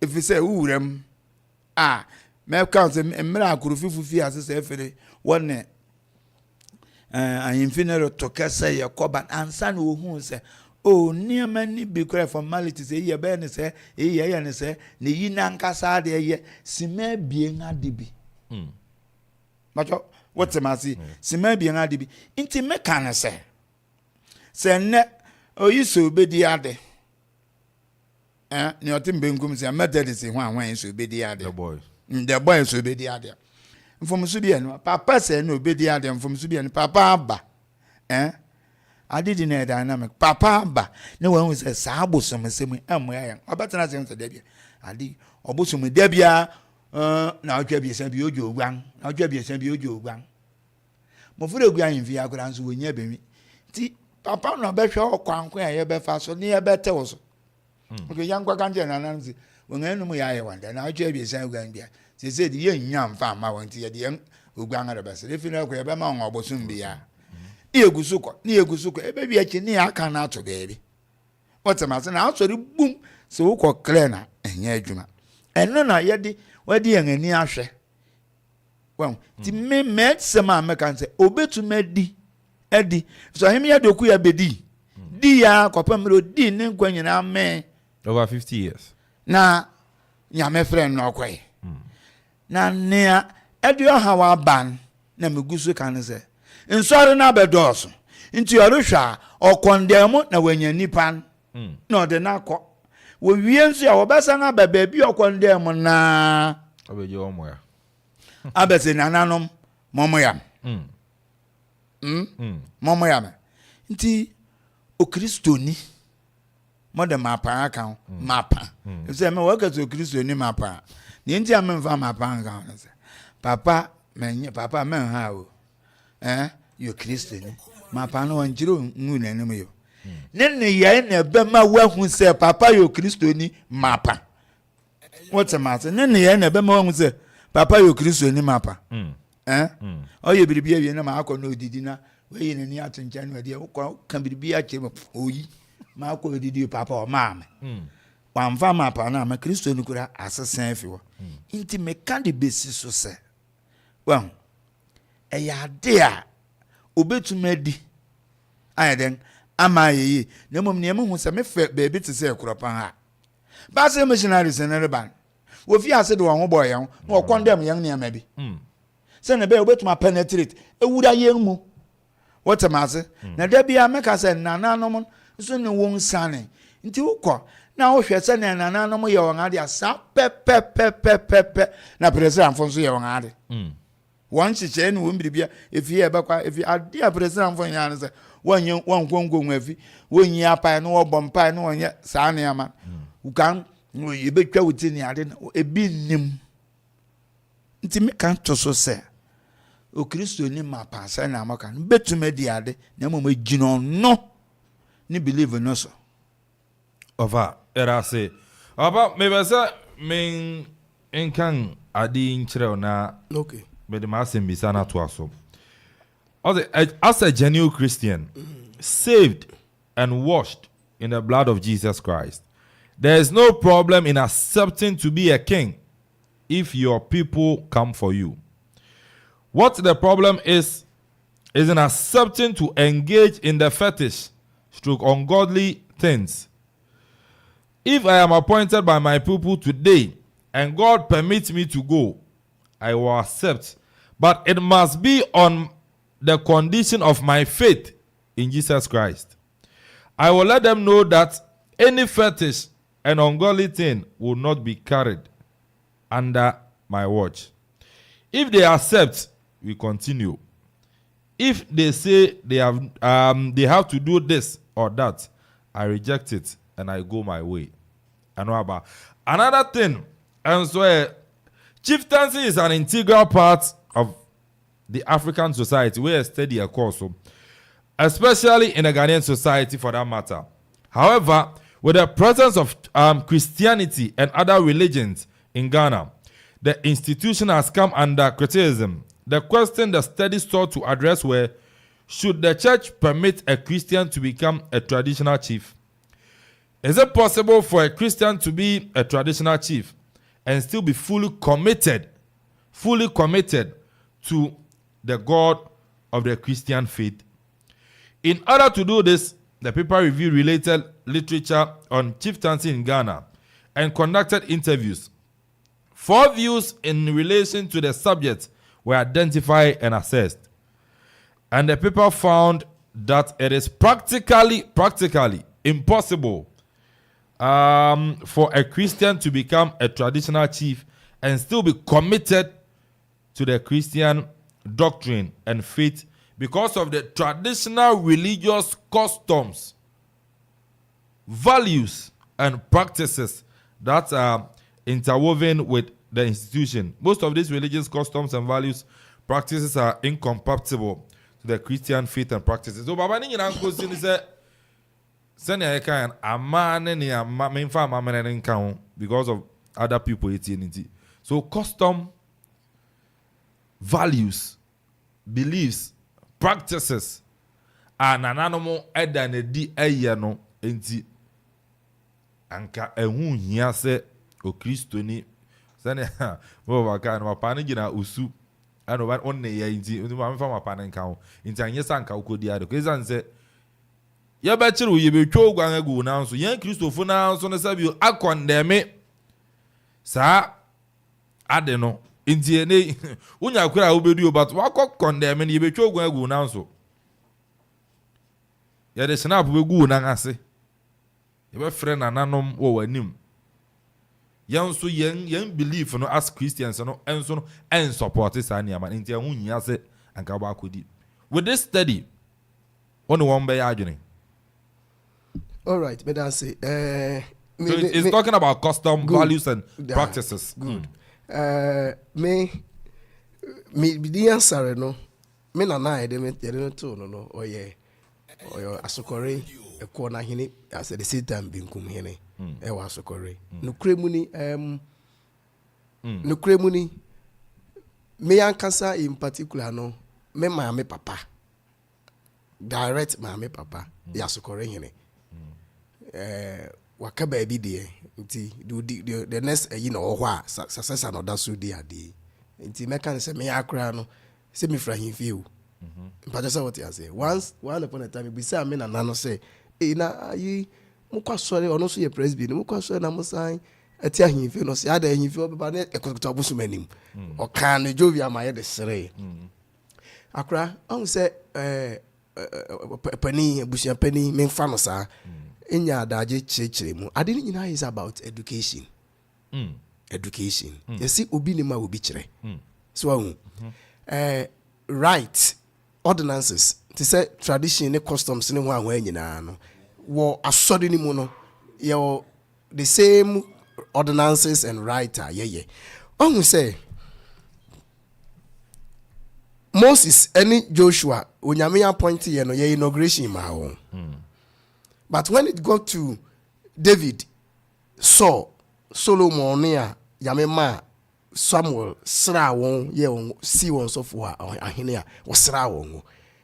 [SPEAKER 17] if you say urem me count emra akurufi fufi asese efere wonne ayinfinero to kese ye koban ansa na ohun se o niama ni bi kra formalities ye be ne se ye ne se ne yi na nkasa de ye sima bie ngade bi macho What's a massy? See, maybe an adibi. Inti mekana say. Say, ne, oh, you so be the other. Your team being say, Methodist in one way, so be the other.
[SPEAKER 1] The boy.
[SPEAKER 17] The boy so be the other. From Subian, Papa said, no, be the other, from Subian, Papa Abba. I didn't know dynamic. Papa Abba. No one was a sabo, some same, where I better not answer Debbie. I did, or bosom with Debbia. Now Debbie sent you one. Now Debbie sent you one. Mofudo Grand via grants will never be. Papa no better or quanquay, ever fast or near better also. Okay, young Quacanjan announced when enemy I wonder. Now Debbie sent Gambia. She said, the young farm, I went to the young who gang at the best. If you know, grab among or bosom be ya. Near Gusuko, baby, I can near cannot to baby. What's a matter now? So the boom, so called Clena and Yajuma. And no, not yet, where the young and Yasha. Well, the me met some American say, obey to me, Eddie. So him ya do queer bedi. Dia, Copamero, din, when you are me.
[SPEAKER 1] Over 50 years.
[SPEAKER 17] Now, ya my friend, no quay. Now, near Eddie, how our ban, Namugusu can say. In sorry na bedoso into your sha or condemn na when you nipan no de na ko we wiensu ya obesa na baby or condemn na
[SPEAKER 1] obeje omo ya
[SPEAKER 17] abese nananom momo yam momo yam nti o kristoni mo de mapa aka mapa say me work as o kristoni mapa ni nti am mfa mapa aka papa men ha o you Christian, my pano and Jiro moon enemy. Then the yen a bema well who say, Papa, you Christian, mappa. What's the matter? Then the yen a bema who say, Papa, you Christian, mappa. Oh, you be behaving in a Marco no dinner, way in any art in January, can be a chamber. Oh, Marco did you, Papa or Mam. One farm up and I'm a Christian who could assassin if you were. Intimate candy basis, so say. Well, a yard dear. Obe to medi. Aye then, ama ye. No mum near who say me baby to say Akropong ha. Basse missionaries in every band. If you said one boy young, or condemn young near maybe. Send a bell to my penetrate. A wood a young moo. What's a master? Now there be a make us and nana no so no won't sunny. Into uko. Now she send and nana no young adia sap pep. Na President Amanfo young adi. Once you chain won't be if you ever if you are dear President for Yanza, when you won't go with when you are pine or bomb pine or yet Sanya who can you be within the garden a bin. Intimate can't so say. O Christo ni ma pass and Amakan, bet to me the other, no more gino no, ni believe in us.
[SPEAKER 1] Over, era say, about maybe say, mean, in can Addi in na.
[SPEAKER 16] Okay.
[SPEAKER 1] But the master bisana to us. As a genuine Christian, saved and washed in the blood of Jesus Christ, there is no problem in accepting to be a king if your people come for you. What the problem is in accepting to engage in the fetish, stroke ungodly things. If I am appointed by my people today and God permits me to go, I will accept, but it must be on the condition of my faith in Jesus Christ. I will let them know that any fetish and ungodly thing will not be carried under my watch. If they accept, we continue. If they say they have to do this or that, I reject it and I go my way. I know about another thing, and so chieftaincy is an integral part of the African society. We study a course, especially in the Ghanaian society for that matter. However, with the presence of Christianity and other religions in Ghana, the institution has come under criticism. The question the study sought to address were, should the church permit a Christian to become a traditional chief? Is it possible for a Christian to be a traditional chief and still be fully committed to the God of the Christian faith? In order to do this, the paper reviewed related literature on chieftaincy in Ghana and conducted interviews. 4 views in relation to the subject were identified and assessed. And the paper found that it is practically impossible for a Christian to become a traditional chief and still be committed to the Christian doctrine and faith because of the traditional religious customs, values, and practices that are interwoven with the institution. Most of these religious customs and values practices are incompatible to the Christian faith and practices. So Baba ni nyina nko si say send ya kan amane ni amma memfa amane ne nkan because of other people eating. So custom, values, beliefs, practices are nananomo eda na di eye no enti anka ehu hia se o Kristo ni sene wo baka no pa ne gina usu ano ba onne ya enti ma mfa ma pa ne nka ho enti anye sanka ukodi ade ko izan se ya ba chiru ye be twa ogwan agu na nso yan Kristofo na nso ne sabi akondeme sa ade no enti ne unya kwara obedu but wakọ condemn ne ye be twa ogwan agu na nso ya de snap be gu na ase ye be frɛ nananom wo wanim yan so yan belief no as Christians no enso no en support sa ne ama enti ehun hia se anka ba akodi with this study one one be adwene.
[SPEAKER 16] All right, but I say
[SPEAKER 1] so it's talking about custom, good, values and practices.
[SPEAKER 16] Good. Me the answer no me na na ede me to no oye asokore ekwo na hene as the satan bi nkum hene e wa asokore no kremuni no kremuni me yankasa in particular no me my papa direct my papa ya asokore hene wakaba bi de nti the next you know hwa success and other so dey ade nti me kan say me akra no say me fra him feel but just what you say once upon a time be say me na no say na ayi mo kwa sori ono so ye presby mo kwa sori na mo san ati ahim feel no say ada ahim feel be ba na ekoto obusu manim o kan no jovia ma ye de sere akra on say pani busia pani me fa no sa enya adaje chechire mu ade ni nyina is about education. Education. You see obi ni ma obi kire. So right ordinances to say tradition ne customs ne ho ahwa nyina no wo asode ni mu no ye the same ordinances and right ye on say Moses any Joshua onyame appoint ye no ye inauguration ma ho. But when it got to David, Saul, Solomon, Yamema, Samuel, Srawon, ye see one so for Ahenia, was Srawon.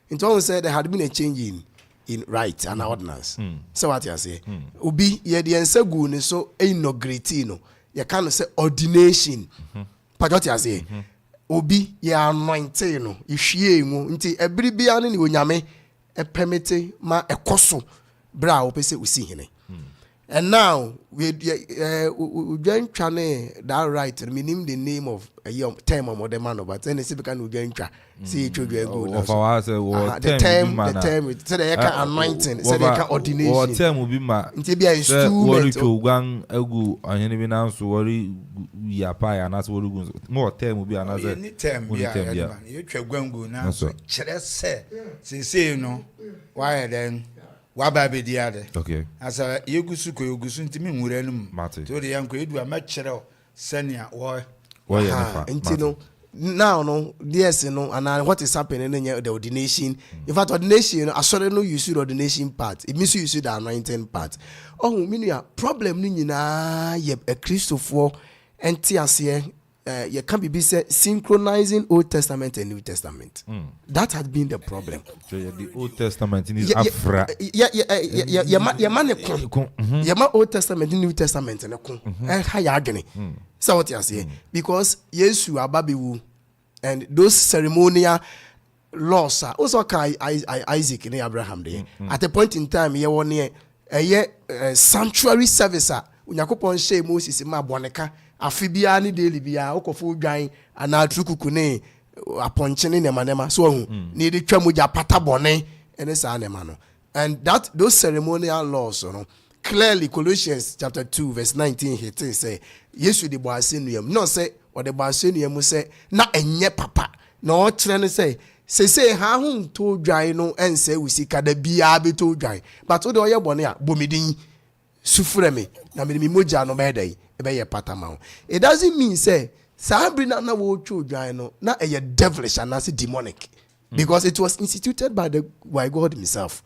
[SPEAKER 16] It always said there had been a change in right and ordinance. So what you say? Ubi ye the ensegun so inaugratino. You can't say ordination. But what you say? Ubi ye anointing, you share until every bian in Yame, a permit ma a coso. Bra opese usi hene. And now we join chane that right meaning the name of a young term of the man but then see can join cha see children go
[SPEAKER 1] of our
[SPEAKER 16] the term so they can anointing so they can ordination
[SPEAKER 1] or term will be ma
[SPEAKER 16] nti be instrument
[SPEAKER 1] to gwan egu ahene bi na so worry ya pa ya na so worry gun more term will be another
[SPEAKER 17] any term ya you twa gwangu na so kire se no why then waba be diade
[SPEAKER 1] okay
[SPEAKER 17] asa yegusu ko yegusu ntimi nwura num to de yanko edu amachire senia wo
[SPEAKER 16] ntino now no yes no and what is happening in the ordination in fact ordination asore no use the ordination part it means you use the anointing part oh me problem ni nyina ye a Christopher enti ase you can't be synchronizing Old Testament and New Testament. That had been the problem.
[SPEAKER 1] So the Old Testament in Afra.
[SPEAKER 16] Yeah, Old Testament and New Testament and so what you say? Because yes, you are Babiwu, and those ceremonial laws are also Isaac and Abraham day. At a point in time, you were near a sanctuary service. Unyakopon she Moses ma boneka afibia ni daily bia Akropong-Akuapem ana trukukune aponchene ne manema so ni de twa moja pata bone ene sa ne ma no. And that those ceremonial laws, clearly Colossians chapter 2 verse 19 here say Yesu de boasenium no say or the boasenium say na enye papa no trene say ha hu to dwan no ense usika da bia be to dwan but o de oye bone a bomidin sufure me na me moja no be dai e be ye pata ma. It doesn't mean say sabri na wo to dwan no na eye devilish and as demonic. Because it was instituted by God himself.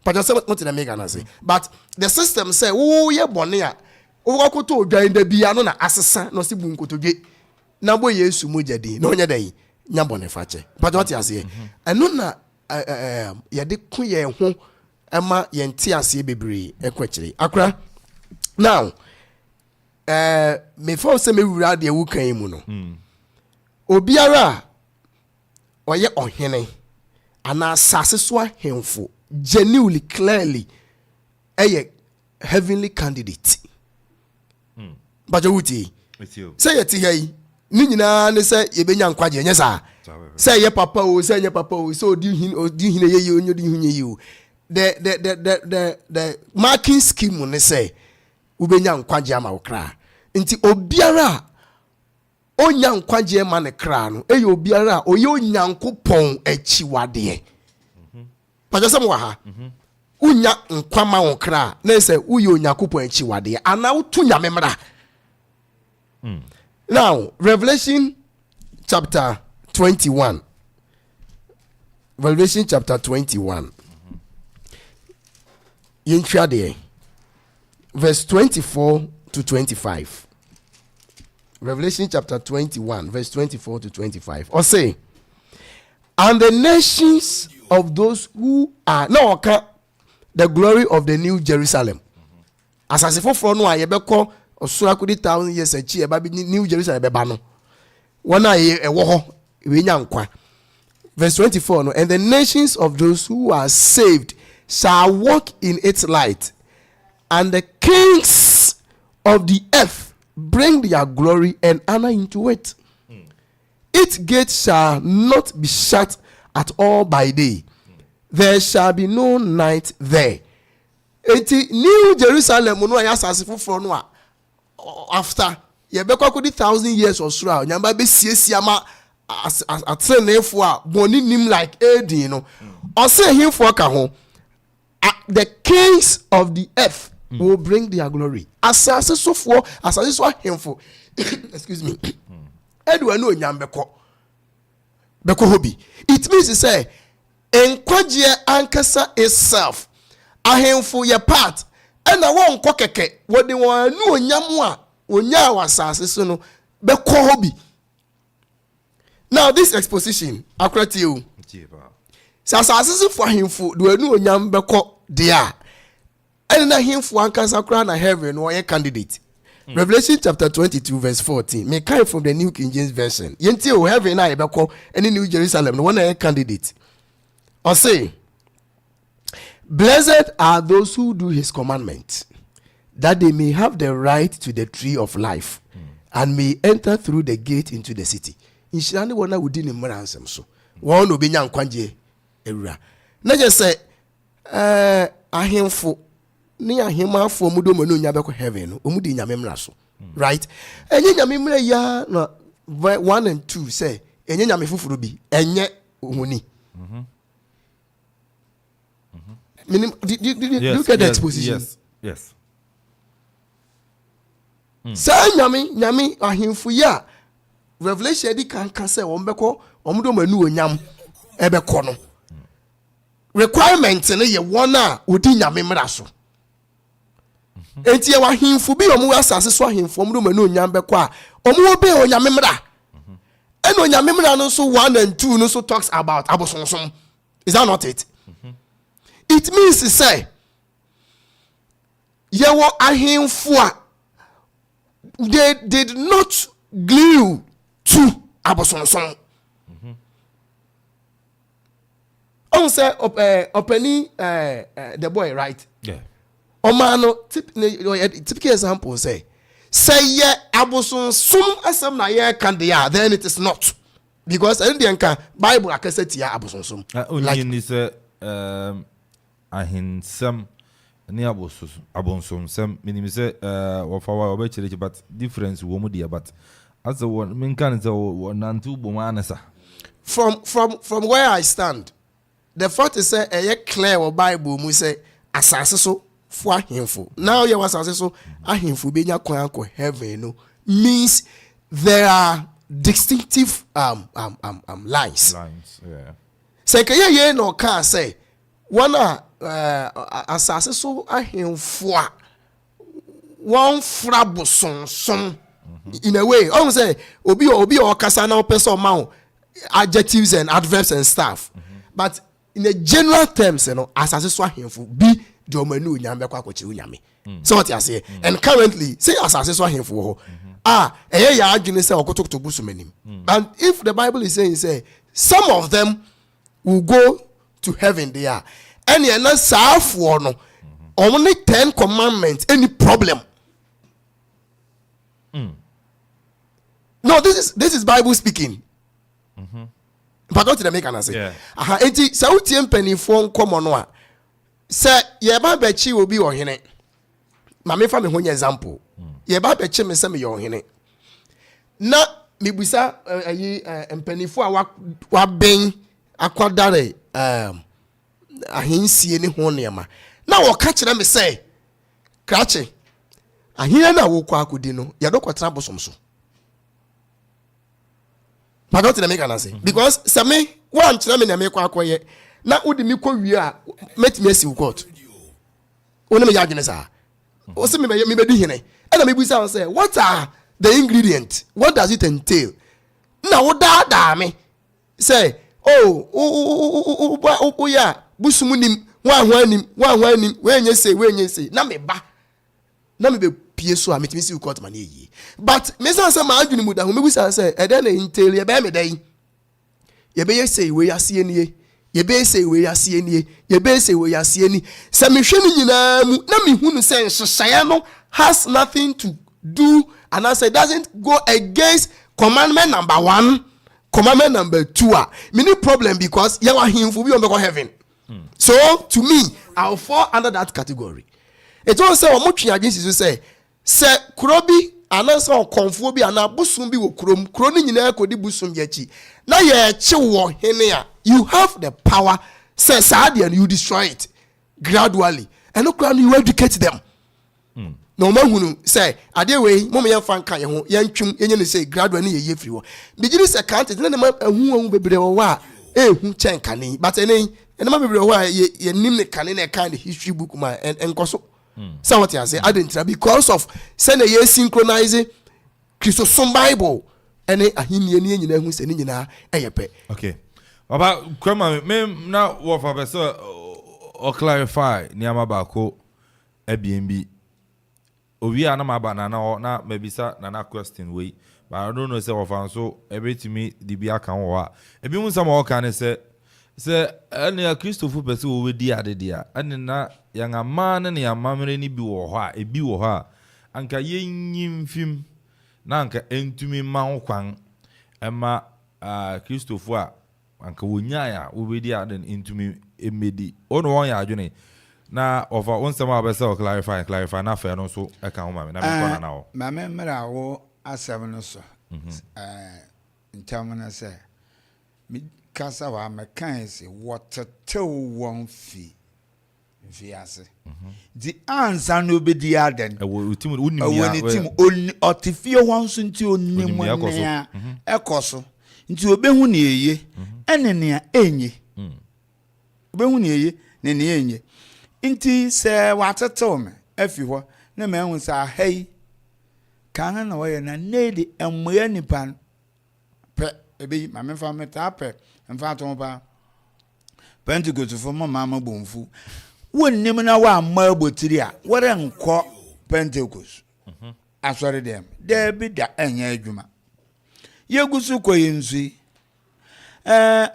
[SPEAKER 16] But the system say, oh, yeah, Bonia. Oh, I to join the piano na assassin, no sibunko to get. Now, boy, yes, Mujadi, no, day, Yambone Fache. But what you say, and no, ya de queer home, Emma Yentia Sibibri, equally. Accra. Now, before say me read the Wukamuno. Obiara. Oye ohene ana asase so ahemfo genuinely clearly heavenly candidate. But you say it here ni nyina ne say ye benya nkwaje nya sa say ye papa o say nya papa o so di hine ye onyo di hunye you the marking scheme ne say u benya nkwaje ama wo kra nti obiara onya nkwaje ma ne kra no eyo obiara oye onyankopon achiwade paja wa ha unya nkwama wo kra na say uye onyankopon achiwade ana utunya memra. Now Revelation chapter 21 yentwa de verse 24 to 25. Revelation chapter 21, verse 24 to 25. Or say, and the nations of those who are now the glory of the New Jerusalem. As I say, for no, I ever call or so I could 1,000 years a cheer, baby New Jerusalem, Bebano. One eye a war, verse 24. No, and the nations of those who are saved shall walk in its light, and the kings of the earth bring their glory and honor into it. Its gates shall not be shut at all by day. There shall be no night there. New Jerusalem after ye be kwa 1,000 years or so nyamba be siesia ma atrenefo a boni nim like Eden no or say him for ka ho the kings of the earth will bring their glory. Asase so hemfo. Excuse me. Edwa no nyambeko. Beko hobi. It means to say enkwaje ankasa itself. Ahemfo ye part. And I won kokeke. What they want no nyamu a onya wasase so no beko hobi. Now this exposition akrati you. Asase for hemfo do no nyam beko dia. And na him for Kasa crown na heaven or a candidate. Revelation chapter 22 verse 14. Me kind from the New King James Version. Yenti o heaven na ebeko any New Jerusalem no one a candidate. Or say, blessed are those who do his commandments, that they may have the right to the tree of life, and may enter through the gate into the city. In Shani wana within him ransom so. One will be young kwanje era. Na just say ahemfo ni ahema fo mudo manu nya beko heaven omudi nya memra so right enye nya memra ya na 1 and 2 say enye nya mefufuru bi enye ohuni did you look at the exposition?
[SPEAKER 1] Yes.
[SPEAKER 16] Say nyame ahemfo ya Revelation di kan say ombeko omudo manu onyam ebeko no requirement ne ye one a odi nya memra so. Enti ye wa himfu bi omu asase so himfu omu ma no nyam beko a omu obe onyamemra eno onyamemra no so 1 and 2 no so talks about abosonsom. Is that not it? It means to say ye wo ahimfu a they did not glue to abosonsom. On say openi the boy, right?
[SPEAKER 1] Yeah.
[SPEAKER 16] Omano typical example say ye abosun sum asem na ye kan dia then it is not. because in the Bible akaseti ya abosonsom.
[SPEAKER 1] Like ni say ahinsem ni abonsomsem meaning say wafawa obechire but difference wo mu dia but as the one men kan say nantu bomanesa.
[SPEAKER 16] From where I stand, the fact is say clear or Bible mu say asase so fo ahemfo. Now you asase so ahemfo be nya kwan akọ heaven no means there are distinctive lines.
[SPEAKER 1] Yeah.
[SPEAKER 16] Say ye no can say one asase so ahemfo a one frabo son in a way. Almost say obi o kasa na person ma adjectives and adverbs and stuff. But in a general terms, asase so ahemfo be the omanu nyame kwa kwachi unyame. So what you say? And currently, say asase so ahemfo ho. Ya adwene say okotok to busumanim. And if the Bible is saying say some of them will go to heaven there. And you not for no. Only 10 commandments, any problem. No, this is Bible speaking. But what did I make an answer?
[SPEAKER 1] Yeah.
[SPEAKER 16] Enti sa utiem penifo nkomo no a. Say ye ba bechi obi ohene. Ma me fa me ho example. Ye ba bechi me se me ye ohene. Na mibusa mpenifo a wa ben akwadare ahensie ne ho nema. Na wo ka kire me say krache ahia na wo kwa akodi no ye do kwatra bosomso. But what did I make an answer? Because some one china me na me kwa akoye na udi mi ko wi a met me si court. Oni me yagene sa. O se me be di hene. And me busa say what are the ingredients? What does it entail? Na wo da me say oh ya busumunim wan hwanim wenye say na me ba na me be pie so a metimi si court man yi. But me say ma adwene mu da ho me busa say e dey na entail ye be me dey. Ye be say we ase enie. Ye be say we ase enie. Ye be say we ase enie. Se me hwe ni nyina mu na me hunu say nhyehyeye no has nothing to do and I say doesn't go against commandment number 1, commandment number 2. Many problem because you are him for be on the heaven. So to me, I'll fall under that category. It also say omotwe agency say kurobi anansa okonfo bi ana busum bi wo kuro ni nyina akodi busum yachi na ye che wo hene a you have the power say sad and you destroy it gradually and no you educate them. No man hunu say ade we mom ye fan kan ye ho ye ntwum ye ne say gradually ye free wo bigiri say count it na ne ma hu bebre wo wa hu chen kane but ene ma bebre wo ye nim ne kane na kind history book ma enkoso. So what you say? I didn't because of send a year synchronizing Christosum Bible and a him ye who send in a
[SPEAKER 1] Okay. About Krema, me now what professor or clarify Niama Bako Airbnb. We are not banana or not maybe sir nana question way. But I don't know say of so every to me the Biakan or if you want some more can say any Christopher person will dear the dear and na young man and your mamma any be or a be or her anka yin film nanka entumi ma kwan ema Christopher anka wonyaya we be dear then entumi emedi ono won ya adwene na of our own some abesa clarify na fair no so e kan ma me na me kwana na wo
[SPEAKER 17] ma me mra wo asem no so ntamana say mi kasa wa mekanse watetew won fi ase the answer no be the aden tim otifie won so nti onim nea ekoso nti obehu ne eye ene nea enye obehu ne eye ne nea enye nti se watetew me afi ho na me hu sa hey kan na wo ye na need emmoya nipa pe ebe ma me fa me ta pe mfa to ba Pentecost for mama bomfu wonnim na wa amma botiri a wore nko Pentecost asori dem there be da anya adwuma yegusu koyinsu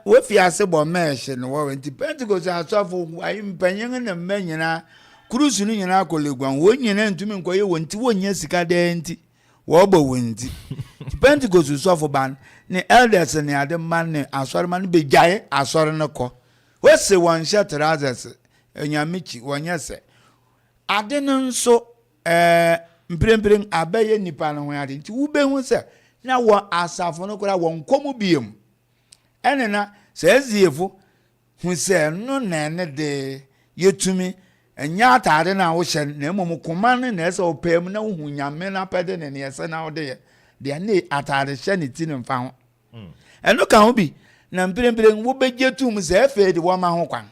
[SPEAKER 17] we fi ase bo mesh no wo nti Pentecost asofo ayi mpanyin na manyina kurusu ni nyina kolegwan wo nyina ntumi nkoye wonti wonya sika de nti wobo winti Pentecost so for ban ne elders ne ade man ne asori man be gyae asori ne ko we se won hye trousers enyamichi wonye se ade no nso mprempren abaye nipa no ho ade nti wo be hu se na wo asafo no kora won komu biem ene na se eziefo hu se no na ne de yetumi enya atade na wo hye na emom komane na ese opem na hu nyame na pede ne ne ese na wo de ne atade hye ne ti ne mfa ho eno ka ho bi na mprempren wo begye tum se efe de wo ma ho kwan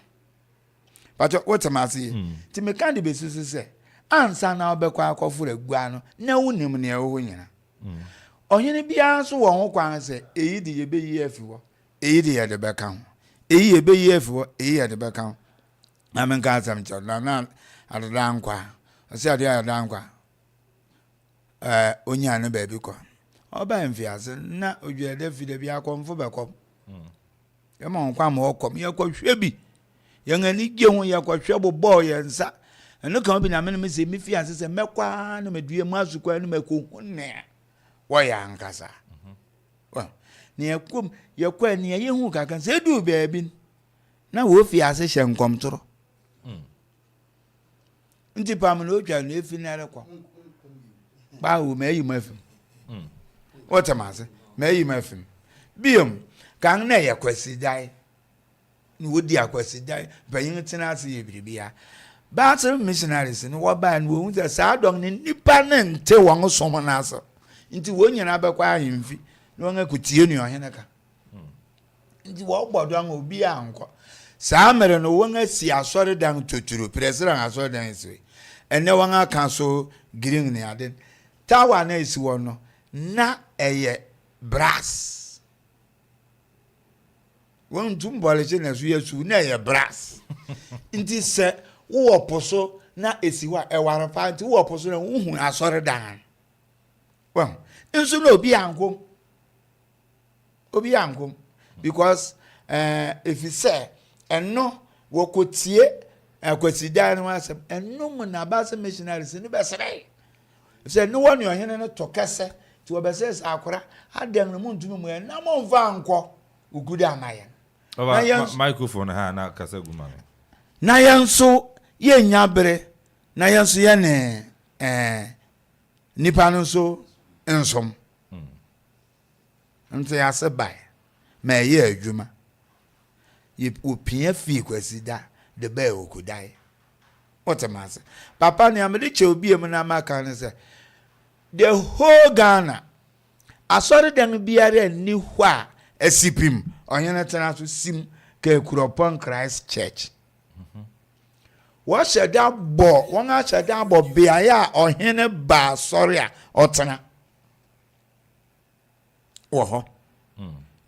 [SPEAKER 17] pato what am I saying ti me kan de besusu se ansa na obekwa akofura gua no na wunim ne ewo nyina onyene bia so wo ho kwan se eyi de ye be yi afi wo eyi de ye de beka ho eyi ye be yi afi wo eyi ye de beka ho na men ka asam cho na adan kwa ase ade adan kwa onya ne ba bi ko oba mfiase na odwede fi de bia komfo bekom yema ho kwa ma okom ye kwa hwe bi yangani gye ho ye kwa hwe bo boy yensa eno kan bi na me se mi fiase se mekwa na medue mu asukwa na meko ne wo ya nkasa ne yakum ye kwa ne ye hu kaka se du baabi na wo fiase hye nkomtoro nti pam no twa no efi na rekwa ba wo meyi mafim what am I say meyi mafim biom kan na ye kwasi dai ni wodi akwasi dai bayin tena ase ye biribia battle missionaries ni wo ba ni wo hu sa dong ni nipa na nte won som na aso nti wo nyina bekwa ahemfi ni won akutie nu ohene ka nti wo gbodo an obi anko saa mere no won asi asori dan toturo president asori dan esi ene won aka so green ni ade tawa na esi won no na eye brass won tumbole che na su yesu na eye brass nti se wo poso na esi wa ewara pa nti wo poso na hu asori dan well nso no obi ankom because if you say eno wokotie akwasidan no asem eno mu na base missionaries ni besere se no wonu ohene no tokese ti wo bese akora adan no ntumi mu na mo mfa anko uguda amaye
[SPEAKER 1] microphone ha na kasa guma
[SPEAKER 17] na yanso ye nyabere na yanso ye ne nipa no so ensom nti ase bai ma ye adwuma ye opia fi kwasida de ba okudai what am I say papa ni amede che obi em na maka ne say the whole Ghana asori dan biare ni hwa asipim onyene tena so sim ka Akropong Christ Church wa sheda bo won a sheda bo bia ya ohene ba sorry a otena wo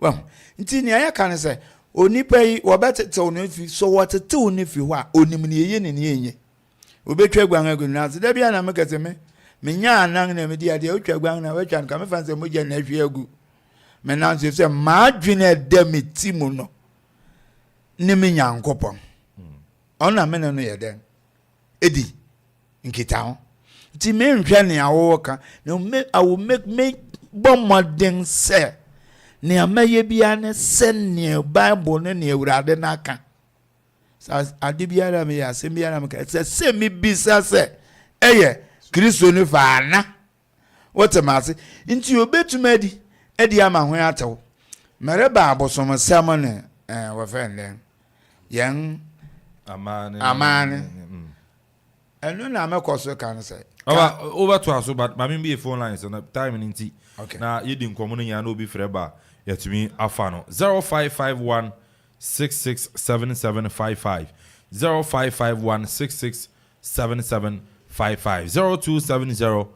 [SPEAKER 17] well nti ni aya kan say onipa yi wobetete onefi so wotete onefi ho a onim ne yeye ne yenye obetwa gwan agu na se da bia na mekete me nya anan na me dia de otwa gwan na wetwa nka me fanse moja na hwe agu me na se ma adwene da me timu no ne me nyankopon ona me no ye den edi nkita ho ti me nhwe ne awo ka no me I will make me bomodin se ne amaye bia ne senne Bible ne ne Awurade naka sa ade biara me ya se biara me ka se mi bisa se eye Kristo ne fa na wotemase nti obetumadi edi ama ho atew mere ba abosom sam ne wo fende yen amane enu na mekoso kan se
[SPEAKER 1] over to us but mami be phone lines na time nti na yedi nkomo no nya na obi freba yatumi afano 0551 667755 0551 667755 0270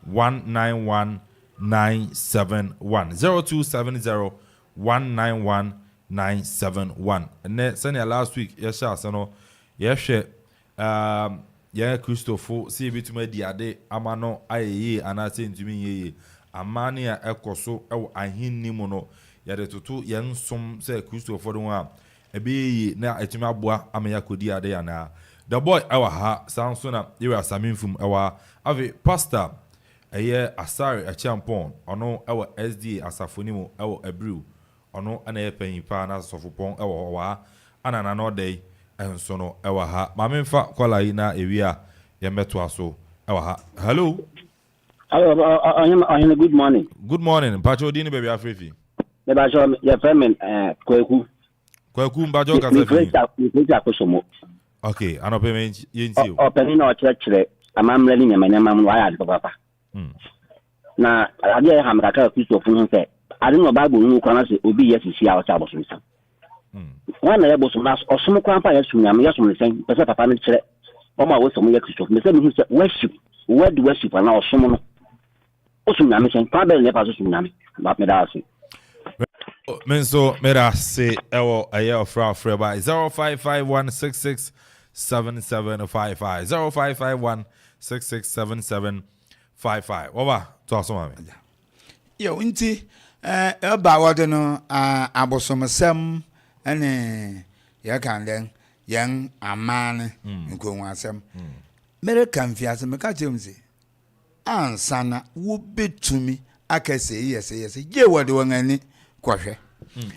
[SPEAKER 1] 191 971 0270 and senior last week yes no yehwe ya Christopher see bituma diade amano ayeye anase ntumi yeye amane a ekoso ewo ahinni mu no yade toto yensom se Christopher don a ebeyi na etumi aboa amaya kodi ade yana the boy awa ha sanso na yewa saminfum awa ave pastor ɛyɛ asare achiampon ɔno ɛwɔ SDA asafoni mu ɛwɔ Abriu ɔno ana yɛ panyin pa na sɔfopɔn ɛwɔ hɔ ana na no day ɛnso no ɛwɔ ha mamemfa kwala yi na ewia yɛmɛto aso ɛwɔ ha hello
[SPEAKER 18] good morning.
[SPEAKER 1] Good morning. Pacho dini baby Afrifi.
[SPEAKER 18] Me bacho ya femen Kweku.
[SPEAKER 1] Kweku mbajo kasafi.
[SPEAKER 18] Me Akuffo.
[SPEAKER 1] Okay, anope me yenti.
[SPEAKER 18] O peni na ochire amamle ni nyama nyama mu aya de papa. Na ade ya hamra ka Kristo fun se. Ade no Bible nu kwa na se obi yesisi a ocha boso nsa. Wana ya boso na osum kwa pa yesu nyama yesu nsen. Pese papa ne kire. Omo a wo so mu ye Kristo. Me se me se worship. Word worship na osum no.
[SPEAKER 1] Menso merase ewo aye ofra by 0551667755 0551667755 Oba to aso mame
[SPEAKER 17] yo nti eba wode no abosomsem ene ye kan den yen amane nkonwasem mere kan fiase me ka chemse ansana wo betumi akase yes je wode wangani kwahwe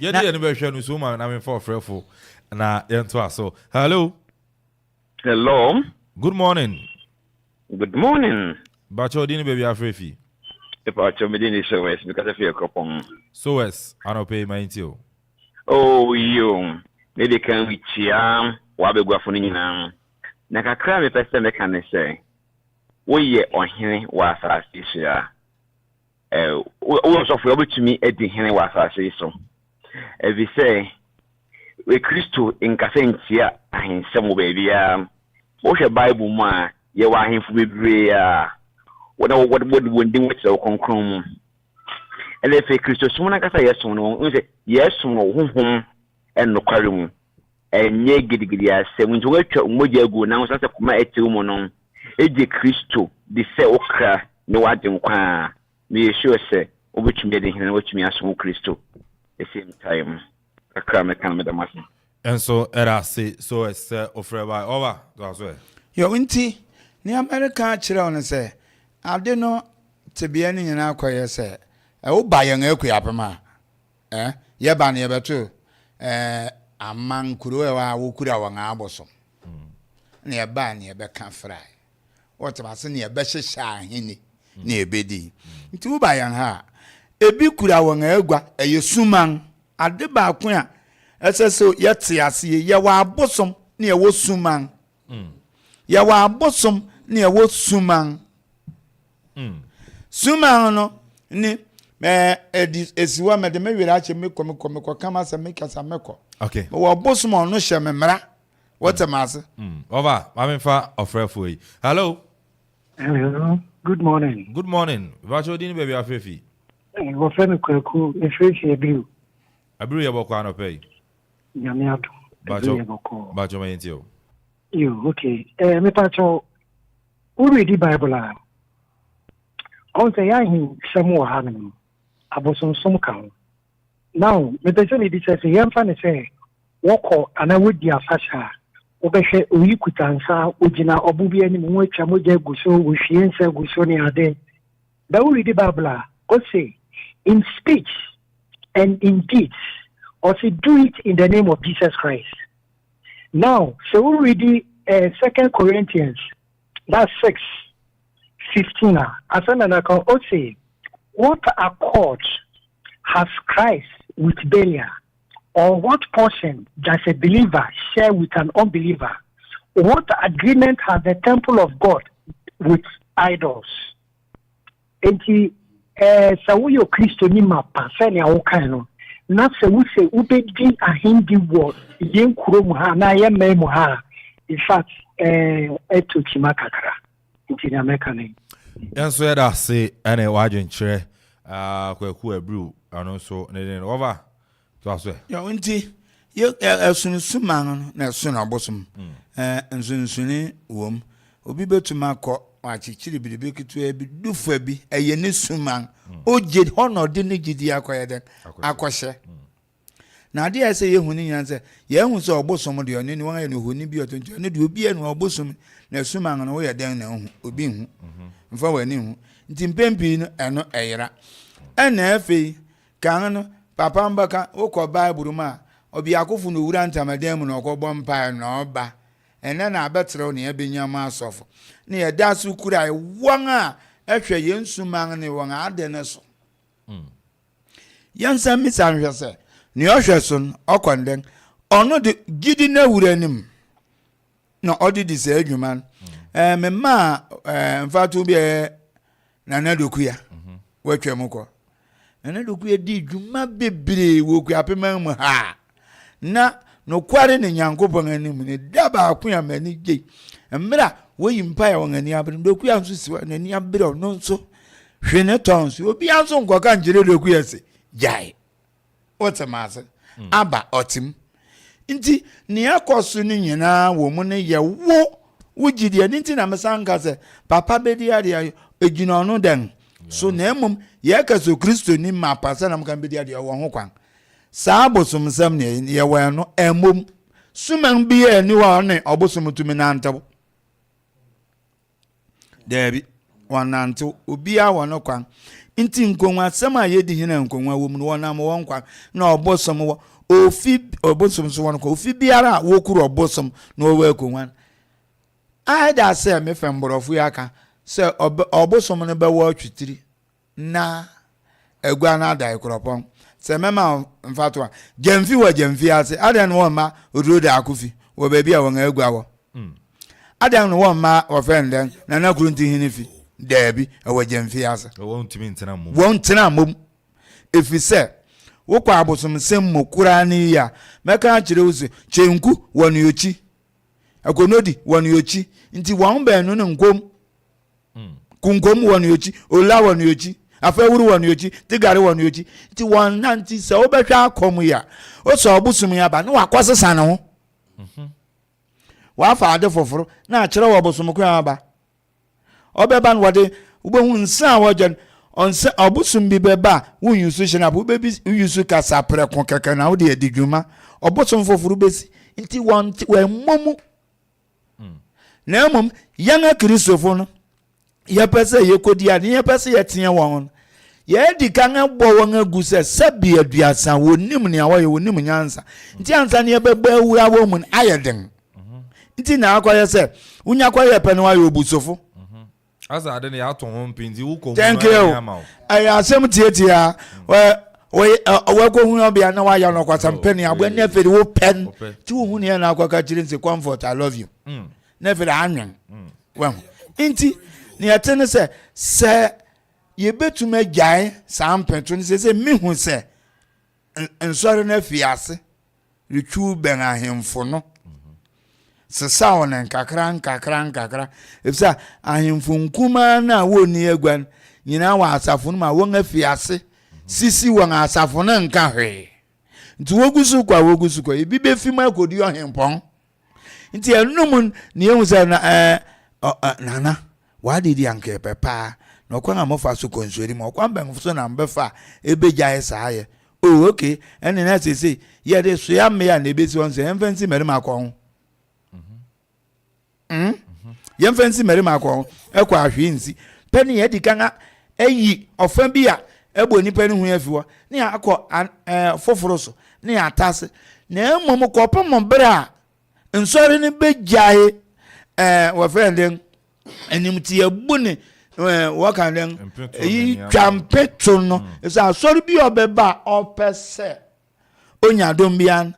[SPEAKER 1] ye de ne be hwe no so ma na me for frefo na yento aso hello good morning bacho dini baby afrefi
[SPEAKER 19] e bacho me dini so west because of Akropong
[SPEAKER 1] so west anope maintio
[SPEAKER 19] oh yo me de kan wichia wa begwafo ni nyina na kakra me pese me kan say woyɛ ɔhene wɔ asase so a wo sɔfo obetumi edi hene wɔ asase so ebi sɛ we Kristo nkasa ntia ahensɛm wɔ baabi a wohwɛ Bible mu a yɛwɔ ahemfo bebree a wɔde din wɔkyerɛ kronkron mu ɛna efe Kristo som na kasa yɛsom no wɔn sɛ yɛsom no honhom ɛnokware mu ɛnyɛ gidigidi asɛm nti wɔatwa mmogya agu na wɔsɛ koma ɛtew mu no eje Kristo de se okra ne wade nkwa me sure se obetumi de hene watumi aso Kristo the same time akra me kan me damase
[SPEAKER 1] enso era se so ese ofre by over to aso
[SPEAKER 17] yo nti ni America kire on se ade no tebia ni nyina akoye se wo ba yen akuapem a ye ba ne ye beto amankuro wa wo kura wa ngaboso ne ye ba ne ye be kan fry what about ne be hyehya ahini ne ebedi nti wo ba yan ha ebi kura won agua eyesuman ade ba ko a eseso yete ase ye wa abosom ne ye wo suman ye wa abosom ne ye wo suman suman no ni esiwa me de me wira ache me kom kama se me kasa meko
[SPEAKER 1] okay
[SPEAKER 17] wo abosom no hye me mra what am I say?
[SPEAKER 1] Over. Mamemfa ofrefo yi. Hello.
[SPEAKER 20] Hello. Good morning.
[SPEAKER 1] Good morning. Vacho dini baby afrefi.
[SPEAKER 20] Wo femi Kweku, efrefi Abriu.
[SPEAKER 1] Abriu yeboko anope.
[SPEAKER 20] Nyame ado.
[SPEAKER 1] Bacho mayentio.
[SPEAKER 20] Yo, okay. Me pacho we read the Bible a. On say ya hin semo ha no. Abosom som kan. Now, me pese me di say yemfa ne say woko ana wodi afasha. Obehwe oyi kutansa ogina obubi ani mu atwa moja guso wohwiensa guso ne ade da we read the Bible o say in speech and in deeds or say do it in the name of Jesus Christ. Now so we read the 2 Corinthians that's 6:15 asana na kan o say what accord has Christ with Belial? Or what portion does a believer share with an unbeliever? What agreement has the temple of God with idols? Enti sawuyo Kristo ni mapa sani awokan no na sawuse ubedi ahindi wo yen kurom ha na ye memu ha in fact eto chimakakara enti na mekane
[SPEAKER 1] yanso yada se ene wadwen kire Kweku Abriu ano so ne over to aso
[SPEAKER 17] yo nti ye sunsuman na sun abosom nsunsuni wom obi betuma akọ wachichiri bidibe kitu ebi dufa bi eye ne suman oje hono de ne gidi akoyede akọhye na ade ese ye huni nyanse ye hu so obosom de oni ni wan ye no huni bi otonto ne de obi enu obosom na suman no wo ye den na hu obi hu mfa wani hu nti mpempi no eno eyira ena efe kan no papa mbaka wokọ Bible ma obi Akuffo no wura ntamadan mu na okọbọ mpa na oba ene na abetre ne ebenyama asofo ne yeda so kura won a ehwe yensuman ne won ade ne so yansa misanhwe se ne ohwe so okonden ono de gidi na wura nim na odi di se adwuma me ma mfatu bi na nadokuya watwam ko nadokuya di dwuma bebre wokuapem mu ha na no kware ne Nyankopon anim ne daba akua mani gye mmra woyi mpa ya won ani abre dokuya nso si na ani abre no nso hwe ne tons obi anso nkoka njire dokuya se jai otemase aba otim nti ne akoso ni nyina wo mu ne ye wo wugidi ani nti na mesanka se papa bedi ade ejina ono den so na emum ye kaso Kristo ni ma pasa na mkan bedi ade wo ho kwan saa bosom sam ne ye wa no emum suman bi ye ni wa ne obosom tumi na ntabo debi wananto obi a wono kwan nti nkonwa sam a ye di hina nkonwa wo mu no na mo won kwan na obosom wo ofi obosom so won ko ofi biara wo kuro obosom na wo wa konwa aida se me femborofu yaka se obosom ne be wo twitiri na egwa na da Akropong se mema mfatwa gemfi wa gemfi ase adan wo ma oduro Akuffi wo ba bia won egwa wo adan wo ma ofenden na na kurunti hinifi debi ewo gemfi ase
[SPEAKER 1] won timi ntena mum
[SPEAKER 17] won tena mum efise wo kwa abosom sem mokura ni ya meka kire uzi chenku wonu yochi akonodi wonu yochi nti wan ba nu ne nkom kunkom wonu yochi ola wonu yochi afewuru wonu yochi tigare wonu yochi nti wan nanti se obehwa akom ya o so obusum ya ba na wakwasesa ne ho wa fa ade foforo na kire wo obusum ko ya ba obeba no wode ubehu nsa wajen onse obusum bi beba wunyusu hina bu bebi uyusu kasa prekon keke na wo de adidwuma obusum foforo besi nti we momu na mum yanga Kristofo no ye pese ye kodi ade ye pese ye tie won ye di kan abo won aguse sabi aduasa wonim ne awoye wonim nyansa nti ansa ne beba wura wo mun ayeden nti na akoye se unya koye pe no aye obusofo
[SPEAKER 1] asa ade ne ya to ho mpinzi wo ko
[SPEAKER 17] thank you aya asem tietia we ko hu obia na wa ya no kwasam pe ne abo ne feri wo pen ti wo hu ne na akwaka kire nse comfort I love you na feri anwen wa nti ne yatene se ye betuma gyae sampeto ne se mihu se ensore na fiase retwu ben ahemfo no sesa wonen kakra efsa ahemfo nkuma na woni agwan nyina wa asafo no ma won afiase sisi won asafo no nka hwe nti wogusu kwa ebi be fi ma kodi ohempon nti enum ne ehu se na nana wa didi anke pepa na okwa na mofa so konsori mo okwa ben so na mbefa ebeja esa ye oh okay ene na sese ye de so ya me ya na ebesi won se emfansi meri makon yemfansi meri makon ekwa ahwe nsi pani ye dikanga eyi ofan bia ebo nipa ni hu afiwa ne akọ foforo so ne atase na emom kopom bra nsori ni bejae wa friend enimti ebune wakanden yi champeto no esa sori bi obeba opese onya dombian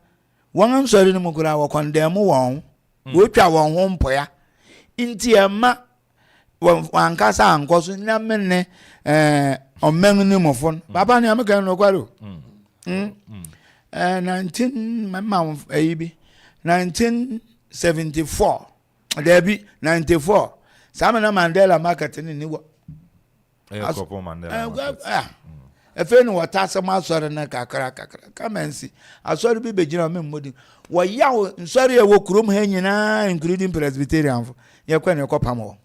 [SPEAKER 17] won nsori ni mukura wa kondem won wo twa won ho mpoya nti ema wankasa ankoso na menne omen ni mofon baba ni ameka no kwaro 19 mama ayibi 1974 debi 94 Samana Mandela market ni wo
[SPEAKER 1] Akropong Mandela
[SPEAKER 17] efe ni wata sama asore na kakra kamensi asore bi bejina mmodi wo yawo nsore e wo kurom ha nyina including Presbyterian fo ye kwa ne kopam wo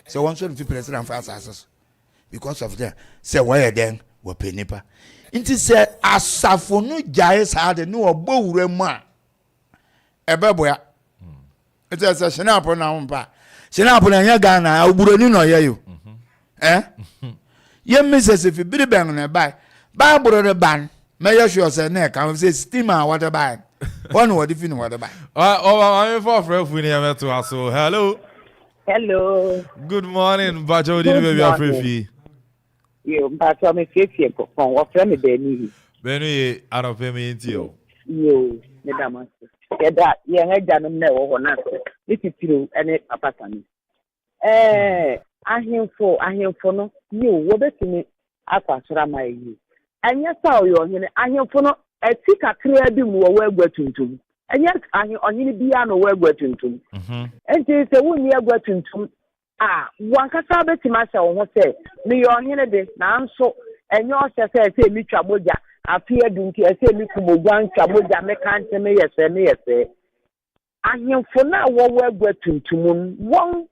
[SPEAKER 17] se won so fi Presbyterian fo asase because of that say why then wo penipa nti se asafo no jae saade ni obo wura mu a ebeboya ete se shinapo na mpa shinapo na nya Ghana oburoni no ye yo Ye Mrs. if you be bang on buy. Bible the ban. May you sure say neck. I will say steamer what a buy. One word if you know what a buy.
[SPEAKER 1] I'm for friend we never to us. So hello.
[SPEAKER 21] Hello.
[SPEAKER 1] Good morning, Bajo. Did baby Afrifi?
[SPEAKER 21] You Bajo me fifty from what friend Benny.
[SPEAKER 1] Benny, I don't pay me into you.
[SPEAKER 21] You, Madam. That young Adam never on us. This is true, and it a pattern. I hear for no. You, what to me? I pass my you. And yes, how you I hear for no. A tick a clear dim where we're to. And yes, I hear on any piano where we're to. And they say, when you are going to. One casabe to myself, what say, me on here day, now so, and your say, me tramoja, I fear dunky, I say, me kumogan, tramoja, me can't say me, yes, I hear for now what we're going to moon. One,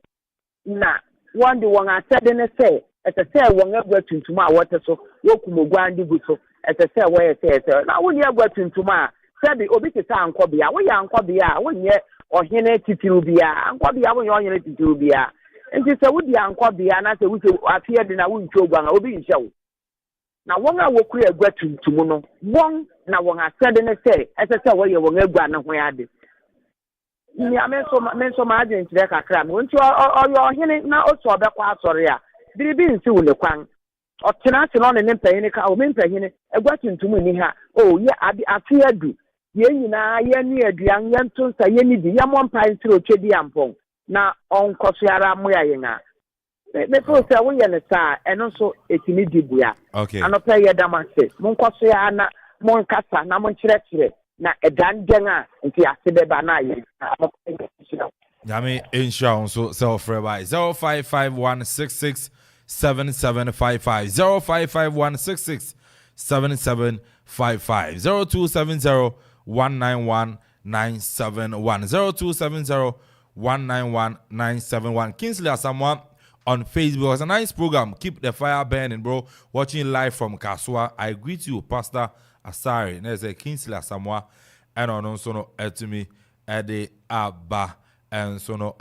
[SPEAKER 21] one the one I said in a say, as I say, one ever to my water so, Wokumogan, so, as I say, where I say, now when you are going to my, said the obiti sound cobia, we are cobia, 1 year, or here to Tubia, and cobia when you're to Tubia. And this is a woody uncle be an answer which appeared in a wound program, I will be show. Now, one I will create gratitude to Mono. One, now one I said in a say, as I said, where you will never know where I did. I meant so much in the cram. Won't you or your hearing now also about what sorry? Did it be in the Quang? Or Tenation on an empire in a car, a gratitude to me. Oh, yeah, I fear do. Yen, near the young Yantons, I need the young one pine through Chedi Ampong. Na on kosiara moya yenga me fo se wo yene sa eno so etimi dibuya
[SPEAKER 1] okay
[SPEAKER 21] anopa ye damase mon kosiara na mon kasa na mon chire na edan denga nti asebe ba na ye
[SPEAKER 1] Yami insha so self by 0551667755 0551667755 0270191971 0270191971 Kingsley Asamoah on Facebook. It's a nice program. Keep the fire burning, bro. Watching live from Kaswa. I greet you, Pastor Asari. There's a Kingsley Asamoah and on also to me Ede Abba and so no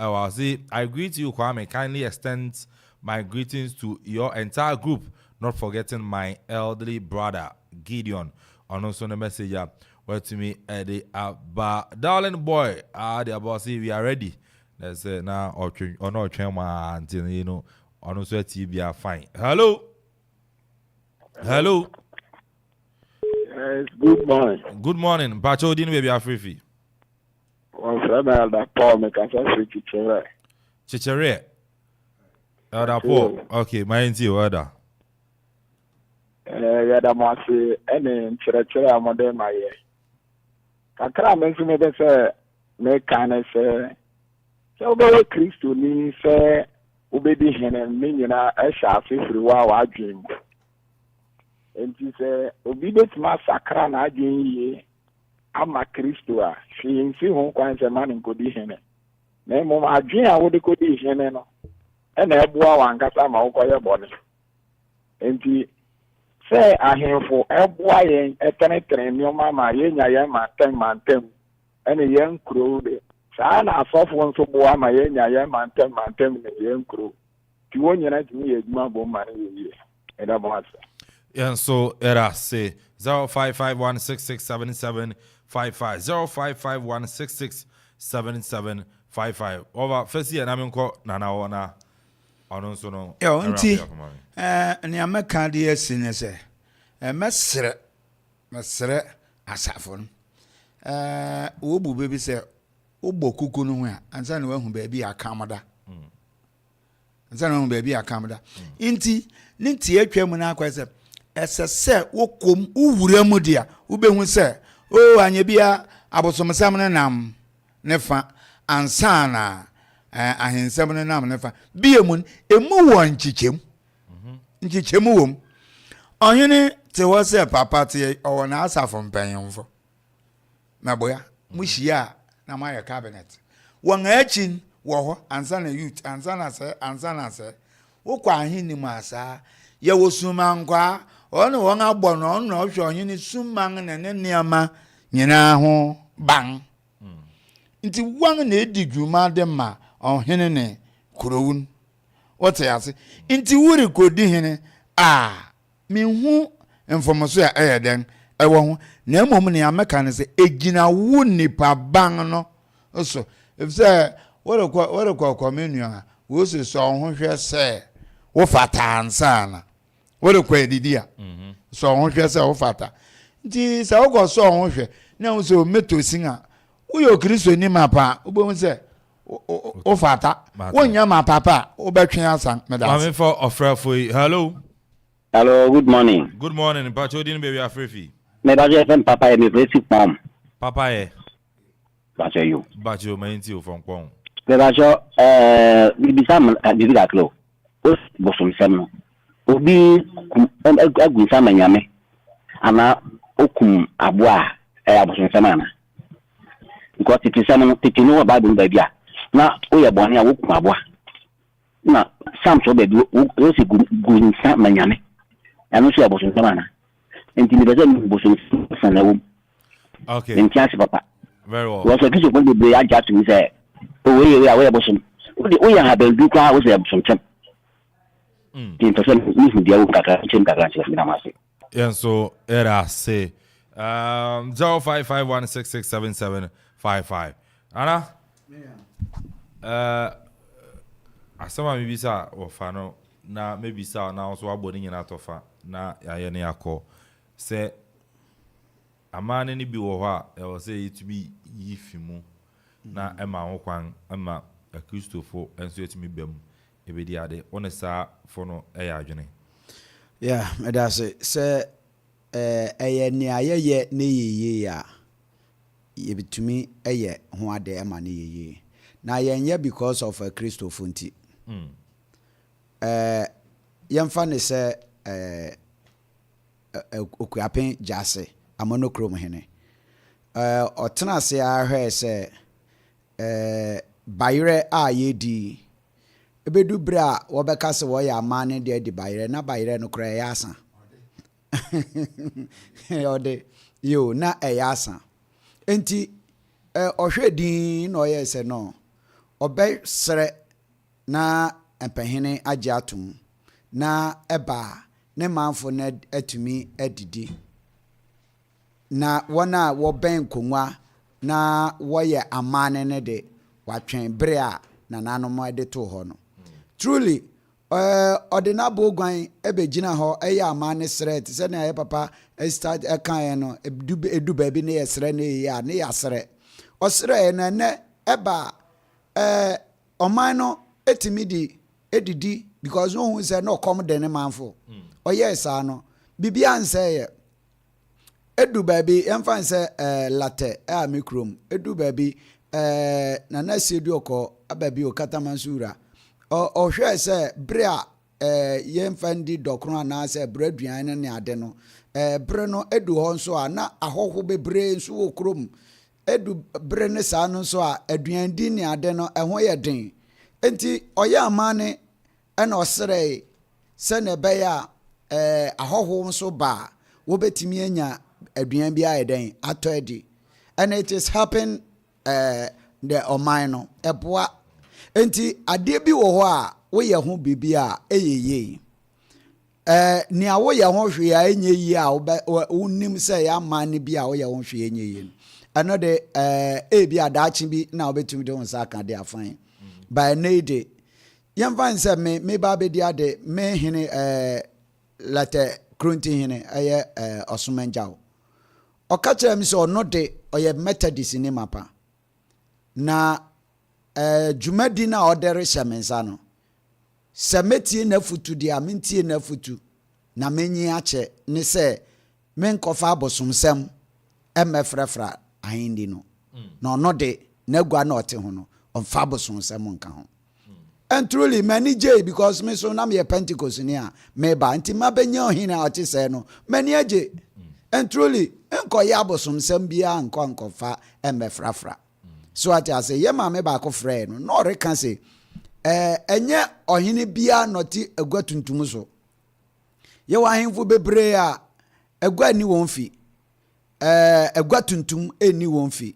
[SPEAKER 1] I greet you, Kwame. Kindly extend my greetings to your entire group, not forgetting my elderly brother Gideon. On also the messenger where to me Ede Abba. Darling boy, the boss, we are ready. Let's say now or not train until you know on also TV are fine. Hello. Hello.
[SPEAKER 22] Yes, good morning.
[SPEAKER 1] Good morning. Bacho din we be free.
[SPEAKER 22] On friend Elder Paul me can say Chichere.
[SPEAKER 1] Chichere. Elder Paul. Okay, my into order.
[SPEAKER 22] Ya da mo ase ene Chichere amode maye. Kakra me nso me be say me kan say so be Kristo ni say obedi hene me nyina e sha afefiri wa adwen. Enti say obi betima sakra na adwen yi ama Kristo a hwinsi ho kwan se man nkodi hene. Na mo adwen a wo de kodi hene no e na eboa wankasa ma wo koye bone. Enti say ahemfo eboa yen etenetere mi o mama yenya yen mantem ene yen kro de sa na asofo nso boa ma yenya yen mantem ne yen kro ti wonyina ti mi eduma bo ma ne ye e da bo asa.
[SPEAKER 1] Yeah, so era say 0551667755 0551667755 over first year na me nko na wona ono so no
[SPEAKER 17] yo nti ni ameka de asine se mesre asafo no wo bu bebi se ogbokuku no ho a ansa na wahu ba bi akamada nti ni tie atwam na akwese esese wokom uwuramu dia ubehu se o anye bia abosomsam ne nam ne fa ansa na ahensam ne nam ne fa biemun emu won nchichemu wom ohene te wo se papa te o na asafo mpanyemfo maboya muhia na my cabinet won achin wo ho ansa na youth ansa na se wokwa ahini mu asa ye wosuma nkwa ono won agbo no no hwe ohene suman ne ne niama nyina ho ban nti wan na ediguma de ma ohene ne kurowun What I say? Inti wuri kodi hene me hu information ya den ewo ho na emom ne ameka ne se egina wu nipa ban no so if say what a communion wo se so ho hwe se wo fata ansana what a kwedidia so ho hwe se wo fata nti se wo go so ho hwe na wo so metosin a wo yo Kristo ni mapa wo bo se o fata wonya ma papa o betwe asan medal
[SPEAKER 1] Amanfo ofrafo.
[SPEAKER 18] Hello, good morning.
[SPEAKER 1] Good morning. Pacho din baby afrefi.
[SPEAKER 18] Me ba je fem papa e me presi pom.
[SPEAKER 1] Papa e.
[SPEAKER 18] Pacho you.
[SPEAKER 1] Pacho menti o fon pom.
[SPEAKER 18] Me ba jo bibi sam bibi da klo. O bosom sem no. Obi agu sam anyame. Ana okum aboa abosom sem ana. Because it is some titi no Bible baby a. Na o ye boni a wokum aboa. Na sam so baby o se gu sam anyame. Ano so abosom sem ana. Intimidation bosom sanawo.
[SPEAKER 1] Okay.
[SPEAKER 18] Intiasi papa.
[SPEAKER 1] Very well.
[SPEAKER 18] Was a piece of the day I got to me say, oh, we are bosom. We have been do car was a bosom champ. The person who the old Kaka.
[SPEAKER 1] Yeah, so era say 0551667755. Anna? Asama mi bisa o fano na maybe sa na so aboni nyina tofa na ya ne akọ se amane ni bi wo ho a e wo se yitumi yifimu na ema ho kwan ama Kristofo enso yitumi bem ebedi ade onesa fo no ya adwene
[SPEAKER 7] me da se eye ni ayeye ne yeye ya yebitumi eye ho ade ema ne yeye na yenye because of a Kristofo nti yemfa ne se Akuapem jase Twumhene otena se ahwe se bayire a yedi ebedu bra wobeka se wo ya amane de di bayire na bayire no kra ya asa ode yo na eyasa enti ohwedin no ye se no obe sere na empehene agye atom na eba ne manfo na atumi adidi na wana wo ben konwa na wo ye amane ne de watwen bre a na nanom de to ho no truly ordinable gwan ebegina ho eye amane sret se na ye papa start kan no edu ba bi ne ye sre ne ya ne ya sre osre na ne eba oman no etimi di edidi because who say no come de ne manfo yes ano bibia nse ye edu baby emfa nse latte mikrom edu baby na na sedu okọ ababi okatamansura o hwe se bre a yemfa ndi dokro na se bre duan ne ade no bre no edu ho nso a na ahoho bebre nso okrom edu bre ne sa no nso a aduan di ne ade no eho ye den enti oya amane na osere se ne be ya ahoho nso ba wobetimi anya aduan bi ayeden atodi and it is happen the oman eboa enti ade bi wo ho a wo ye ho bibia eyeye ni a wo ye ho hwe a enye yi a wonim se ya man bi a wo ye ho hwe enye yi anode bi adachi bi na obetumi de wonsa aka de afan by neide yemfa nse me ba be di ade me hene late krunti hene aye osumenjao okachira mi so no de oye methodist ni mapa na jumadi na odere shemensa no semetie na futu dia mentie na futu na menyi ache ni se menkofa abosomsem emefrefra ahindi no no no de na gua na ote ho no onfa abosomsem nka ho. And truly, many J because me so nam ye Pentecost near me ba anti ma benya hina ati say no many J. And truly, enko ya bosom sem bia enko fa emefrafra. So ati ase ye ma me ba ko frɛ no no reka say enye ohene bia noti agua tuntum so. Ye wa henfo bebre a agua ni won fi. Agua tuntum eni won fi.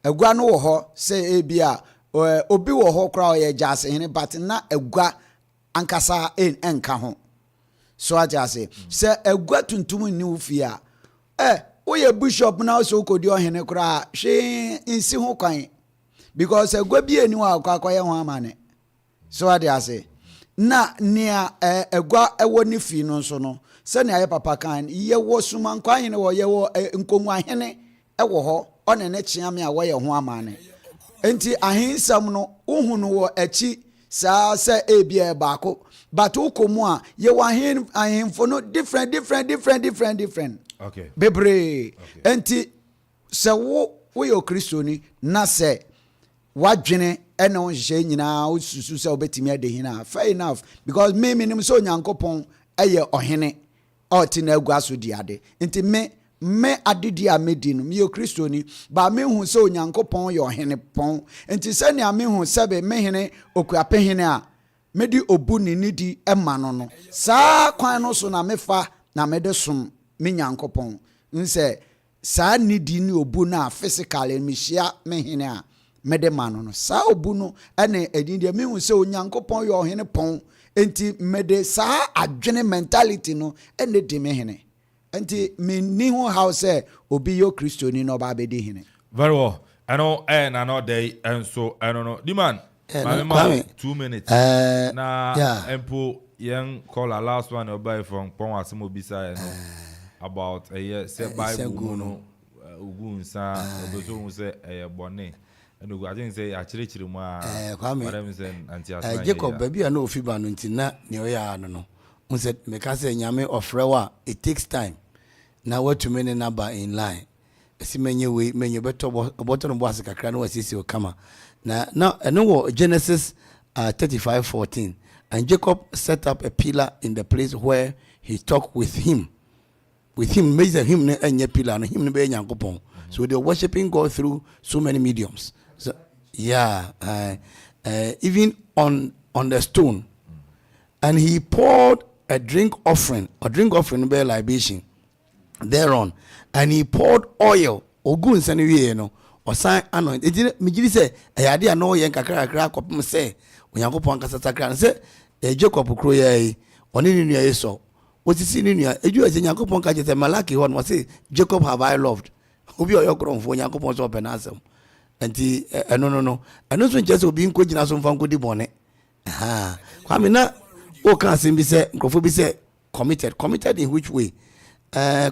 [SPEAKER 7] Agua no wo ho say e bia obi wo ho kra o ye jase hene but na agua ankasa enka ho so aja say se egwa tuntum ni ufia oye bishop na so kodi ohene kura hwe nsi ho kwan because egwa bi eni wa akwaye ho amane so aja say na nia egwa ewo ni fi no so no se ne aye papa kan ye wo suma nkwa hene wo ye wo nkonwa hene ewo ho one ne chiame a wo ye ho amane enti ahinsam no uhunu wo achi sa se ebia baako but ukomu a ye wa ahemfo no different
[SPEAKER 1] okay
[SPEAKER 7] bebre enti se wo yo kristoni na se wadwene ene on hye nyina ususu se obetimi adehina fair enough because me nim so nyankopon eye ohene oti na agua so diade enti me adidi a medi no me yo kristoni ba me hu se onyankopon ye ohene pon enti se ne me hu sebe me hene okuape hene a medi obu ni nidi ema no saa kwan no so na mefa na mede som me nyankopon nse saa nidi ni obu na physically me hia me hene a mede mano no saa obu no ene edinde me hu se onyankopon ye ohene pon enti mede saa adwene mentality no ene di me hene enti me ni ho how say obi yo kristoni no ba be di hene
[SPEAKER 1] very well I know na no day and so I don't know the man 2 minutes na empo young call our last one obai from Pon Asimo Bisa about a year say Bible no ugunsa obezo say bone and I think say achirechiri mu madam say anti asma
[SPEAKER 5] Jacob baby na ofiba no ntina ne oya no unse meka say nyame ofrewa it takes time na what to many number in line esi menye beto oboto no boase kakra no wasisi okama now no Genesis 35:14 and Jacob set up a pillar in the place where he talked with him measure him na enye pillar no him no be nyankopon so they are worshiping God through so many mediums so even on the stone and he poured a drink offering be libation thereon and he poured oil ogun sane no osan anoint ejire migiri se ayade na oyen kakra kopem se onyankopon kasa sakra se Jacob kro ye oni ni nua yeso otisi ni nua eju ase nyankopon ka jete malaki ho no say Jacob have I loved obi oyokronfo onyankopon so penasem enti no so nche obi nko gina so mfa nko di bone kwa me na o kan sim bi se nkrofo bi se committed in which way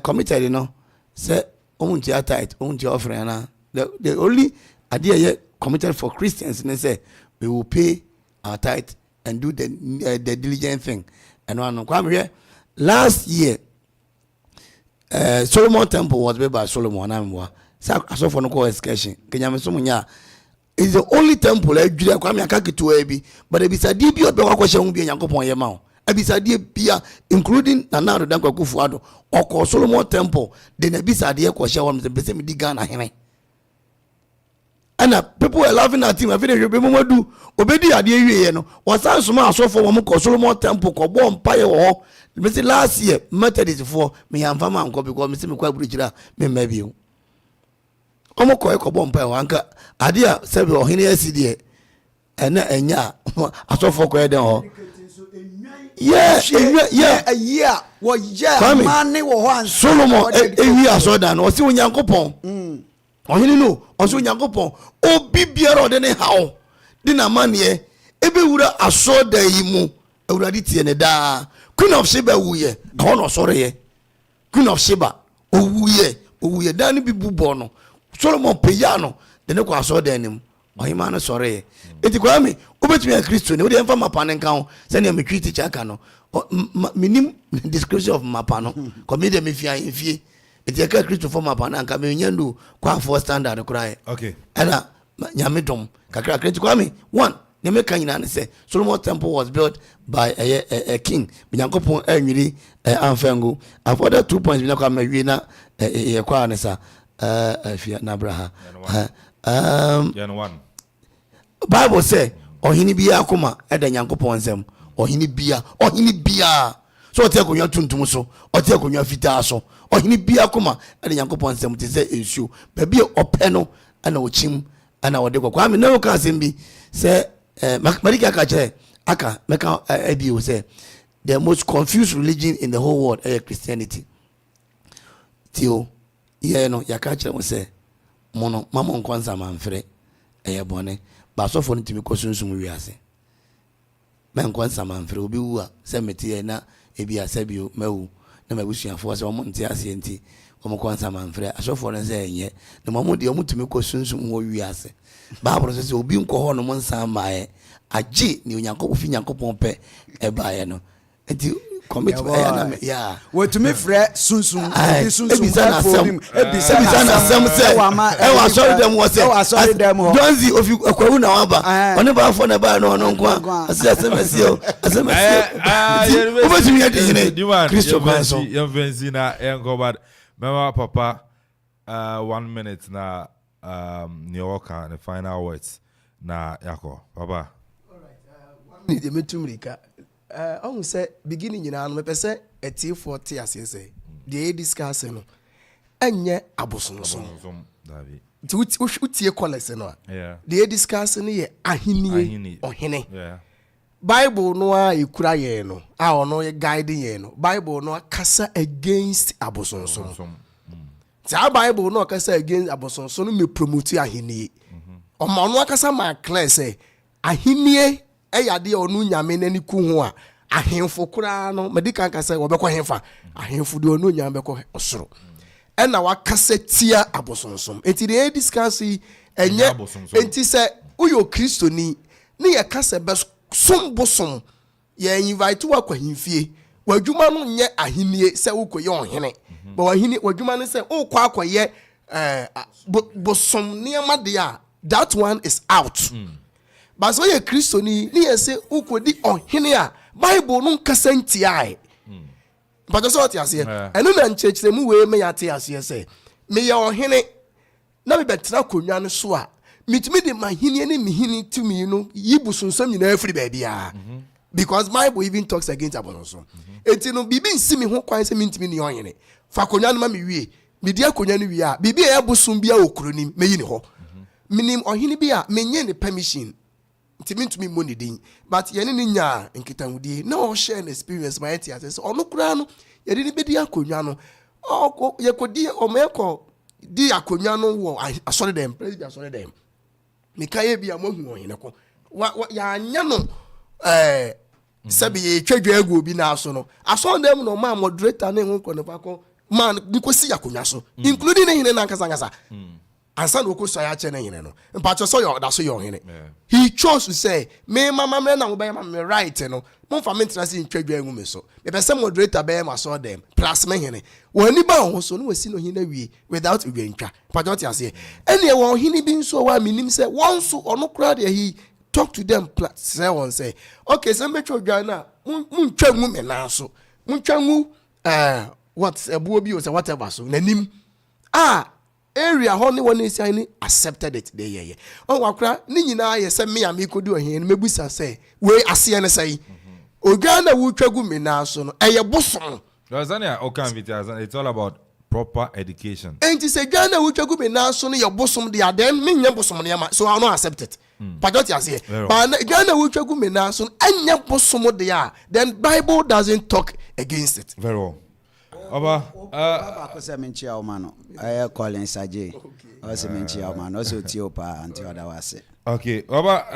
[SPEAKER 5] committed you know say omunti tight omunti offering na the only idea committed for Christians and say we will pay our tithe and do the diligent thing and one come here last year Solomon temple was built by Solomon amwa so for no call excursion kenya mesomunya is the only temple Julia kwame akakitu ebi but ebisade bi obe kwakwa hu bi Yankopon ye ma ebisade bia including Nana Dankwa Akuffo ado oko Solomon temple de na ebisade kwa hye won be se me di Ghana hene and people were laughing at him. I feel you be do obedi ade awie no wasan soma asofo wo ko Solomon temple ko bo mpaye wo me say last year Methodist for me yamfa man ko because me say me kwa buru kira me mabi o omo ko bo mpaye wo anka ade a sebe ohene asidie ena enya asofo ko eden ho yeah wo man wo ho an Solomon ewi asoda no o si onyankopon ohini no onso nyankopon obi biara ode ne hawo di na mane ebe wura asoda yi mu awurade tie ne da Queen of Sheba wuye ho no sore ye Queen of Sheba owuye da ne bi bubo no Solomon peya no de ne ko asoda anim ohima no sore ye enti kwa me obetumi a Kristo ne wo de mfa mapa ne nka ho se ne me twiti chaka no minim description of mapa no komede me fie eti ka Christopher mapana nka me nyandu kwa for standard kurae
[SPEAKER 1] okay
[SPEAKER 5] ana nyame dom kakra kreti kwa me one nyame kan nyina ne say Solomon temple was built by a king Nyankopon anwiri Amfengu and for the 2 points bi na kwa mawie na ye kwa ne sa afia na abraha
[SPEAKER 1] one
[SPEAKER 5] Bible say ohini bia akoma eda Nyankopon nsem ohini bia so ote akonwa tuntum so ote akonwa fitaa so ohini bia koma ade Nyankopon nsem te se ensu ba bia ope no ana ochim ana wode kwa me no ka asem bi se marika ka che aka meka ebi o say the most confused religion in the whole world is Christianity. Tio no yaka kire mo say mono mama nkonsa manfre bone ba so for ntimi kosunsum wiase men nkonsa manfre obi wu a say meti na ebi asabio mawu na mabusuafo say omo nti ase enti omo konsa manfre asofo no say enye na mama de omo timi kosunsum wo wiase ba bro say obi nko ho no mo nsa maaye agi ni onyankopon fi nyankopon pe ebaye no enti commit yeah
[SPEAKER 7] what to me frɛ sunsun
[SPEAKER 5] ebisa na sam say wa sorry dem wo say don't see if you akwawu na waba oni ba fo na ba no nko asem o obetumi ya de Christo Kwanso
[SPEAKER 1] yemfensi na enko mema papa 1 minute na New Yorker the final words na yako papa
[SPEAKER 16] ni de metumrika on say beginning nyina no mepese eti40 asese de discuss no enye abosonso
[SPEAKER 1] David
[SPEAKER 16] utie collect no de discuss no ye ahini ohene Bible no a ekura ye no a ono ye guide ye no Bible no kasa against abosonso ta Bible no kasa against abosonso no me promote ahini o ma no kasa ma clear say ahini eyade onu nyame nani ku ho a ahemfo kura no medical kasa wo bekọ hemfa ahemfo de onu nyame bekọ osoro ena wakasa tia abosonsom enti de discuss enye enti se uyo kristoni ne ye kasa bes sombosom ye invite wa kwa himfie wadwuma no nye ahenie se ukoye ohene ba wahini wadwuma no se ukọ akoye bosom niam de a that one is out. But so ye Christoni ni yese ukodi ohene a Bible no nkasa ntiae. But so what you say? Eno na nchechire mu we me yate ase say. Me ye ohene na me betra konwa no so a mitimi de mahini ne mihini tumi no yibusunsam nyina afri ba bia. Because Bible even talks against abononso. Enti no bibi nsimi ho kwan se mitimi ne ohene. Fa konwa no ma me wie. Me dia konwa no wie a bibi e busum bia okronim meyi ne ho. Minim ohene bia menye ne permission. Timintumi money din but yene ni nya nkitawudi na o share an experience my tia say onu kura no yede ni bedi akonwa no o yekodi o meko di akonwa no wo asore dem president asore dem mikaye bia mohu ohene ko ya anya no sabi ye twadwa agu obi na aso no asore dem no ma moderator na ehun ko ne fa ko man nikosi akonwa so including hene na nkasa ansa no ko so ya che na hene no mpacho so yo da so yo hene he chose to say me mama me na wo be me right no mo fa me ntra si ntwadwa enwu me so me be say moderator be ma so dem plus me hene woni ba ho so no wasi no hene wie without ugwantwa mpacho ti ase ene wo hene bi nso wa minim say won so ono kra de he talk to them plus say won say okay say me twadwa na mun twa nwu me na so mun twa nwu what ebuo bi o say whatever so nanim area honey one is accepted it dey ye on wakra ni nyina ye se me amikodu ohen mebusa say we ase ne say ogana wu twagu me na so no eye bosom
[SPEAKER 1] Tanzania it's all about proper education
[SPEAKER 5] and it say gana wu twagu me na so no ye bosom dey then me nya bosom ne ma so I no accept it pajot ya say but gana wu twagu me na so anya bosom dey then Bible doesn't talk against it
[SPEAKER 1] very well. Oba
[SPEAKER 7] ko se menchia o mano I call in Saje o se menchia o mano so ti opa anti oda wase
[SPEAKER 1] okay Oba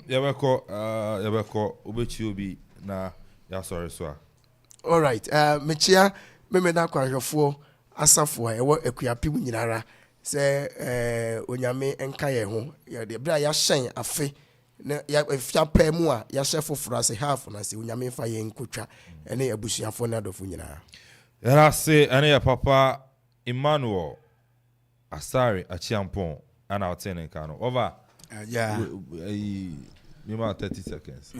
[SPEAKER 1] yabeko obechi obi na ya sorry so
[SPEAKER 16] all right mechia me na kwahwefo asafo e wo akuapem nyinara se onyame enka ye ho ye de bra ya hyen afe na ya afia pa mu a ya hye foforo ase half na se onyame fa ye nkotwa ene abusuafo na adofo nyinara.
[SPEAKER 1] Erase ane papa Emmanuel Asari Achiampon and our tenant kano over me 30 seconds.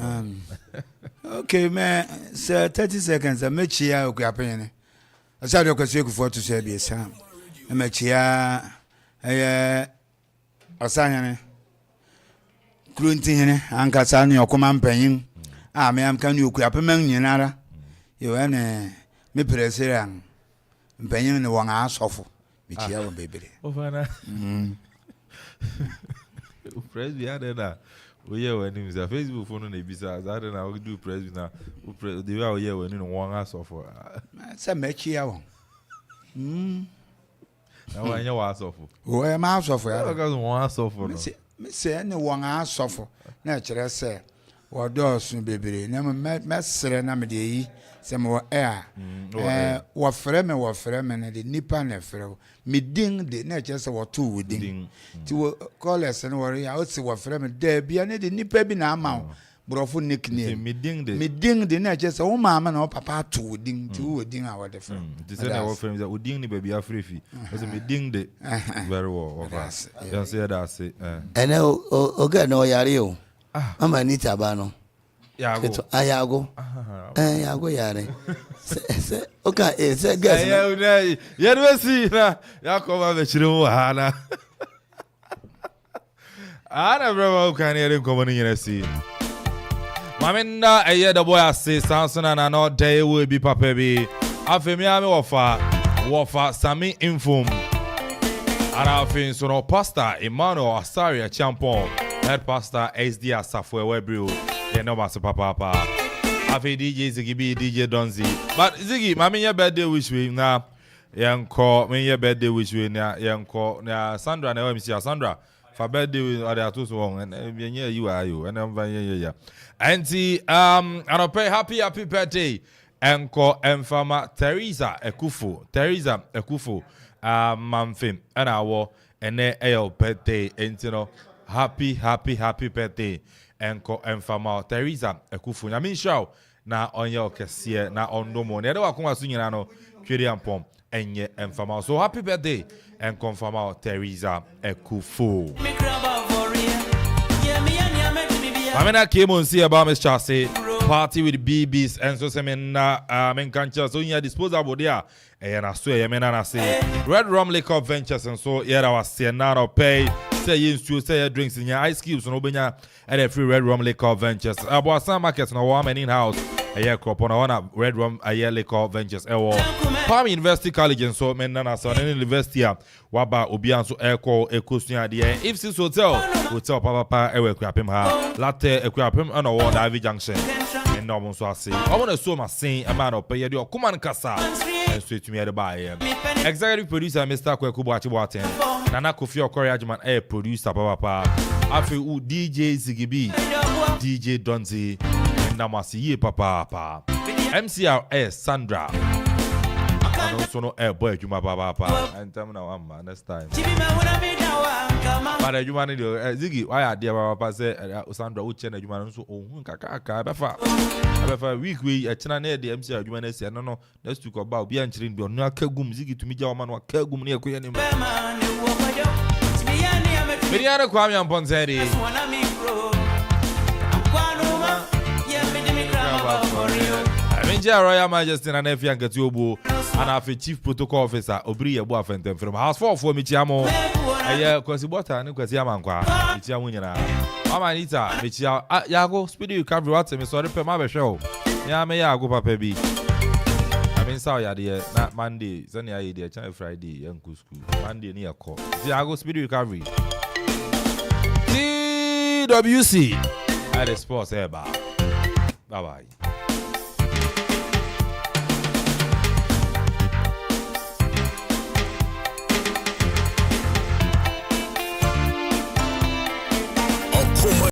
[SPEAKER 17] Okay man, so 30 seconds I met you Akuapem. I said you could for to say this I met you Asanyane Twumhene anka sani Okoman Penyin me am kan you Akuapem nyinara you ene me president mpanyin ne won asofo me chia won bebere
[SPEAKER 1] ofana president ada We hear when him say Facebook phone na bisa. I don't know how do press now. The way we hear when no one ask for.
[SPEAKER 17] Say make here one.
[SPEAKER 1] Na one you ask for.
[SPEAKER 17] O e ma ask for ya.
[SPEAKER 1] Because one ask for.
[SPEAKER 17] Me say any one ask for. Na kire say wo do sun bebre. Na me sere na me de yi. Say mo wo frɛ me na de nipa na frɛ. Me ding de na kire say wo to wo ding. Ti wo callers na worry ya o se wo frɛ me de bia na de nipa bi na ama brofo nickname. Me ding de na kire say wo mama na wo papa to wo ding. Ti wo ding a wo de frɛ.
[SPEAKER 1] Ti say na wo frɛ me say wo ding ni baby afrefi. O say me ding de very well. You say that say.
[SPEAKER 5] Ene o ga no yare o. Mama ni taba no.
[SPEAKER 1] Yago.
[SPEAKER 5] Ayago. Yago yare. Se oka se gas.
[SPEAKER 1] Ya no see na. Ya koma be chiro ha na. Ana bro kan yare koma ni yare see. Maminda da boy ase Samson na no day will be papa bi. Afemi ame wofa Sami Infom. Ara afin so no pastor Emmanuel Asaria Champon. Head pastor SD Asafo Webrio. Yeah, no matter papa. Afi DJ Ziggy B, DJ Donzi. But Ziggy, mami your birthday wish we na yanko me your birthday wish we na yanko na Sandra na we see Sandra for birthday or they too so and you are you and I'm yeah. Auntie anope happy birthday Enko Enfama Teresa Akuffo Manfim and our and a birthday and you know happy birthday Enko Enfama Teresa Akuffo nyame show na onye okesie na ondomo ne de wakoma so nyina no twede ampom enye Enfama so happy birthday Enko Enfama Teresa Akuffo. Amena came on see about Miss Chase party with BBs and so semen men cancha so you disposable there and I swear yemena na say Red Rum Liquor Ventures and so here I was saying now pay say you say drinks in your ice cubes no benya and a free Red Rum Liquor Ventures about some markets no one in house a year crop on one Red Rum a year Liquor Ventures Palm University College and so men na so university waba obian so echo ekosunya there if this hotel papa ewe Akuapem ha latte Akuapem and a David Junction and no one so I say I want to so much saying a man of pay the Okoman Kasa and straight to me at the buy executive producer Mr. Kwekubuachibuaten Nana Kofi Okoreajiman a producer papa afi u DJ Ziggy B DJ Donzi and Namasi ye papa MCRS Sandra and also no air boy Juma papa and tell me now man next time but you man Ziggy why are there papa say Sandra uche na Juma nso ohun kaka befa week we a china na the MCR Juma na say no next week about bi anchirin bi onu akagum Ziggy tumi ja man akagum na ekoye ni Miriana Kwame Amponsah Addi. Royal Majesty and Nephew and Gatuobu and our Chief Protocol Officer Obri Yabo Fentem from House 4 for Michiamo. Yeah, because what I know because Yamanqua, Michiamunina. Mama Anita, Michia, Yago, speedy recovery. What's a sorry for my show. Yeah, may I go, Papa B. I mean, sorry, idea, not Monday, Sunday, idea, Channel Friday, Young School, Monday near call. Yago, speedy recovery. TWC at the sports air bar. Bye bye.